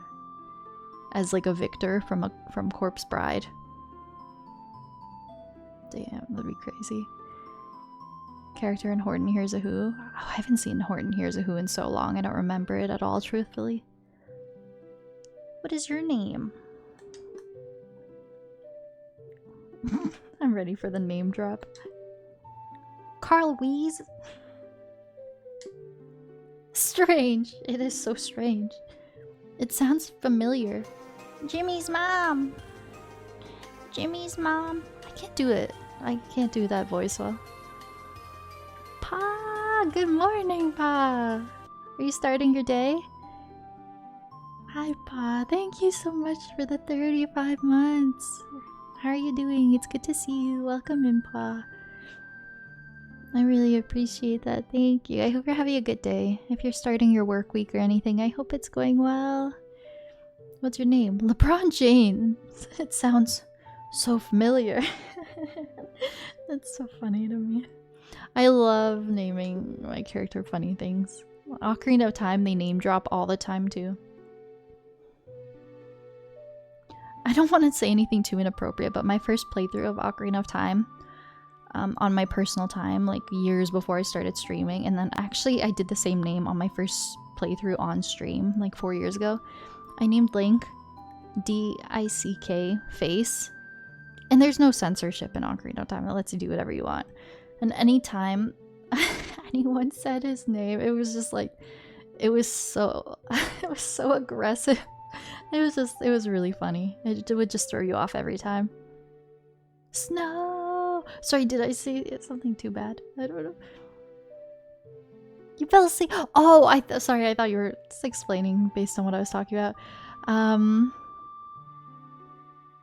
Victor from Corpse Bride. Damn, that'd be crazy. Character in Horton Hears a Who. Oh, I haven't seen Horton Hears a Who in so long. I don't remember it at all, truthfully. What is your name? I'm ready for the name drop. Carl Weeze. Strange. It is so strange. It sounds familiar. Jimmy's mom. Jimmy's mom. I can't do it. I can't do that voice well. Pa, good morning, Pa. Are you starting your day? Hi, Pa. Thank you so much for the 35 months. How are you doing? It's good to see you. Welcome in, Pa. I really appreciate that. Thank you. I hope you're having a good day. If you're starting your work week or anything, I hope it's going well. What's your name? LeBron James. It sounds so familiar. That's so funny to me. I love naming my character funny things. Ocarina of Time, they name drop all the time too. I don't want to say anything too inappropriate, but my first playthrough of Ocarina of Time, on my personal time, like years before I started streaming, and then actually I did the same name on my first playthrough on stream, like 4 years ago. I named Link D-I-C-K face, and there's no censorship in Ocarina of Time. It lets you do whatever you want. And anytime anyone said his name, it was just like, it was so aggressive. It was really funny. It would just throw you off every time. Snow! Sorry, did I say something too bad? I don't know. You fell asleep. Oh, sorry, I thought you were explaining based on what I was talking about.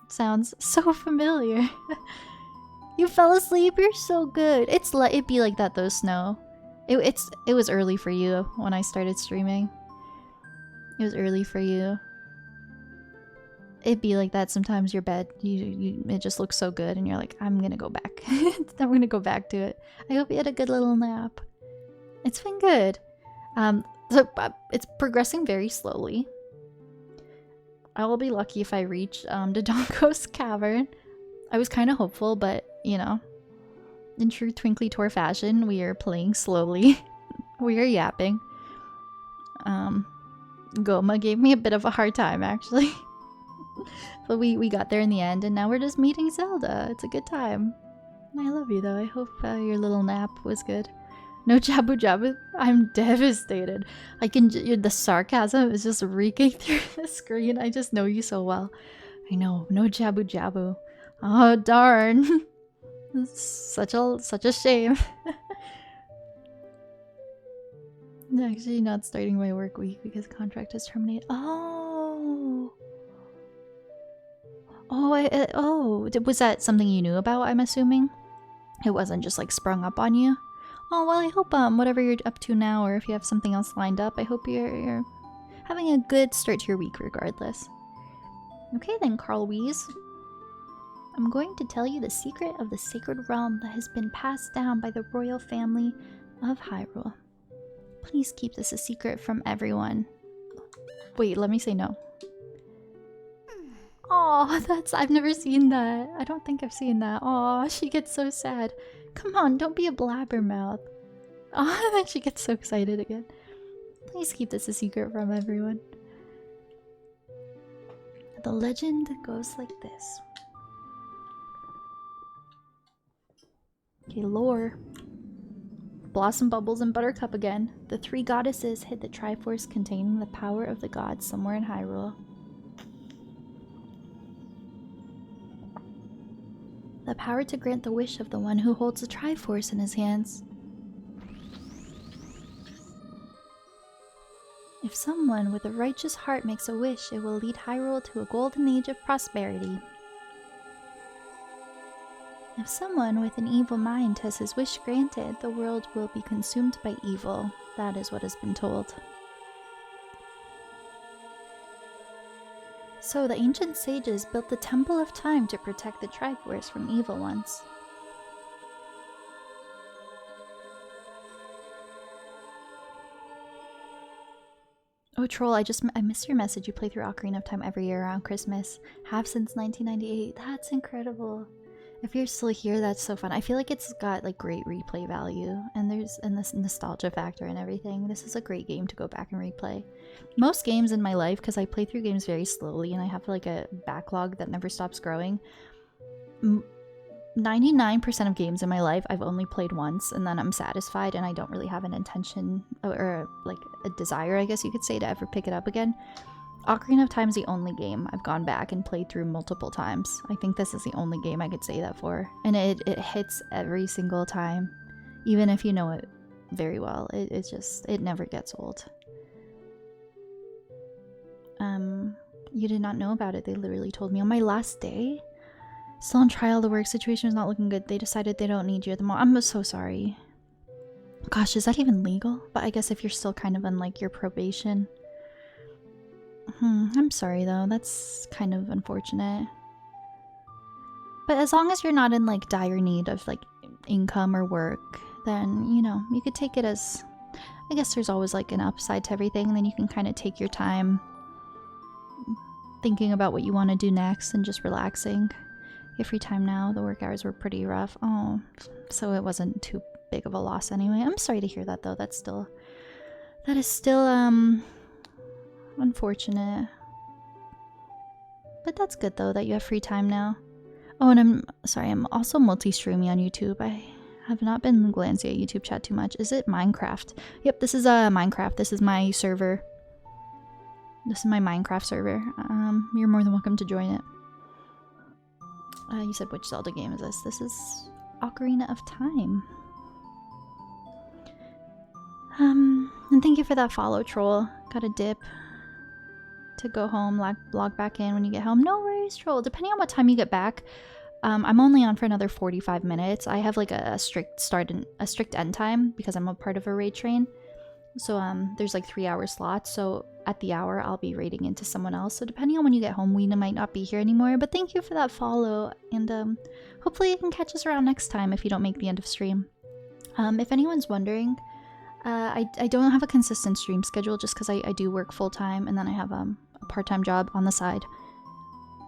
Sounds so familiar. You fell asleep. You're so good. It'd be like that though, Snow. It was early for you when I started streaming. It was early for you. It'd be like that sometimes. Your bed, it just looks so good, and you're like, I'm gonna go back. I'm gonna go back to it. I hope you had a good little nap. It's been good. So it's progressing very slowly. I will be lucky if I reach Dodongo's Cavern. I was kind of hopeful, but you know, in true TwinklyTor fashion, we are playing slowly. We are yapping. Goma gave me a bit of a hard time, actually. But we got there in the end, and now we're just meeting Zelda. It's a good time. I love you, though. I hope your little nap was good. No Jabu Jabu? I'm devastated. The sarcasm is just reeking through the screen. I just know you so well. I know. No Jabu Jabu. Oh, darn. Such a shame. I'm actually not starting my work week because contract is terminated. Oh. Oh, was that something you knew about, I'm assuming? It wasn't just like sprung up on you? Oh, well, I hope whatever you're up to now, or if you have something else lined up, I hope you're having a good start to your week regardless. Okay then, Carl Weeze. I'm going to tell you the secret of the sacred realm that has been passed down by the royal family of Hyrule. Please keep this a secret from everyone. Wait, let me say no. Oh, I've never seen that. I don't think I've seen that. Oh, she gets so sad. Come on, don't be a blabbermouth. Oh, and then she gets so excited again. Please keep this a secret from everyone. The legend goes like this. Okay, lore. Blossom, Bubbles, and Buttercup again. The three goddesses hid the Triforce containing the power of the gods somewhere in Hyrule. The power to grant the wish of the one who holds the Triforce in his hands. If someone with a righteous heart makes a wish, it will lead Hyrule to a golden age of prosperity. If someone with an evil mind has his wish granted, the world will be consumed by evil. That is what has been told. So the ancient sages built the Temple of Time to protect the Triforce from evil ones. Oh, Troll, I missed your message. You play through Ocarina of Time every year around Christmas. Have since 1998. That's incredible. If you're still here, that's so fun. I feel like it's got like great replay value, and there's this nostalgia factor and everything. This is a great game to go back and replay. Most games in my life, because I play through games very slowly and I have like a backlog that never stops growing. 99% of games in my life I've only played once, and then I'm satisfied and I don't really have an intention or like a desire, I guess you could say, to ever pick it up again. Ocarina of Time is the only game I've gone back and played through multiple times. I think this is the only game I could say that for. And it hits every single time. Even if you know it very well. It never gets old. You did not know about it. They literally told me on my last day. Still on trial, the work situation is not looking good. They decided they don't need you at the moment. I'm so sorry. Gosh, is that even legal? But I guess if you're still kind of on like your probation. I'm sorry though, that's kind of unfortunate. But as long as you're not in like dire need of like income or work, then you know, you could take it as, I guess there's always like an upside to everything, and then you can kind of take your time thinking about what you want to do next and just relaxing. You have free time now. The work hours were pretty rough. Oh, so it wasn't too big of a loss anyway. I'm sorry to hear that though. That is still unfortunate, but that's good though that you have free time now. Oh, and I'm sorry, I'm also multi-streaming on YouTube. I have not been glancing at YouTube chat too much. Is it Minecraft? Yep, this is Minecraft. This is my server. This is my Minecraft server. You're more than welcome to join it. You said which Zelda game is this? This is Ocarina of Time. And thank you for that follow, Troll. Got a dip to go home, log back in when you get home. No worries, Troll. Depending on what time you get back, I'm only on for another 45 minutes. I have like a strict start and a strict end time because I'm a part of a raid train. So there's like 3-hour slots. So at the hour, I'll be raiding into someone else. So depending on when you get home, we might not be here anymore. But thank you for that follow, and hopefully you can catch us around next time if you don't make the end of stream. If anyone's wondering, I don't have a consistent stream schedule just because I do work full-time, and then I have a part-time job on the side,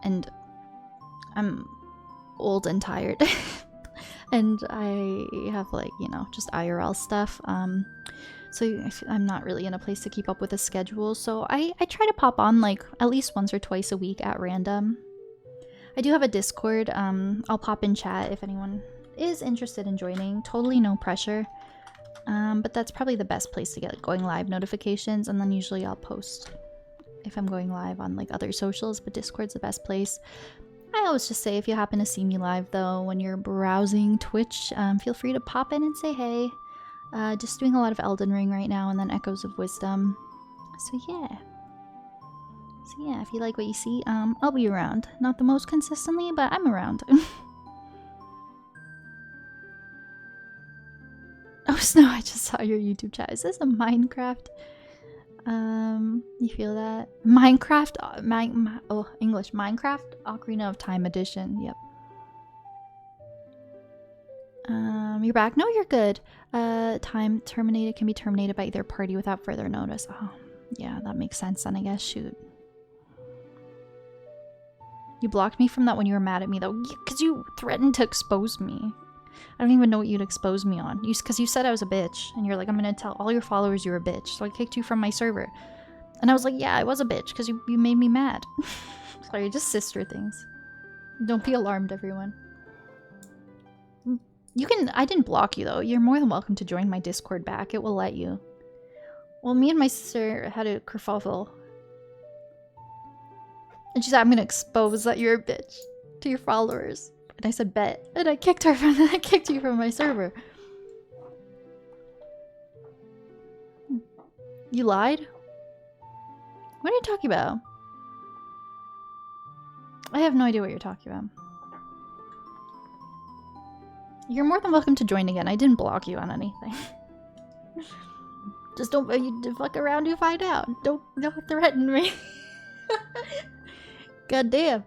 and I'm old and tired and I have like, you know, just IRL stuff, so I'm not really in a place to keep up with a schedule. So I try to pop on like at least once or twice a week at random. I do have a Discord. I'll pop in chat if anyone is interested in joining. Totally no pressure. But that's probably the best place to get going live notifications, and then usually I'll post if I'm going live on like other socials, but Discord's the best place. I always just say if you happen to see me live though when you're browsing Twitch, feel free to pop in and say hey. Just doing a lot of Elden Ring right now, and then Echoes of Wisdom. So yeah, if you like what you see, I'll be around. Not the most consistently, but I'm around. Oh, Snow, I just saw your YouTube chat. Is this a Minecraft? You feel that? Minecraft, English. Minecraft Ocarina of Time edition. Yep. You're back? No, you're good. Time terminated can be terminated by either party without further notice. Oh, yeah, that makes sense then, I guess. Shoot. You blocked me from that when you were mad at me, though. Because you threatened to expose me. I don't even know what you'd expose me on. Because you said I was a bitch. And you're like, I'm going to tell all your followers you're a bitch. So I kicked you from my server. And I was like, yeah, I was a bitch. Because you made me mad. Sorry, just sister things. Don't be alarmed, everyone. You can- I didn't block you, though. You're more than welcome to join my Discord back. It will let you. Well, me and my sister had a kerfuffle. And she said, I'm gonna expose that you're a bitch to your followers. And I said, bet. And I kicked her from- I kicked you from my server. You lied? What are you talking about? I have no idea what you're talking about. You're more than welcome to join again. I didn't block you on anything. Just don't you fuck around, you find out. Don't threaten me. God damn.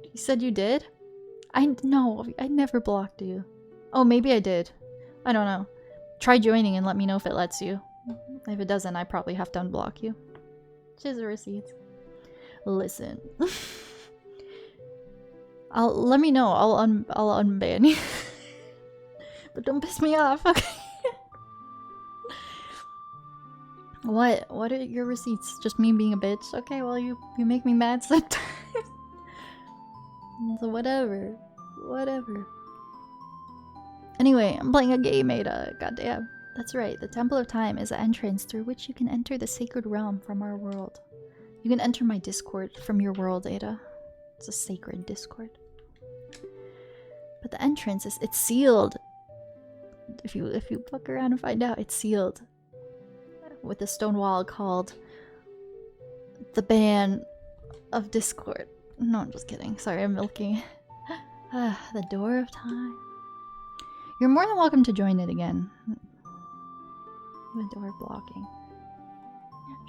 You said you did? No, I never blocked you. Oh, maybe I did. I don't know. Try joining and let me know if it lets you. If it doesn't, I probably have to unblock you. Here's the receipts. Listen. Let me know. I'll unban you. But don't piss me off, okay? What are your receipts? Just me being a bitch? Okay, well you make me mad sometimes. So whatever. Whatever. Anyway, I'm playing a game, Ada. Goddamn. That's right, the Temple of Time is an entrance through which you can enter the sacred realm from our world. You can enter my Discord from your world, Ada. It's a sacred Discord. But the entrance it's sealed. If you fuck around and find out, it's sealed. With a stone wall called the Ban of Discord. No, I'm just kidding. Sorry, I'm milking. The Door of Time. You're more than welcome to join it again. The door blocking.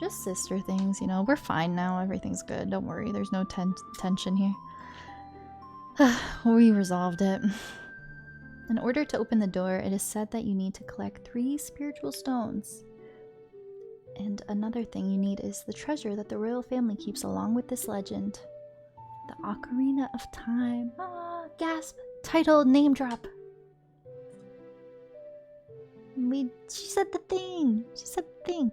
Just sister things, you know. We're fine now. Everything's good. Don't worry. There's no tension here. We resolved it. In order to open the door, it is said that you need to collect 3 spiritual stones. And another thing you need is the treasure that the royal family keeps along with this legend. The Ocarina of Time. Ah, gasp! Title name drop. She said the thing. She said the thing.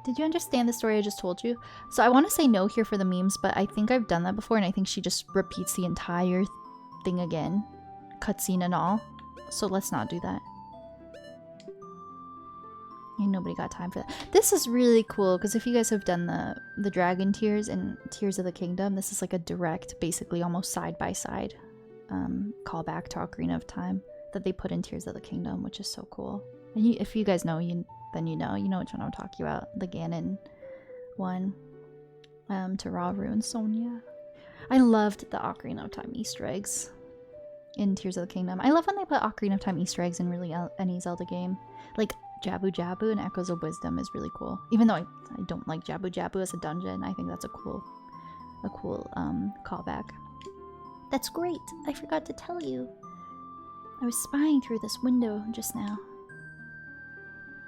Did you understand the story I just told you? So I want to say no here for the memes, but I think I've done that before, and I think she just repeats the entire thing again. Cutscene and all. So let's not do that. Ain't nobody got time for that. This is really cool, because if you guys have done the Dragon Tears and Tears of the Kingdom, this is like a direct, basically almost side-by-side callback to Ocarina of Time that they put in Tears of the Kingdom, which is so cool. And if you guys know, then you know which one I'm talking about. The Ganon one. To Raw Rune Sonia. I loved the Ocarina of Time Easter eggs in Tears of the Kingdom. I love when they put Ocarina of Time Easter eggs in really any Zelda game. Like Jabu Jabu and Echoes of Wisdom is really cool. Even though I don't like Jabu Jabu as a dungeon, I think that's a cool callback. That's great. I forgot to tell you. I was spying through this window just now.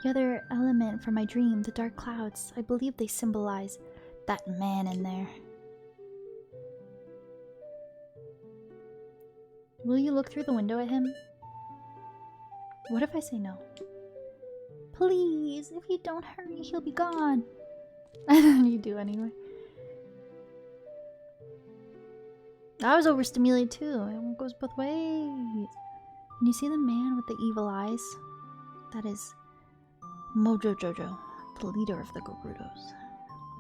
The other element from my dream, the dark clouds, I believe they symbolize that man in there. Will you look through the window at him? What if I say no? Please, if you don't hurry, he'll be gone. And then you do anyway. I was overstimulated too. It goes both ways. Can you see the man with the evil eyes? That is Mojo Jojo, the leader of the Gerudos.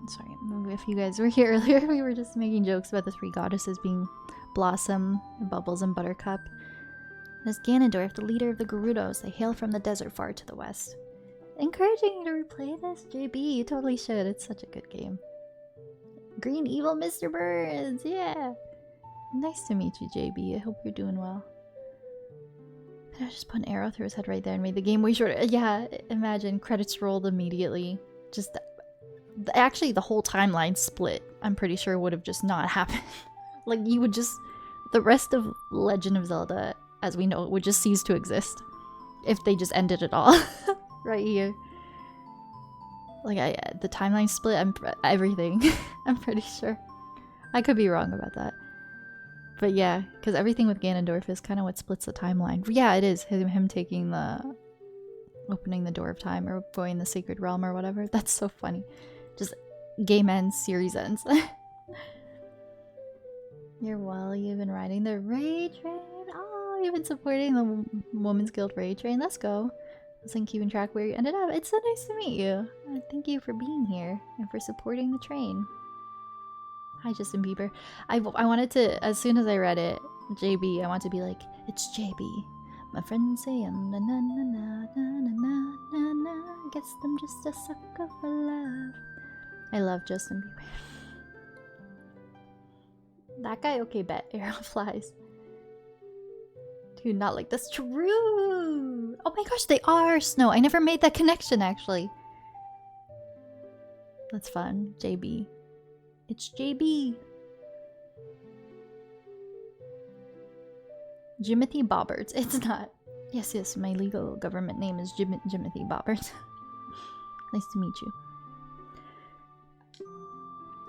Sorry, if you guys were here earlier, we were just making jokes about the 3 goddesses being Blossom, Bubbles, and Buttercup. As Ganondorf, the leader of the Gerudos, they hail from the desert far to the west. Encouraging you to replay this, JB. You totally should. It's such a good game. Green Evil Mr. Burns, yeah. Nice to meet you, JB. I hope you're doing well. I just put an arrow through his head right there and made the game way shorter. Yeah, imagine credits rolled immediately. Just actually, the whole timeline split. I'm pretty sure would have just not happened. Like you would just the rest of Legend of Zelda, as we know it, would just cease to exist if they just ended it all right here. Like the timeline split. Everything. I'm pretty sure. I could be wrong about that. But yeah, because everything with Ganondorf is kind of what splits the timeline. Yeah, it is him taking the opening the door of time or going the sacred realm or whatever. That's so funny. Just game ends, series ends. You're well, you've been riding the raid train. Oh, you've been supporting the Women's Guild raid train. Let's go. I wasn't keeping track where you ended up. It's so nice to meet you. Thank you for being here and for supporting the train. Hi, Justin Bieber. I wanted to, as soon as I read it, JB, I want to be like, it's JB. My friends say I'm na na na na na na na na. Guess I'm just a sucker for love. I love Justin Bieber. That guy, okay, bet. Arrow flies. Dude, not like that's true. Oh my gosh, they are snow. I never made that connection actually. That's fun. JB. It's JB. Jimothy Bobberts. It's not. Yes, yes, my legal government name is Jimothy Bobberts. Nice to meet you.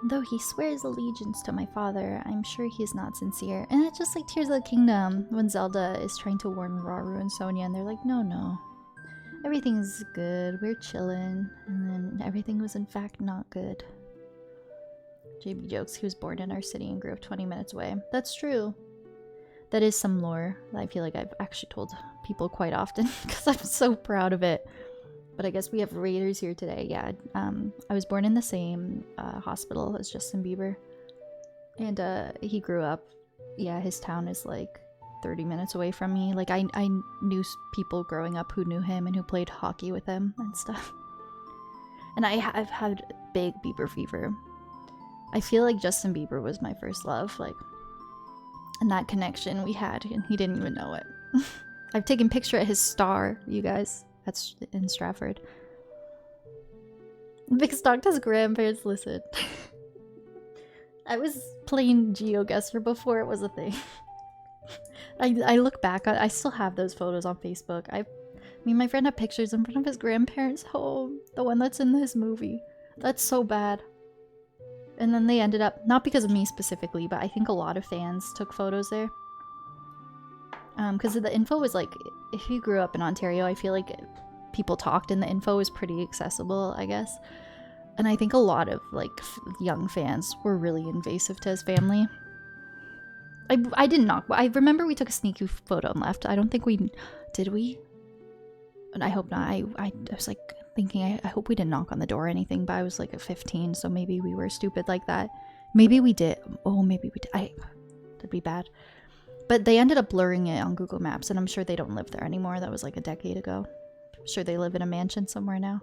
Though he swears allegiance to my father, I'm sure he's not sincere. And it's just like Tears of the Kingdom when Zelda is trying to warn Rauru and Sonia and they're like, no, no. Everything's good, we're chilling. And then everything was in fact not good. JB jokes he was born in our city and grew up 20 minutes away. That's true. That is some lore that I feel like I've actually told people quite often because I'm so proud of it. But I guess we have raiders here today. Yeah, I was born in the same hospital as Justin Bieber. And he grew up, yeah, his town is like 30 minutes away from me. Like I knew people growing up who knew him and who played hockey with him and stuff. And I've had big Bieber fever. I feel like Justin Bieber was my first love, like, and that connection we had, and he didn't even know it. I've taken picture at his star, you guys. That's in Stratford. Big Stock has grandparents listen. I was playing GeoGuessr before it was a thing. I look back, I still have those photos on Facebook. Me and my friend have pictures in front of his grandparents' home. The one that's in this movie. That's so bad. And then they ended up, not because of me specifically, but I think a lot of fans took photos there. Because the info was like, if you grew up in Ontario, I feel like people talked and the info was pretty accessible, I guess. And I think a lot of like young fans were really invasive to his family. I didn't knock, but I remember we took a sneaky photo and left. I don't think we did. We? And I hope not. I was like thinking, I hope we didn't knock on the door or anything, but I was like at 15, so maybe we were stupid like that. Maybe we did. Oh, maybe we did. That'd be bad. But they ended up blurring it on Google Maps, and I'm sure they don't live there anymore. That was like a decade ago. I'm sure they live in a mansion somewhere now.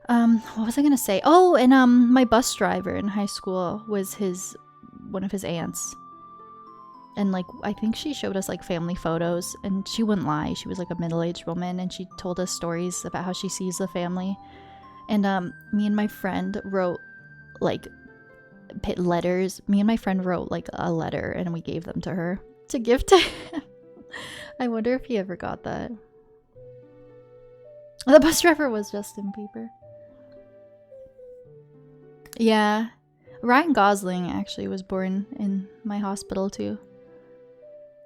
What was I gonna say? Oh, and my bus driver in high school was one of his aunts. And like, I think she showed us like family photos, and she wouldn't lie. She was like a middle-aged woman, and she told us stories about how she sees the family. And me and my friend wrote like letters. Me and my friend wrote like a letter, and we gave them to her to give to him. I wonder if he ever got that. The bus driver was Justin Bieber. Yeah. Ryan Gosling actually was born in my hospital too.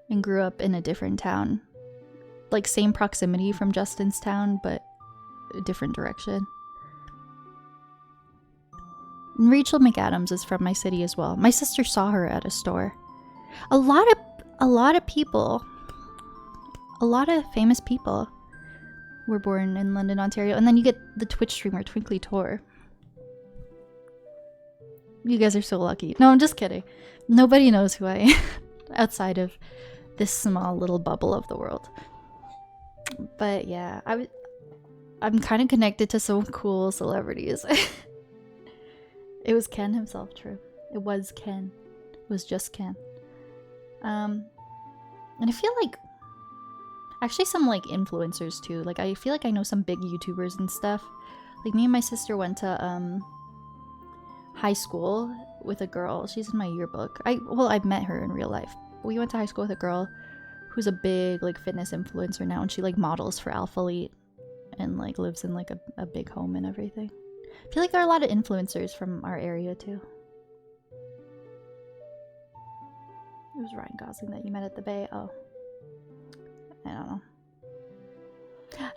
And grew up in a different town. Like same proximity from Justin's town, but a different direction. And Rachel McAdams is from my city as well. My sister saw her at a store. A lot of people, a lot of famous people were born in London, Ontario. And then you get the Twitch streamer TwinklyTor. You guys are so lucky. No, I'm just kidding. Nobody knows who I am outside of this small little bubble of the world. But yeah, I'm kind of connected to some cool celebrities. It was Ken himself, true. It was Ken. It was just Ken. And I feel like actually some like influencers too. Like I feel like I know some big YouTubers and stuff. Like me and my sister went to high school with a girl. She's in my yearbook. I've met her in real life. We went to high school with a girl who's a big like fitness influencer now, and she like models for Alpha Elite and like lives in like a big home and everything. I feel like there are a lot of influencers from our area too. It was Ryan Gosling that you met at the Bay. Oh, I don't know.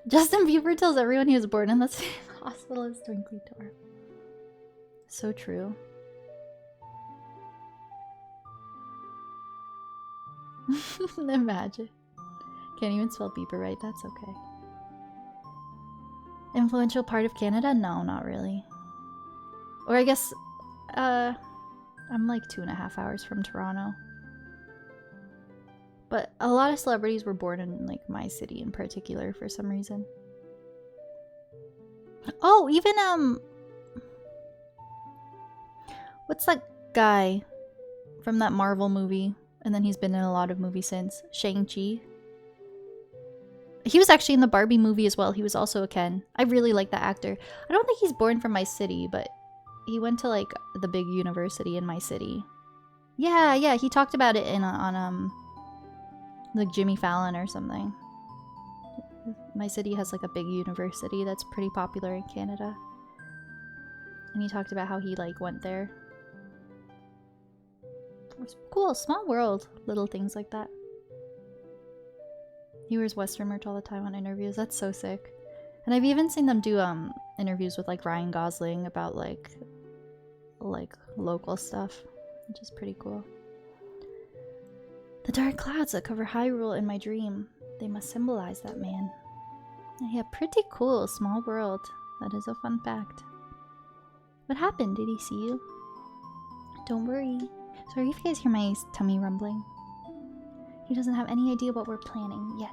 Justin Bieber tells everyone he was born in the same hospital as TwinklyTor. So true. Imagine. Can't even spell Bieber right, that's okay. Influential part of Canada? No, not really. Or I guess, I'm like 2.5 hours from Toronto. But a lot of celebrities were born in like my city in particular for some reason. Oh, even what's that guy from that Marvel movie? And then he's been in a lot of movies since. Shang-Chi. He was actually in the Barbie movie as well. He was also a Ken. I really like that actor. I don't think he's born from my city, but he went to like the big university in my city. Yeah, he talked about it in on like Jimmy Fallon or something. My city has like a big university that's pretty popular in Canada. And he talked about how he like went there. It's cool, small world, little things like that. He wears Western merch all the time on interviews. That's so sick. And I've even seen them do interviews with like Ryan Gosling about like local stuff, which is pretty cool. The dark clouds that cover Hyrule in my dream, they must symbolize that man. Yeah, pretty cool, small world. That is a fun fact. What happened? Did he see you? Don't worry. Sorry if you guys hear my tummy rumbling. He doesn't have any idea what we're planning yet.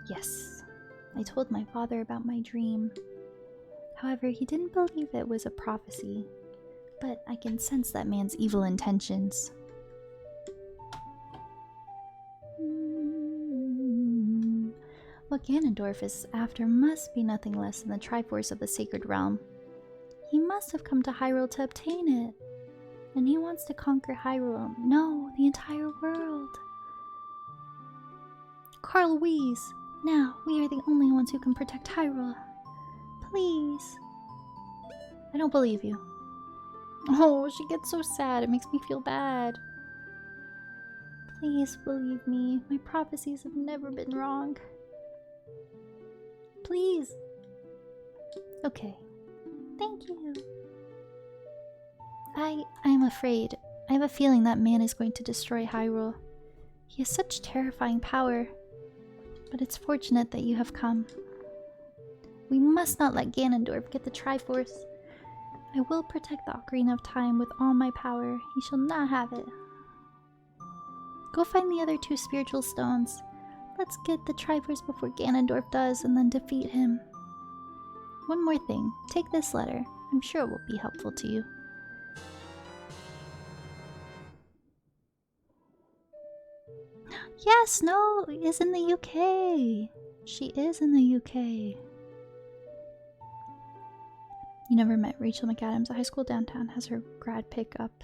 Yes, I told my father about my dream. However, he didn't believe it was a prophecy. But I can sense that man's evil intentions. What Ganondorf is after must be nothing less than the Triforce of the Sacred Realm. He must have come to Hyrule to obtain it. And he wants to conquer Hyrule. No, the entire world. Carl Louise, now we are the only ones who can protect Hyrule. Please. I don't believe you. Oh, she gets so sad. It makes me feel bad. Please believe me. My prophecies have never been wrong. Please. Okay. Thank you. I'm afraid. I have a feeling that man is going to destroy Hyrule. He has such terrifying power. But it's fortunate that you have come. We must not let Ganondorf get the Triforce. I will protect the Ocarina of Time with all my power. He shall not have it. Go find the other 2 spiritual stones. Let's get the Triforce before Ganondorf does and then defeat him. One more thing. Take this letter. I'm sure it will be helpful to you. Yes, no, is in the UK. She is in the UK. You never met Rachel McAdams. A high school downtown has her grad pickup.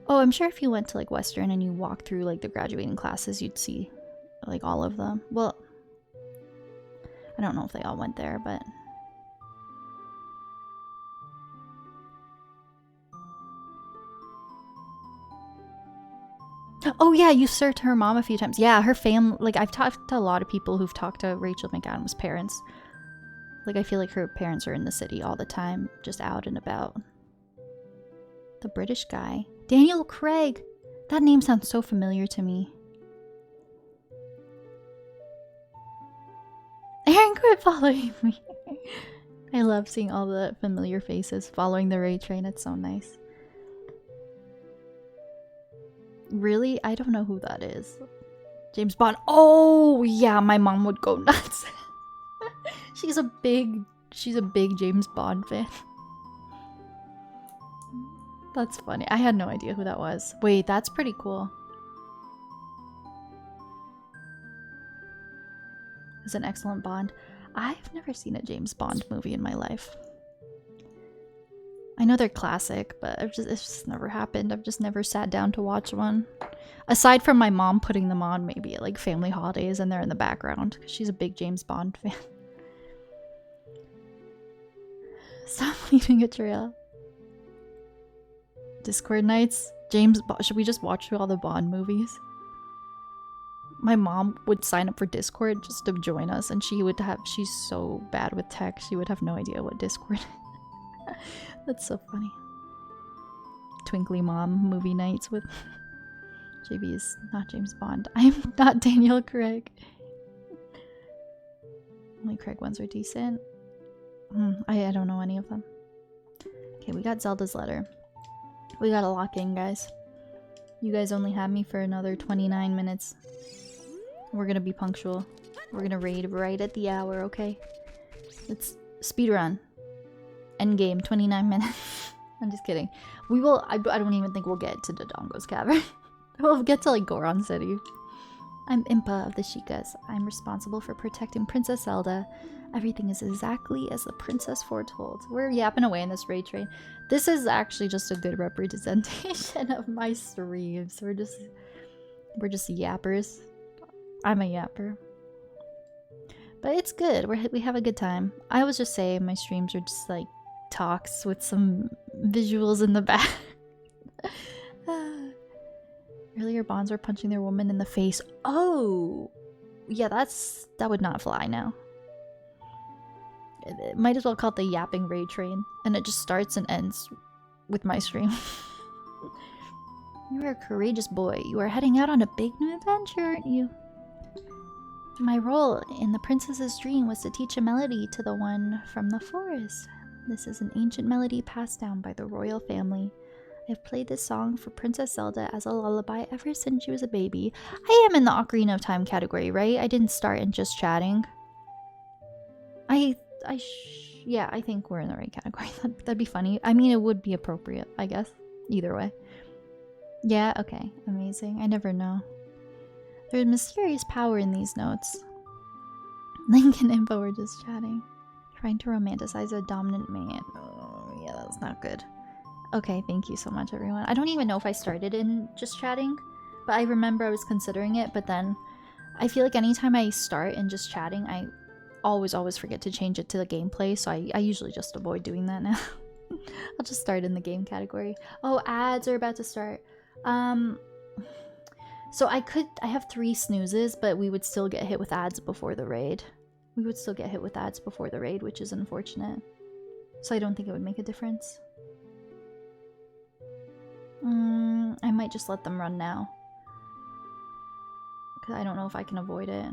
Oh, I'm sure if you went to like Western and you walked through like the graduating classes, you'd see like all of them. Well, I don't know if they all went there, but oh yeah, you searched her mom a few times. Yeah, her family. Like I've talked to a lot of people who've talked to Rachel McAdams' parents. Like I feel like her parents are in the city all the time, just out and about. The British guy, Daniel Craig. That name sounds so familiar to me. Aaron, quit following me. I love seeing all the familiar faces following the raid train. It's so nice. Really? I don't know who that is. James Bond. Oh, yeah, my mom would go nuts. She's a big James Bond fan. That's funny. I had no idea who that was. Wait, that's pretty cool. It's an excellent Bond. I've never seen a James Bond movie in my life. I know they're classic, but it's just never happened. I've just never sat down to watch one. Aside from my mom putting them on maybe at like family holidays and they're in the background because she's a big James Bond fan. Stop leaving a trail. Discord nights. Should we just watch through all the Bond movies? My mom would sign up for Discord just to join us, and she's so bad with tech, she would have no idea what Discord is. That's so funny. Twinkly Mom movie nights with JB is not James Bond. I'm not Daniel Craig. Only Craig ones are decent. I don't know any of them. Okay, we got Zelda's letter. We gotta lock in, guys. You guys only have me for another 29 minutes. We're gonna be punctual. We're gonna raid right at the hour, okay? Let's speedrun. Endgame, 29 minutes. I'm just kidding. We will. I don't even think we'll get to Dodongo's Cavern. We'll get to like Goron City. I'm Impa of the Shikas. I'm responsible for protecting Princess Zelda. Everything is exactly as the princess foretold. We're yapping away in this raid train. This is actually just a good representation of my streams. We're just yappers. I'm a yapper. But it's good. We have a good time. I always just say my streams are just like talks with some visuals in the back. Earlier bonds were punching their woman in the face. Oh! Yeah, that would not fly now. It might as well call it the yapping raid train. And it just starts and ends with my stream. You are a courageous boy. You are heading out on a big new adventure, aren't you? My role in the princess's dream was to teach a melody to the one from the forest. This is an ancient melody passed down by the royal family. I've played this song for Princess Zelda as a lullaby ever since she was a baby. I am in the Ocarina of Time category, right? I didn't start in just chatting. Yeah, I think we're in the right category. That'd be funny. I mean, it would be appropriate, I guess. Either way. Yeah, okay. Amazing. I never know. There's mysterious power in these notes. Link and Impa were just chatting. Trying to romanticize a dominant man. Oh, yeah, that's not good. Okay, thank you so much, everyone. I don't even know if I started in just chatting, but I remember I was considering it, but then I feel like anytime I start in just chatting, I always forget to change it to the gameplay, so I usually just avoid doing that now. I'll just start in the game category. Oh, ads are about to start. So I have 3 snoozes, but we would still get hit with ads before the raid. We would still get hit with ads before the raid, which is unfortunate. So I don't think it would make a difference. I might just let them run now. Because I don't know if I can avoid it.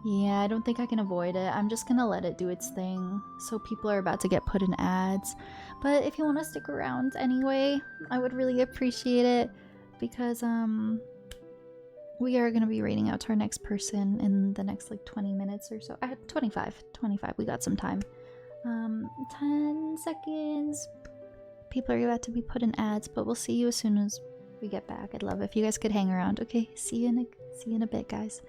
Yeah, I don't think I can avoid it. I'm just gonna let it do its thing. So people are about to get put in ads. But if you want to stick around anyway, I would really appreciate it. Because, we are gonna be rating out to our next person in the next, like, 20 minutes or so. 25. We got some time. 10 seconds. People are about to be put in ads, but we'll see you as soon as we get back. I'd love it if you guys could hang around. Okay, see you in a bit, guys.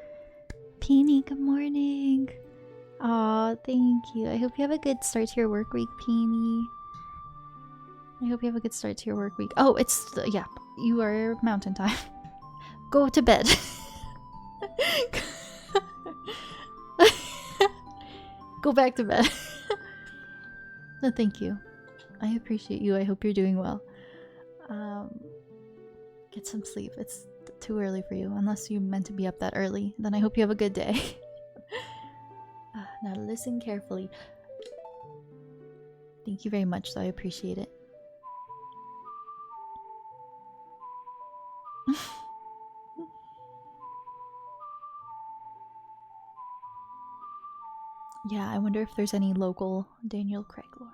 Peony, good morning. Aw, thank you. I hope you have a good start to your work week, Peony. I hope you have a good start to your work week. Oh, yeah, you are mountain time. Go to bed. Go back to bed. No, thank you. I appreciate you. I hope you're doing well. Get some sleep. It's too early for you, unless you meant to be up that early. Then I hope you have a good day. Now listen carefully. Thank you very much, though. I appreciate it. Yeah, I wonder if there's any local Daniel Craig lore.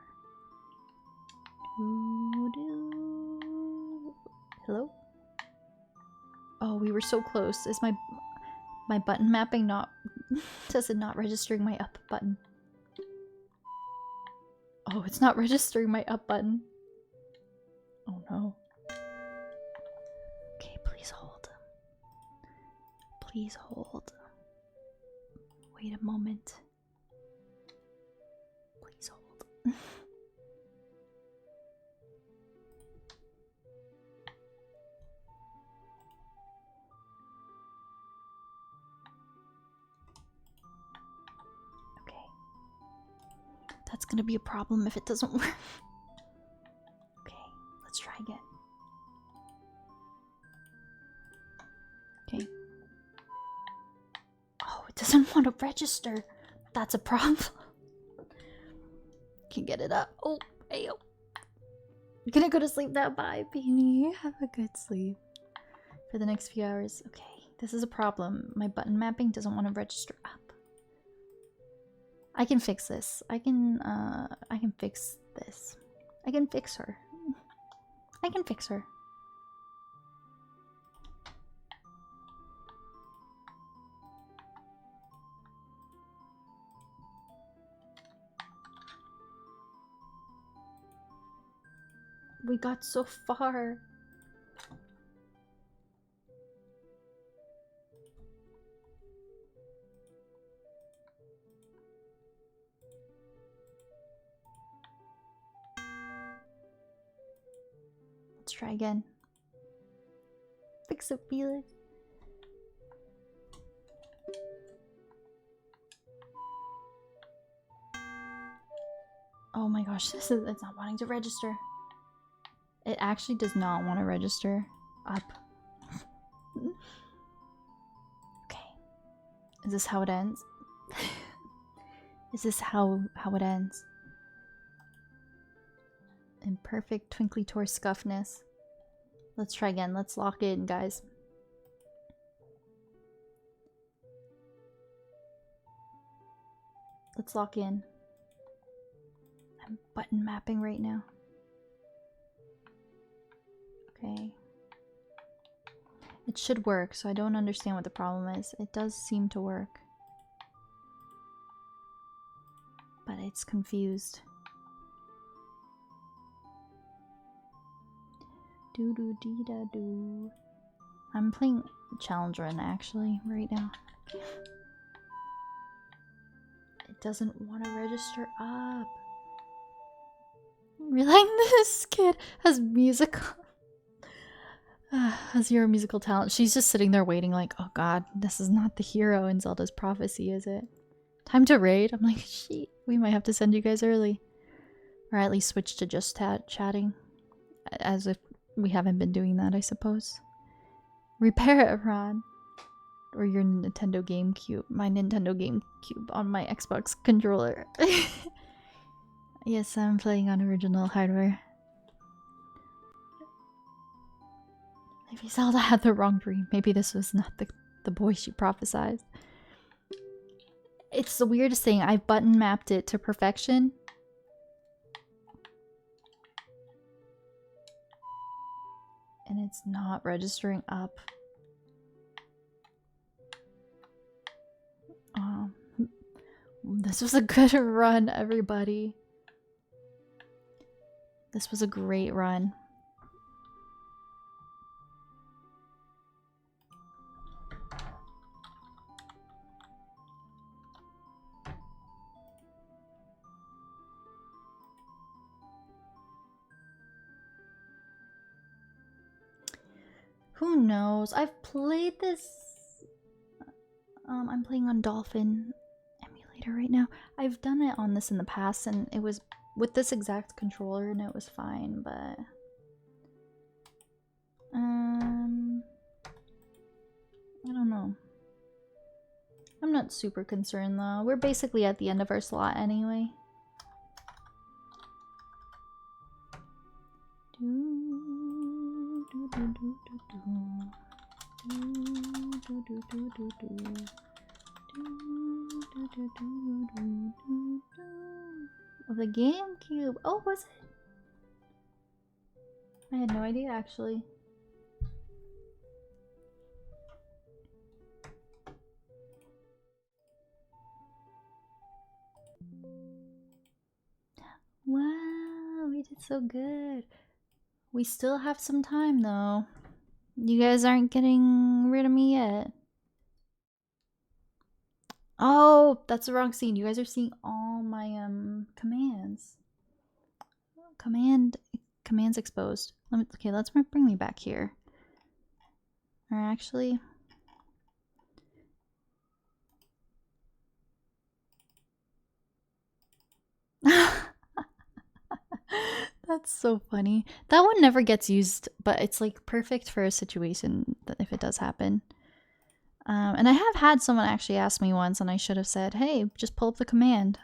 Hello? Oh, we were so close. Is my button mapping not... Does it not registering my up button? Oh, it's not registering my up button. Oh no. Okay, please hold. Please hold. Wait a moment. Please hold. That's gonna be a problem if it doesn't work. Okay, let's try again. Okay. Oh, it doesn't want to register. That's a problem. Can get it up. Oh, ayo. I'm gonna go to sleep now. Bye, Beanie. Have a good sleep for the next few hours. Okay, this is a problem. My button mapping doesn't want to register up. I can fix this. I can fix this. I can fix her. I can fix her. We got so far. Let's try again. Fix it, Felix. Oh my gosh, it's not wanting to register. It actually does not want to register up. Okay. Is this how it ends? Is this how it ends? Imperfect TwinklyTor scuffness. Let's try again. Let's lock in, guys. Let's lock in. I'm button mapping right now. Okay. It should work, so I don't understand what the problem is. It does seem to work. But it's confused. Do do dee da do. I'm playing challenge run actually right now. It doesn't want to register up. Realizing this kid has musical has zero musical talent. She's just sitting there waiting like, oh god, this is not the hero in Zelda's Prophecy, is it? Time to raid? I'm like, shit, we might have to send you guys early. Or at least switch to just chatting. As if we haven't been doing that, I suppose. Repair it, Ron. Or your Nintendo GameCube. My Nintendo GameCube on my Xbox controller. Yes, I'm playing on original hardware. Maybe Zelda had the wrong dream. Maybe this was not the boy she prophesied. It's the weirdest thing. I button mapped it to perfection. And it's not registering up. This was a good run, everybody. This was a great run. Who knows? I've played this. I'm playing on Dolphin emulator right now. I've done it on this in the past, and it was with this exact controller, and it was fine. But I don't know. I'm not super concerned though. We're basically at the end of our slot anyway. Of the GameCube. Oh, was it? I had no idea actually. Wow, we did so good. We still have some time though. You guys aren't getting rid of me yet. Oh, that's the wrong scene. You guys are seeing all my commands. Commands exposed. Okay, let's bring me back here. Or actually, that's so funny. That one never gets used, but it's like perfect for a situation that if it does happen. And I have had someone actually ask me once, and I should have said, hey, just pull up the command.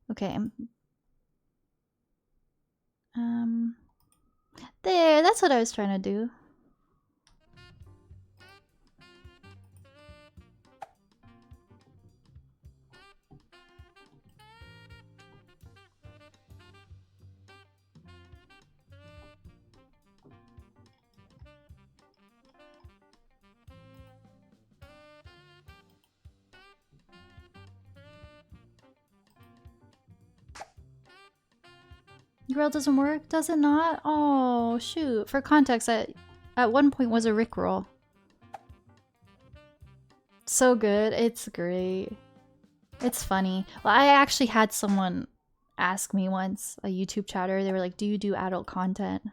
Okay. There, that's what I was trying to do. Grill doesn't work? Does it not? Oh, shoot. For context, at one point was a Rickroll. So good. It's great. It's funny. Well, I actually had someone ask me once, a YouTube chatter, they were like, do you do adult content?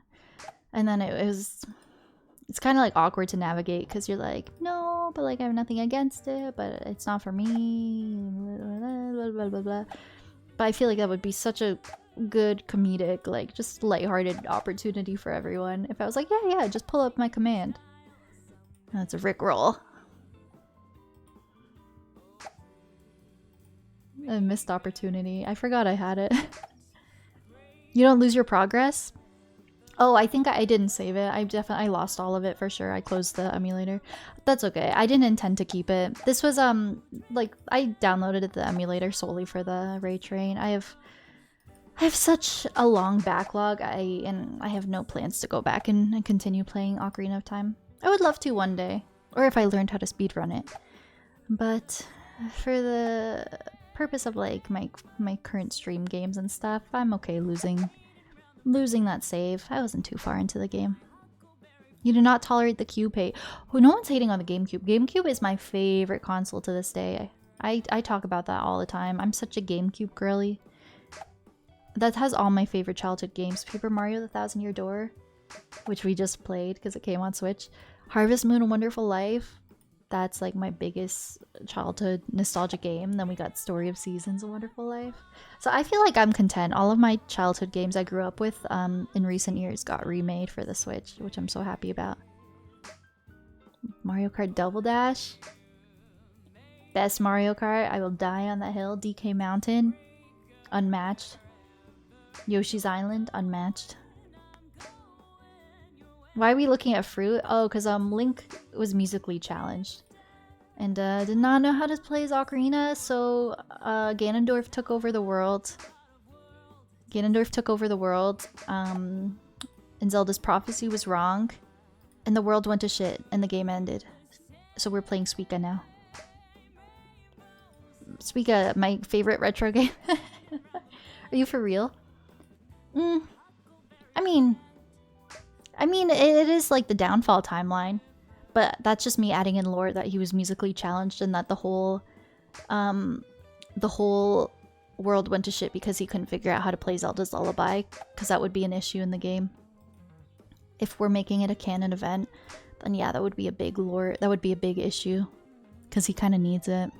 And then it's kind of like awkward to navigate because you're like, no, but like I have nothing against it, but it's not for me. Blah, blah, blah, blah. But I feel like that would be such a good comedic, like just lighthearted opportunity for everyone. If I was like, yeah, just pull up my command. That's a Rickroll. A missed opportunity. I forgot I had it. You don't lose your progress? Oh, I think I didn't save it. I lost all of it for sure. I closed the emulator. That's okay. I didn't intend to keep it. This was like I downloaded the emulator solely for the ray train. I have such a long backlog. I have no plans to go back and continue playing Ocarina of Time. I would love to one day, or if I learned how to speedrun it. But for the purpose of like my current stream games and stuff, I'm okay losing that save. I wasn't too far into the game. You do not tolerate the cube hate. Oh, no one's hating on the GameCube. GameCube is my favorite console to this day. I talk about that all the time. I'm such a GameCube girly. That has all my favorite childhood games. Paper Mario: The Thousand Year Door, which we just played because it came on Switch. Harvest Moon: A Wonderful Life. That's like my biggest childhood nostalgic game. Then we got Story of Seasons: A Wonderful Life. So I feel like I'm content. All of my childhood games I grew up with in recent years got remade for the Switch, which I'm so happy about. Mario Kart Double Dash. Best Mario Kart. I Will Die on that Hill. DK Mountain. Unmatched. Yoshi's Island. Unmatched. Why are we looking at fruit? Oh, because Link was musically challenged and did not know how to play his ocarina, so Ganondorf took over the world. And Zelda's prophecy was wrong, and the world went to shit, and the game ended. So we're playing Suika now. Suika, my favorite retro game. Are you for real? I mean, it is like the downfall timeline, but that's just me adding in lore that he was musically challenged and that the whole world went to shit because he couldn't figure out how to play Zelda's Lullaby, because that would be an issue in the game. If we're making it a canon event, then yeah, that would be a big lore. That would be a big issue, because he kind of needs it.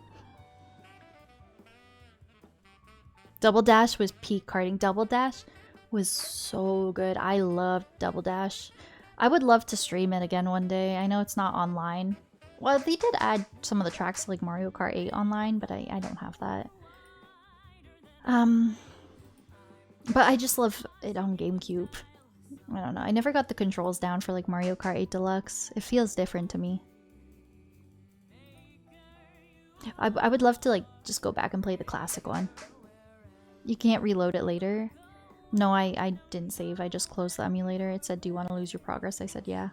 Double Dash was peak karting. Double Dash was so good. I loved Double Dash. I would love to stream it again one day. I know it's not online. Well, they did add some of the tracks to like Mario Kart 8 online, but I don't have that. But I just love it on GameCube. I don't know. I never got the controls down for like Mario Kart 8 Deluxe. It feels different to me. I would love to like just go back and play the classic one. You can't reload it later. No, I didn't save. I just closed the emulator. It said, do you want to lose your progress? I said, yeah.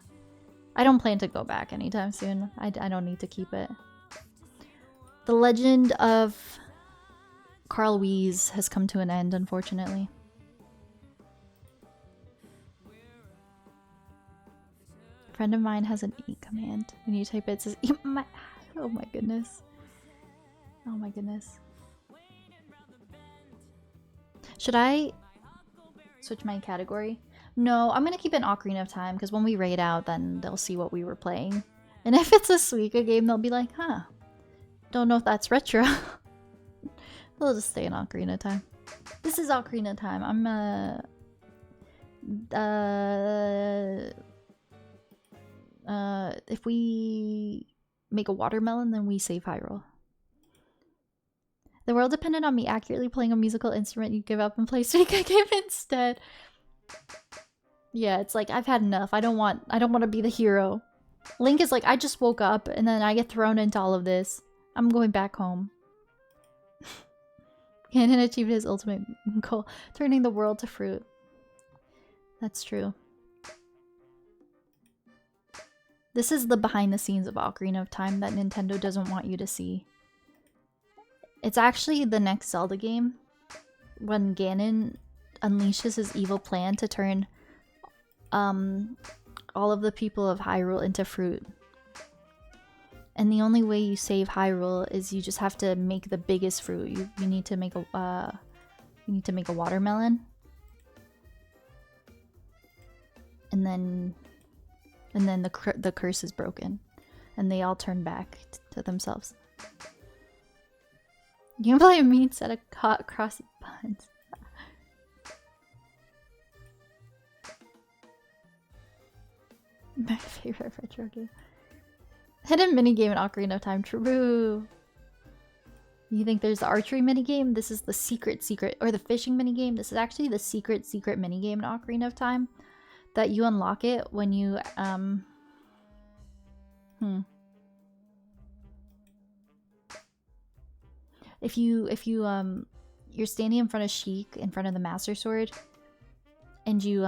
I don't plan to go back anytime soon. I don't need to keep it. The Legend of Carl Weeze has come to an end, unfortunately. A friend of mine has an eat command. When you type it, it says, eat my... Oh my goodness. Oh my goodness. Should I switch my category? No, I'm gonna keep it in Ocarina of Time, because when we raid out, then they'll see what we were playing. And if it's a Suika game, they'll be like, huh, don't know if that's retro. They'll just stay in Ocarina of Time. This is Ocarina of Time. I'm if we make a watermelon, then we save Hyrule. The world depended on me accurately playing a musical instrument. You give up and play Suika game instead. Yeah, it's like I've had enough. I don't want to be the hero. Link is like, I just woke up and then I get thrown into all of this. I'm going back home. Ganon achieved his ultimate goal, turning the world to fruit. That's true. This is the behind the scenes of Ocarina of Time that Nintendo doesn't want you to see. It's actually the next Zelda game when Ganon unleashes his evil plan to turn all of the people of Hyrule into fruit. And the only way you save Hyrule is you just have to make the biggest fruit. You need to make a watermelon. And then the curse is broken and they all turn back to themselves. You can play a mean set of crossy buttons. My favorite retro game. Hidden minigame in Ocarina of Time. True. You think there's the archery minigame? This is the secret, or the fishing minigame. This is actually the secret minigame in Ocarina of Time. That you unlock it when you, If you, you're standing in front of Sheik, in front of the Master Sword, and you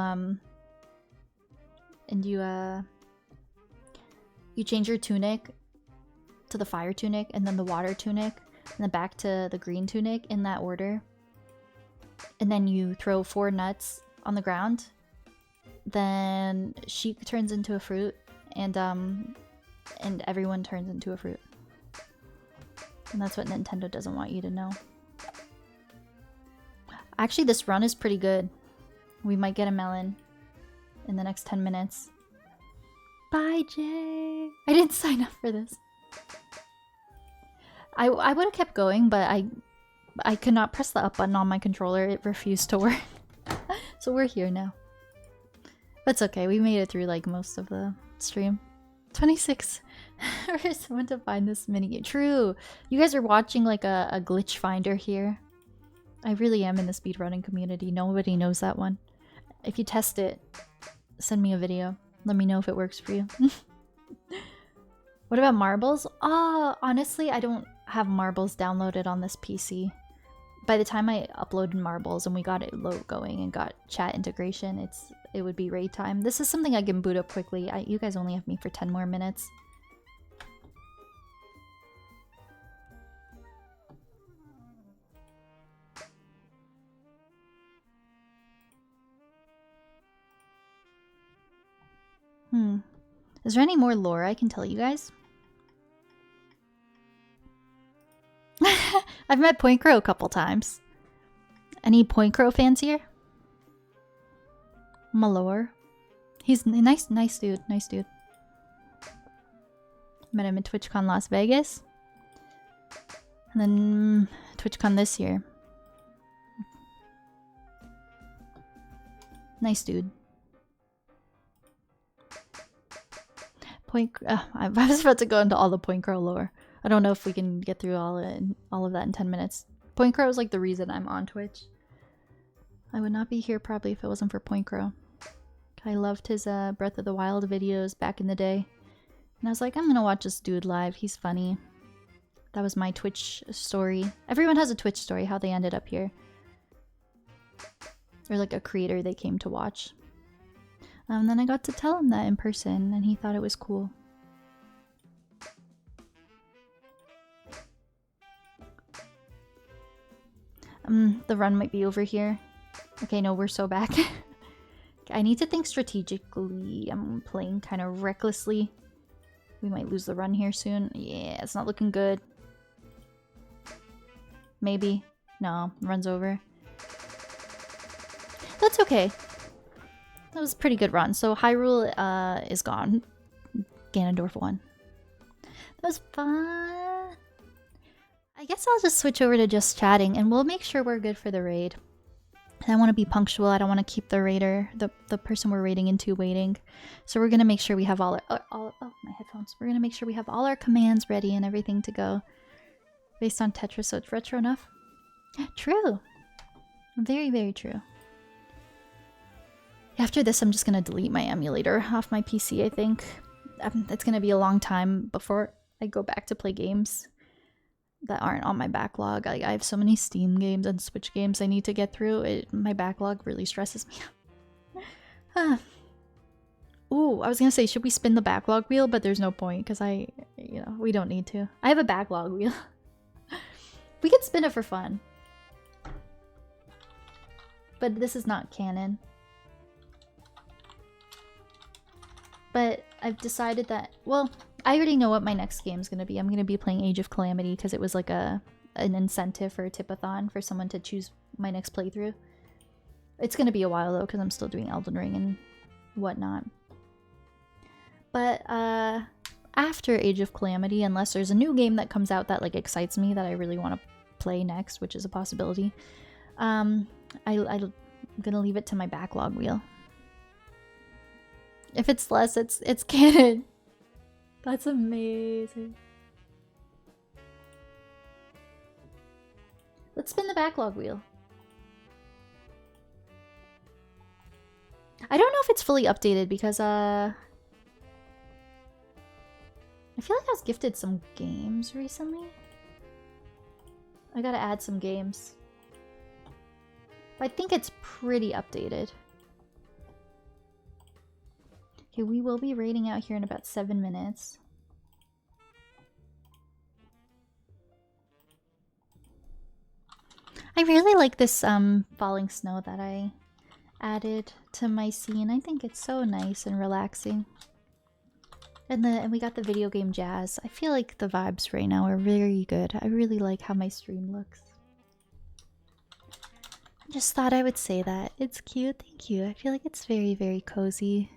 change your tunic to the fire tunic, and then the water tunic, and then back to the green tunic in that order. And then you throw 4 nuts on the ground. Then Sheik turns into a fruit, and everyone turns into a fruit. And that's what Nintendo doesn't want you to know. Actually, this run is pretty good. We might get a melon in the next 10 minutes. Bye, Jay! I didn't sign up for this. I would have kept going, but I could not press the up button on my controller. It refused to work. So we're here now. But it's okay. We made it through like most of the stream. 26 for someone to find this minigame. True. You guys are watching like a glitch finder here. I really am in the speedrunning community. Nobody knows that one. If you test it, send me a video. Let me know if it works for you. What about marbles? Honestly, I don't have marbles downloaded on this PC. By the time I uploaded marbles and we got it going and got chat integration, it would be raid time. This is something I can boot up quickly. You guys only have me for 10 more minutes. Is there any more lore I can tell you guys? I've met Point Crow a couple times. Any Point Crow fans here? Malore. He's nice dude. Nice dude. Met him at TwitchCon Las Vegas. And then TwitchCon this year. Nice dude. I was about to go into all the Point Crow lore. I don't know if we can get through all of that in 10 minutes. Point Crow is like the reason I'm on Twitch. I would not be here probably if it wasn't for Point Crow. I loved his Breath of the Wild videos back in the day. And I was like, I'm gonna watch this dude live. He's funny. That was my Twitch story. Everyone has a Twitch story, how they ended up here. Or like a creator they came to watch. And then I got to tell him that in person, and he thought it was cool. The run might be over here. Okay, no, we're so back. I need to think strategically. I'm playing kind of recklessly. We might lose the run here soon. Yeah, it's not looking good. Maybe. No, run's over. That's okay. That was a pretty good run. So Hyrule is gone. Ganondorf won. That was fun. I guess I'll just switch over to just chatting and we'll make sure we're good for the raid. I want to be punctual. I don't want to keep the raider, the person we're raiding into, waiting. So we're gonna make sure we have all our oh my headphones. We're gonna make sure we have all our commands ready and everything to go, based on Tetris. So it's retro enough. True. Very, very true. After this, I'm just gonna delete my emulator off my PC. I think it's gonna be a long time before I go back to play games that aren't on my backlog. I have so many Steam games and Switch games I need to get through. My backlog really stresses me out. Ooh, I was gonna say, should we spin the backlog wheel? But there's no point because we don't need to. I have a backlog wheel. We can spin it for fun. But this is not canon. But I've decided that, well, I already know what my next game is going to be. I'm going to be playing Age of Calamity because it was like an incentive for a tipathon for someone to choose my next playthrough. It's going to be a while though because I'm still doing Elden Ring and whatnot. But after Age of Calamity, unless there's a new game that comes out that like excites me that I really want to play next, which is a possibility, I'm going to leave it to my backlog wheel. If it's less, it's canon. That's amazing. Let's spin the backlog wheel. I don't know if it's fully updated because I feel like I was gifted some games recently. I gotta add some games. But I think it's pretty updated. Okay, we will be raiding out here in about 7 minutes. I really like this falling snow that I added to my scene. I think it's so nice and relaxing. And we got the video game jazz. I feel like the vibes right now are very good. I really like how my stream looks. Just thought I would say that. It's cute, thank you. I feel like it's very, very cozy.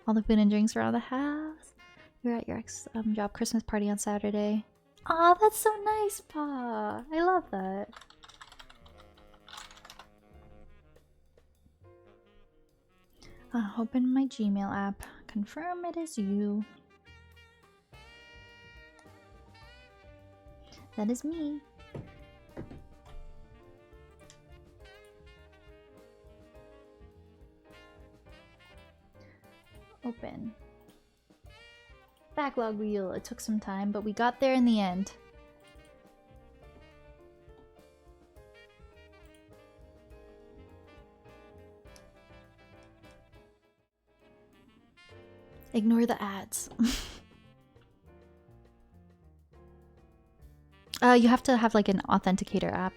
All the food and drinks around the house. You're at your ex job Christmas party on Saturday. Aw, that's so nice, Pa. I love that. Open my Gmail app. Confirm it is you. That is me. Open. Backlog wheel. It took some time, but we got there in the end. Ignore the ads. You have to have like an authenticator app.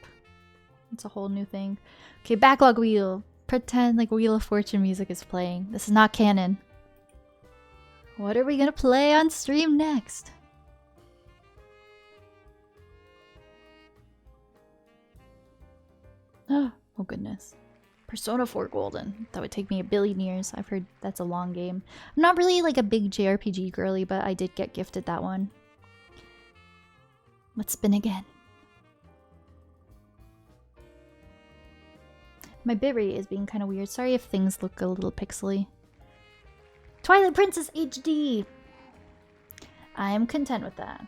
It's a whole new thing. Okay, backlog wheel. Pretend like Wheel of Fortune music is playing. This is not canon. What are we gonna play on stream next? Oh goodness. Persona 4 Golden. That would take me 1 billion years. I've heard that's a long game. I'm not really like a big JRPG girly, but I did get gifted that one. Let's spin again. My bitrate is being kind of weird. Sorry if things look a little pixely. Twilight Princess HD! I am content with that.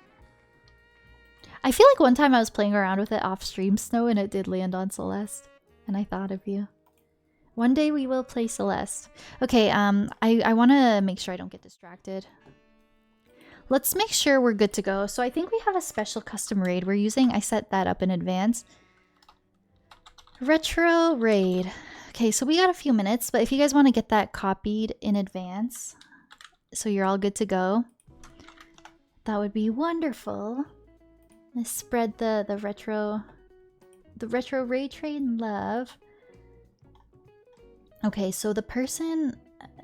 I feel like one time I was playing around with it off stream snow and it did land on Celeste. And I thought of you. One day we will play Celeste. Okay, I want to make sure I don't get distracted. Let's make sure we're good to go. So I think we have a special custom raid we're using. I set that up in advance. Retro raid. Okay, so we got a few minutes, but if you guys want to get that copied in advance, so you're all good to go, that would be wonderful. Let's spread the retro raid train love. Okay, so the person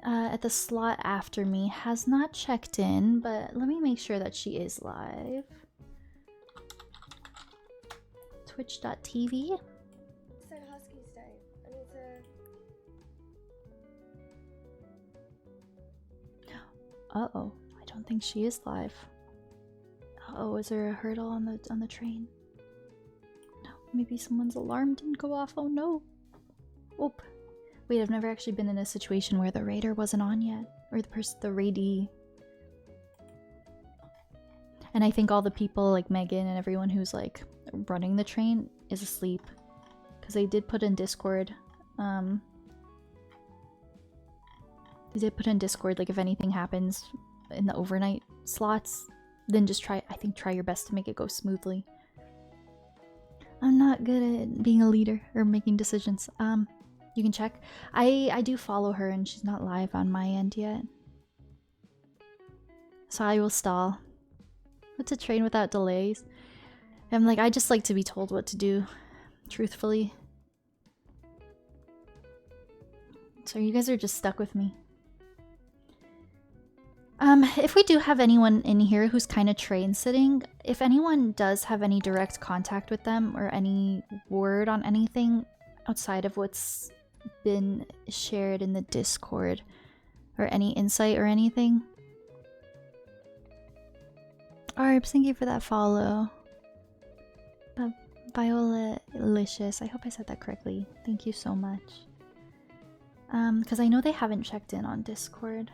at the slot after me has not checked in, but let me make sure that she is live. Twitch.tv. Said Husky's died. I need to... Uh-oh, I don't think she is live. Uh-oh, is there a hurdle on the train? No, maybe someone's alarm didn't go off. Oh no. Oop. Wait, I've never actually been in a situation where the raider wasn't on yet. Or the raidee. And I think all the people like Megan and everyone who's like running the train is asleep. Because they did put in Discord. They did put in Discord like if anything happens in the overnight slots, then just try your best to make it go smoothly. I'm not good at being a leader or making decisions. You can check. I do follow her and she's not live on my end yet. So I will stall. What's a train without delays? I'm like, I just like to be told what to do, truthfully. So you guys are just stuck with me. If we do have anyone in here who's kind of train sitting, if anyone does have any direct contact with them or any word on anything outside of what's been shared in the Discord or any insight or anything. Arbs, thank you for that follow. Viola-licious, I hope I said that correctly. Thank you so much. Because I know they haven't checked in on Discord.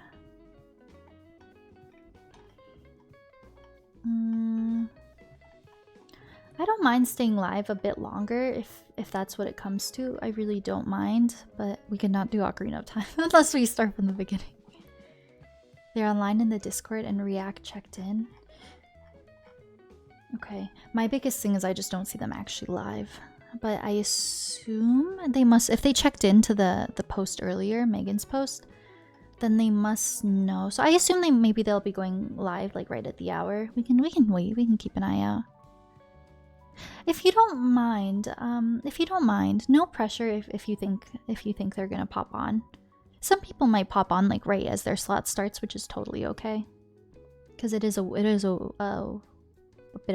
I don't mind staying live a bit longer if that's what it comes to. I really don't mind, but we cannot do Ocarina of Time unless we start from the beginning. They're online in the Discord and React checked in. Okay, my biggest thing is I just don't see them actually live. But I assume they must, if they checked into the post earlier, Megan's post, then they must know. So I assume maybe they'll be going live like right at the hour. We can wait, we can keep an eye out. If you don't mind, no pressure if you think they're gonna pop on. Some people might pop on like right as their slot starts, which is totally okay. Because it is a bit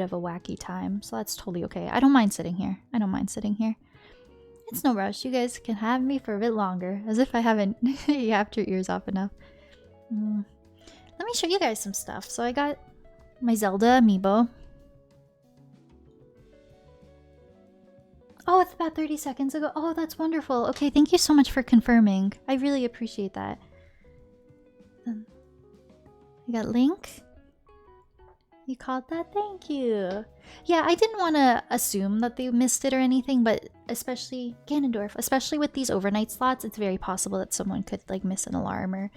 of a wacky time, so that's totally okay. I don't mind sitting here. It's no rush. You guys can have me for a bit longer, as if I haven't yapped your ears off enough. Let me show you guys some stuff. So I got my Zelda amiibo. Oh, it's about 30 seconds ago. Oh, that's wonderful. Okay, thank you so much for confirming. I really appreciate that. I got Link. You called that? Thank you. Yeah, I didn't want to assume that they missed it or anything, but especially Ganondorf, especially with these overnight slots, it's very possible that someone could like miss an alarm or,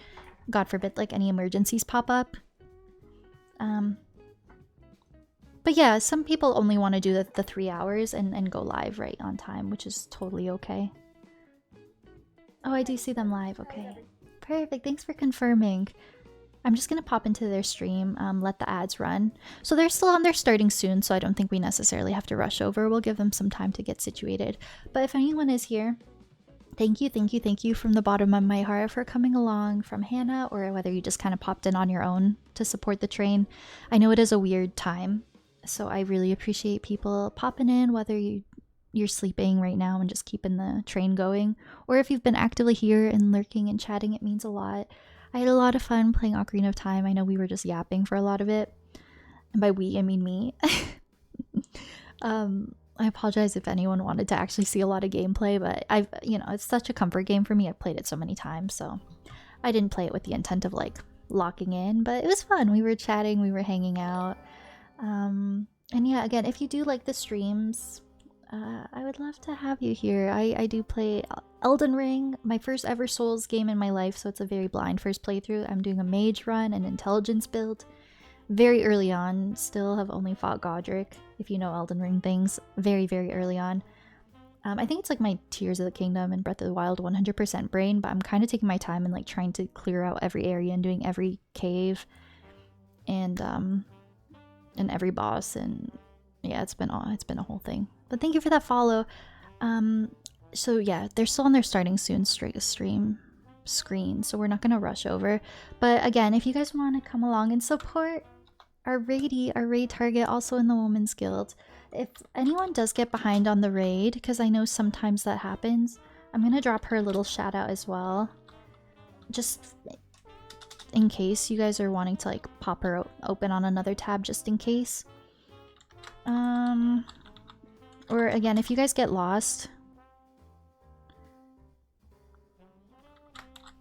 God forbid, like any emergencies pop up. But yeah, some people only want to do the 3 hours and go live right on time, which is totally okay. Oh, I do see them live. Okay. Perfect. Thanks for confirming. I'm just going to pop into their stream, let the ads run. So they're still on their starting soon, so I don't think we necessarily have to rush over. We'll give them some time to get situated. But if anyone is here, thank you from the bottom of my heart for coming along, from Hannah, or whether you just kind of popped in on your own to support the train. I know it is a weird time, so I really appreciate people popping in, whether you're sleeping right now and just keeping the train going, or if you've been actively here and lurking and chatting, it means a lot. I had a lot of fun playing Ocarina of Time. I know we were just yapping for a lot of it. And by we, I mean me. I apologize if anyone wanted to actually see a lot of gameplay, but it's such a comfort game for me. I've played it so many times, so I didn't play it with the intent of like locking in, but it was fun. We were chatting, we were hanging out. And yeah, again, if you do like the streams, I would love to have you here. I do play Elden Ring, my first ever Souls game in my life, so it's a very blind first playthrough. I'm doing a mage run, an intelligence build. Very early on, still have only fought Godric, if you know Elden Ring things. Very, very early on. I think it's like my Tears of the Kingdom and Breath of the Wild 100% brain, but I'm kind of taking my time and like trying to clear out every area and doing every cave and every boss, and yeah, it's been a whole thing. But thank you for that follow. So yeah, they're still on their starting soon stream screen, so we're not gonna rush over. But again, if you guys want to come along and support our raid target, also in the Women's Guild, if anyone does get behind on the raid, because I know sometimes that happens, I'm gonna drop her a little shout out as well, just in case you guys are wanting to like pop her open on another tab, just in case. Or again, if you guys get lost,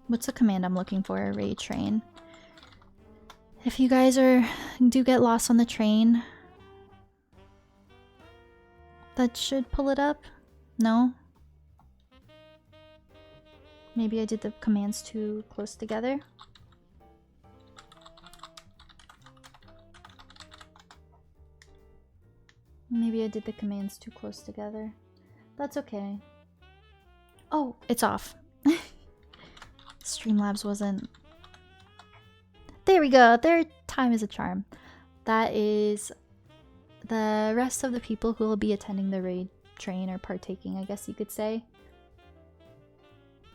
What's the command I'm looking for? Raid train. If you guys do get lost on the train, that should pull it up. No? Maybe I did the commands too close together. Maybe I did the commands too close together. That's okay. Oh, it's off. Streamlabs wasn't... There we go. Their time is a charm. That is the rest of the people who will be attending the raid train or partaking, I guess you could say.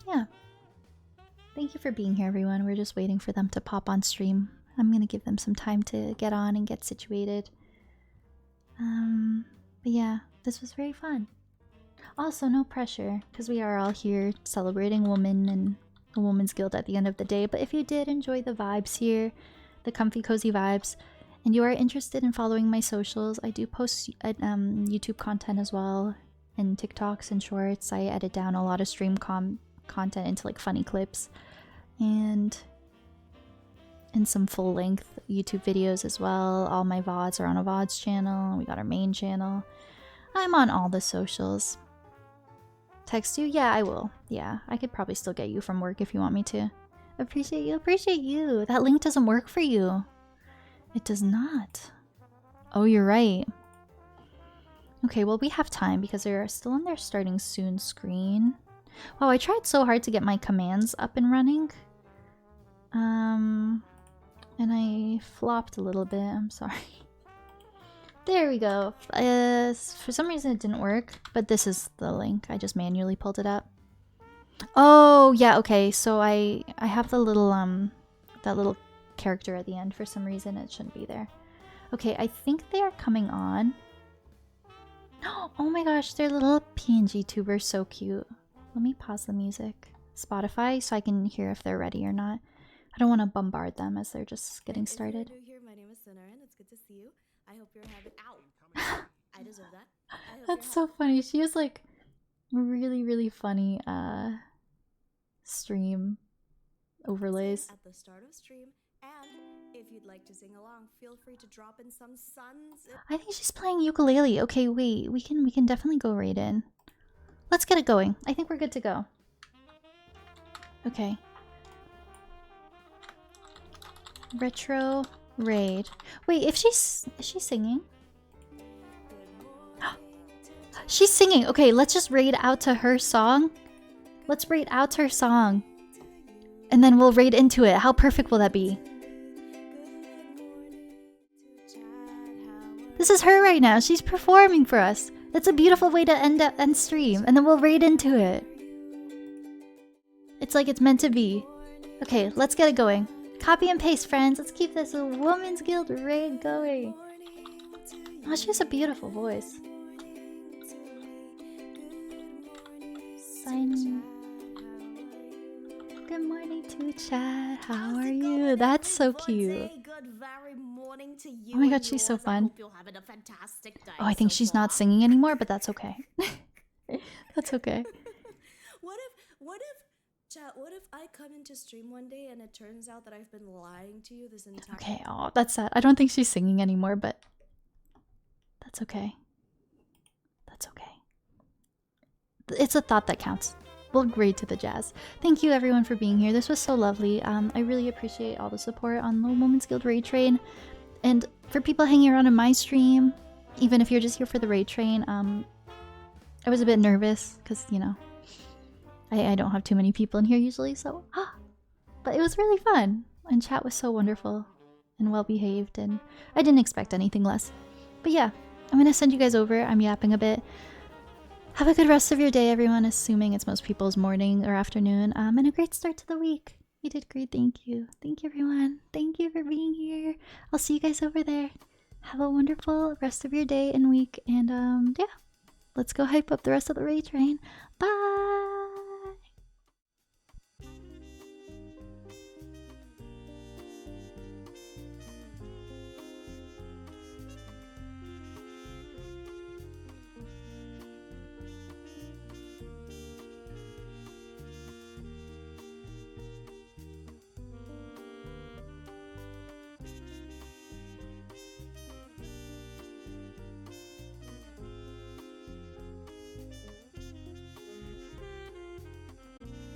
Yeah. Thank you for being here, everyone. We're just waiting for them to pop on stream. I'm gonna give them some time to get on and get situated. But yeah, this was very fun. Also, no pressure, because we are all here celebrating women and the Women's Guild at the end of the day. But if you did enjoy the vibes here, the comfy, cozy vibes, and you are interested in following my socials, I do post YouTube content as well, and TikToks and shorts. I edit down a lot of stream content into like funny clips, and some full-length YouTube videos as well. All my VODs are on a VODs channel. We got our main channel. I'm on all the socials. Text you? Yeah, I will. Yeah, I could probably still get you from work if you want me to. Appreciate you. Appreciate you. That link doesn't work for you. It does not. Oh, you're right. Okay, well, we have time because they're still on their starting soon screen. Wow, I tried so hard to get my commands up and running. And I flopped a little bit. I'm sorry. There we go. For some reason it didn't work, but this is the link. I just manually pulled it up. Oh, yeah, okay. So I have the little that little character at the end. For some reason it shouldn't be there. Okay, I think they are coming on. Oh my gosh, their little PNG tuber's so cute. Let me pause the music. Spotify, so I can hear if they're ready or not. I don't want to bombard them as they're just getting started. My name is Sonaran. It's good to see you. I hope you're having... Ow! I deserve that. That's so funny. She has like really, really funny stream overlays. At the start of stream, and if you'd like to sing along, feel free to drop in some suns. I think she's playing ukulele. Okay, wait. We can definitely go right in. Let's get it going. I think we're good to go. Okay. Retro raid. Wait, if is she singing? She's singing. Okay, let's just raid out to her song. Let's raid out to her song. And then we'll raid into it. How perfect will that be? This is her right now. She's performing for us. That's a beautiful way to end stream. And then we'll raid into it. It's like it's meant to be. Okay, let's get it going. Copy and paste, friends. Let's keep this Women's Guild raid going. Oh, she has a beautiful voice. Sign. Good morning to chat. How are you? That's so cute. Oh my god, she's so fun. Oh, I think she's not singing anymore, but that's okay. That's okay. What if I come into stream one day and it turns out that I've been lying to you this entire... Okay, oh, that's sad. I don't think she's singing anymore, but that's okay. That's okay. It's a thought that counts. We'll grade to the jazz. Thank you everyone for being here. This was so lovely. I really appreciate all the support on the Women's Guild raid train. And for people hanging around in my stream, even if you're just here for the raid train, I was a bit nervous because, you know, I don't have too many people in here usually, so but it was really fun, and chat was so wonderful and well behaved, and I didn't expect anything less. But yeah, I'm gonna send you guys over. I'm yapping a bit. Have a good rest of your day, everyone, assuming it's most people's morning or afternoon, and a great start to the week. You did great. Thank you. Thank you, everyone. Thank you for being here. I'll see you guys over there. Have a wonderful rest of your day and week, and yeah, let's go hype up the rest of the raid train. Bye.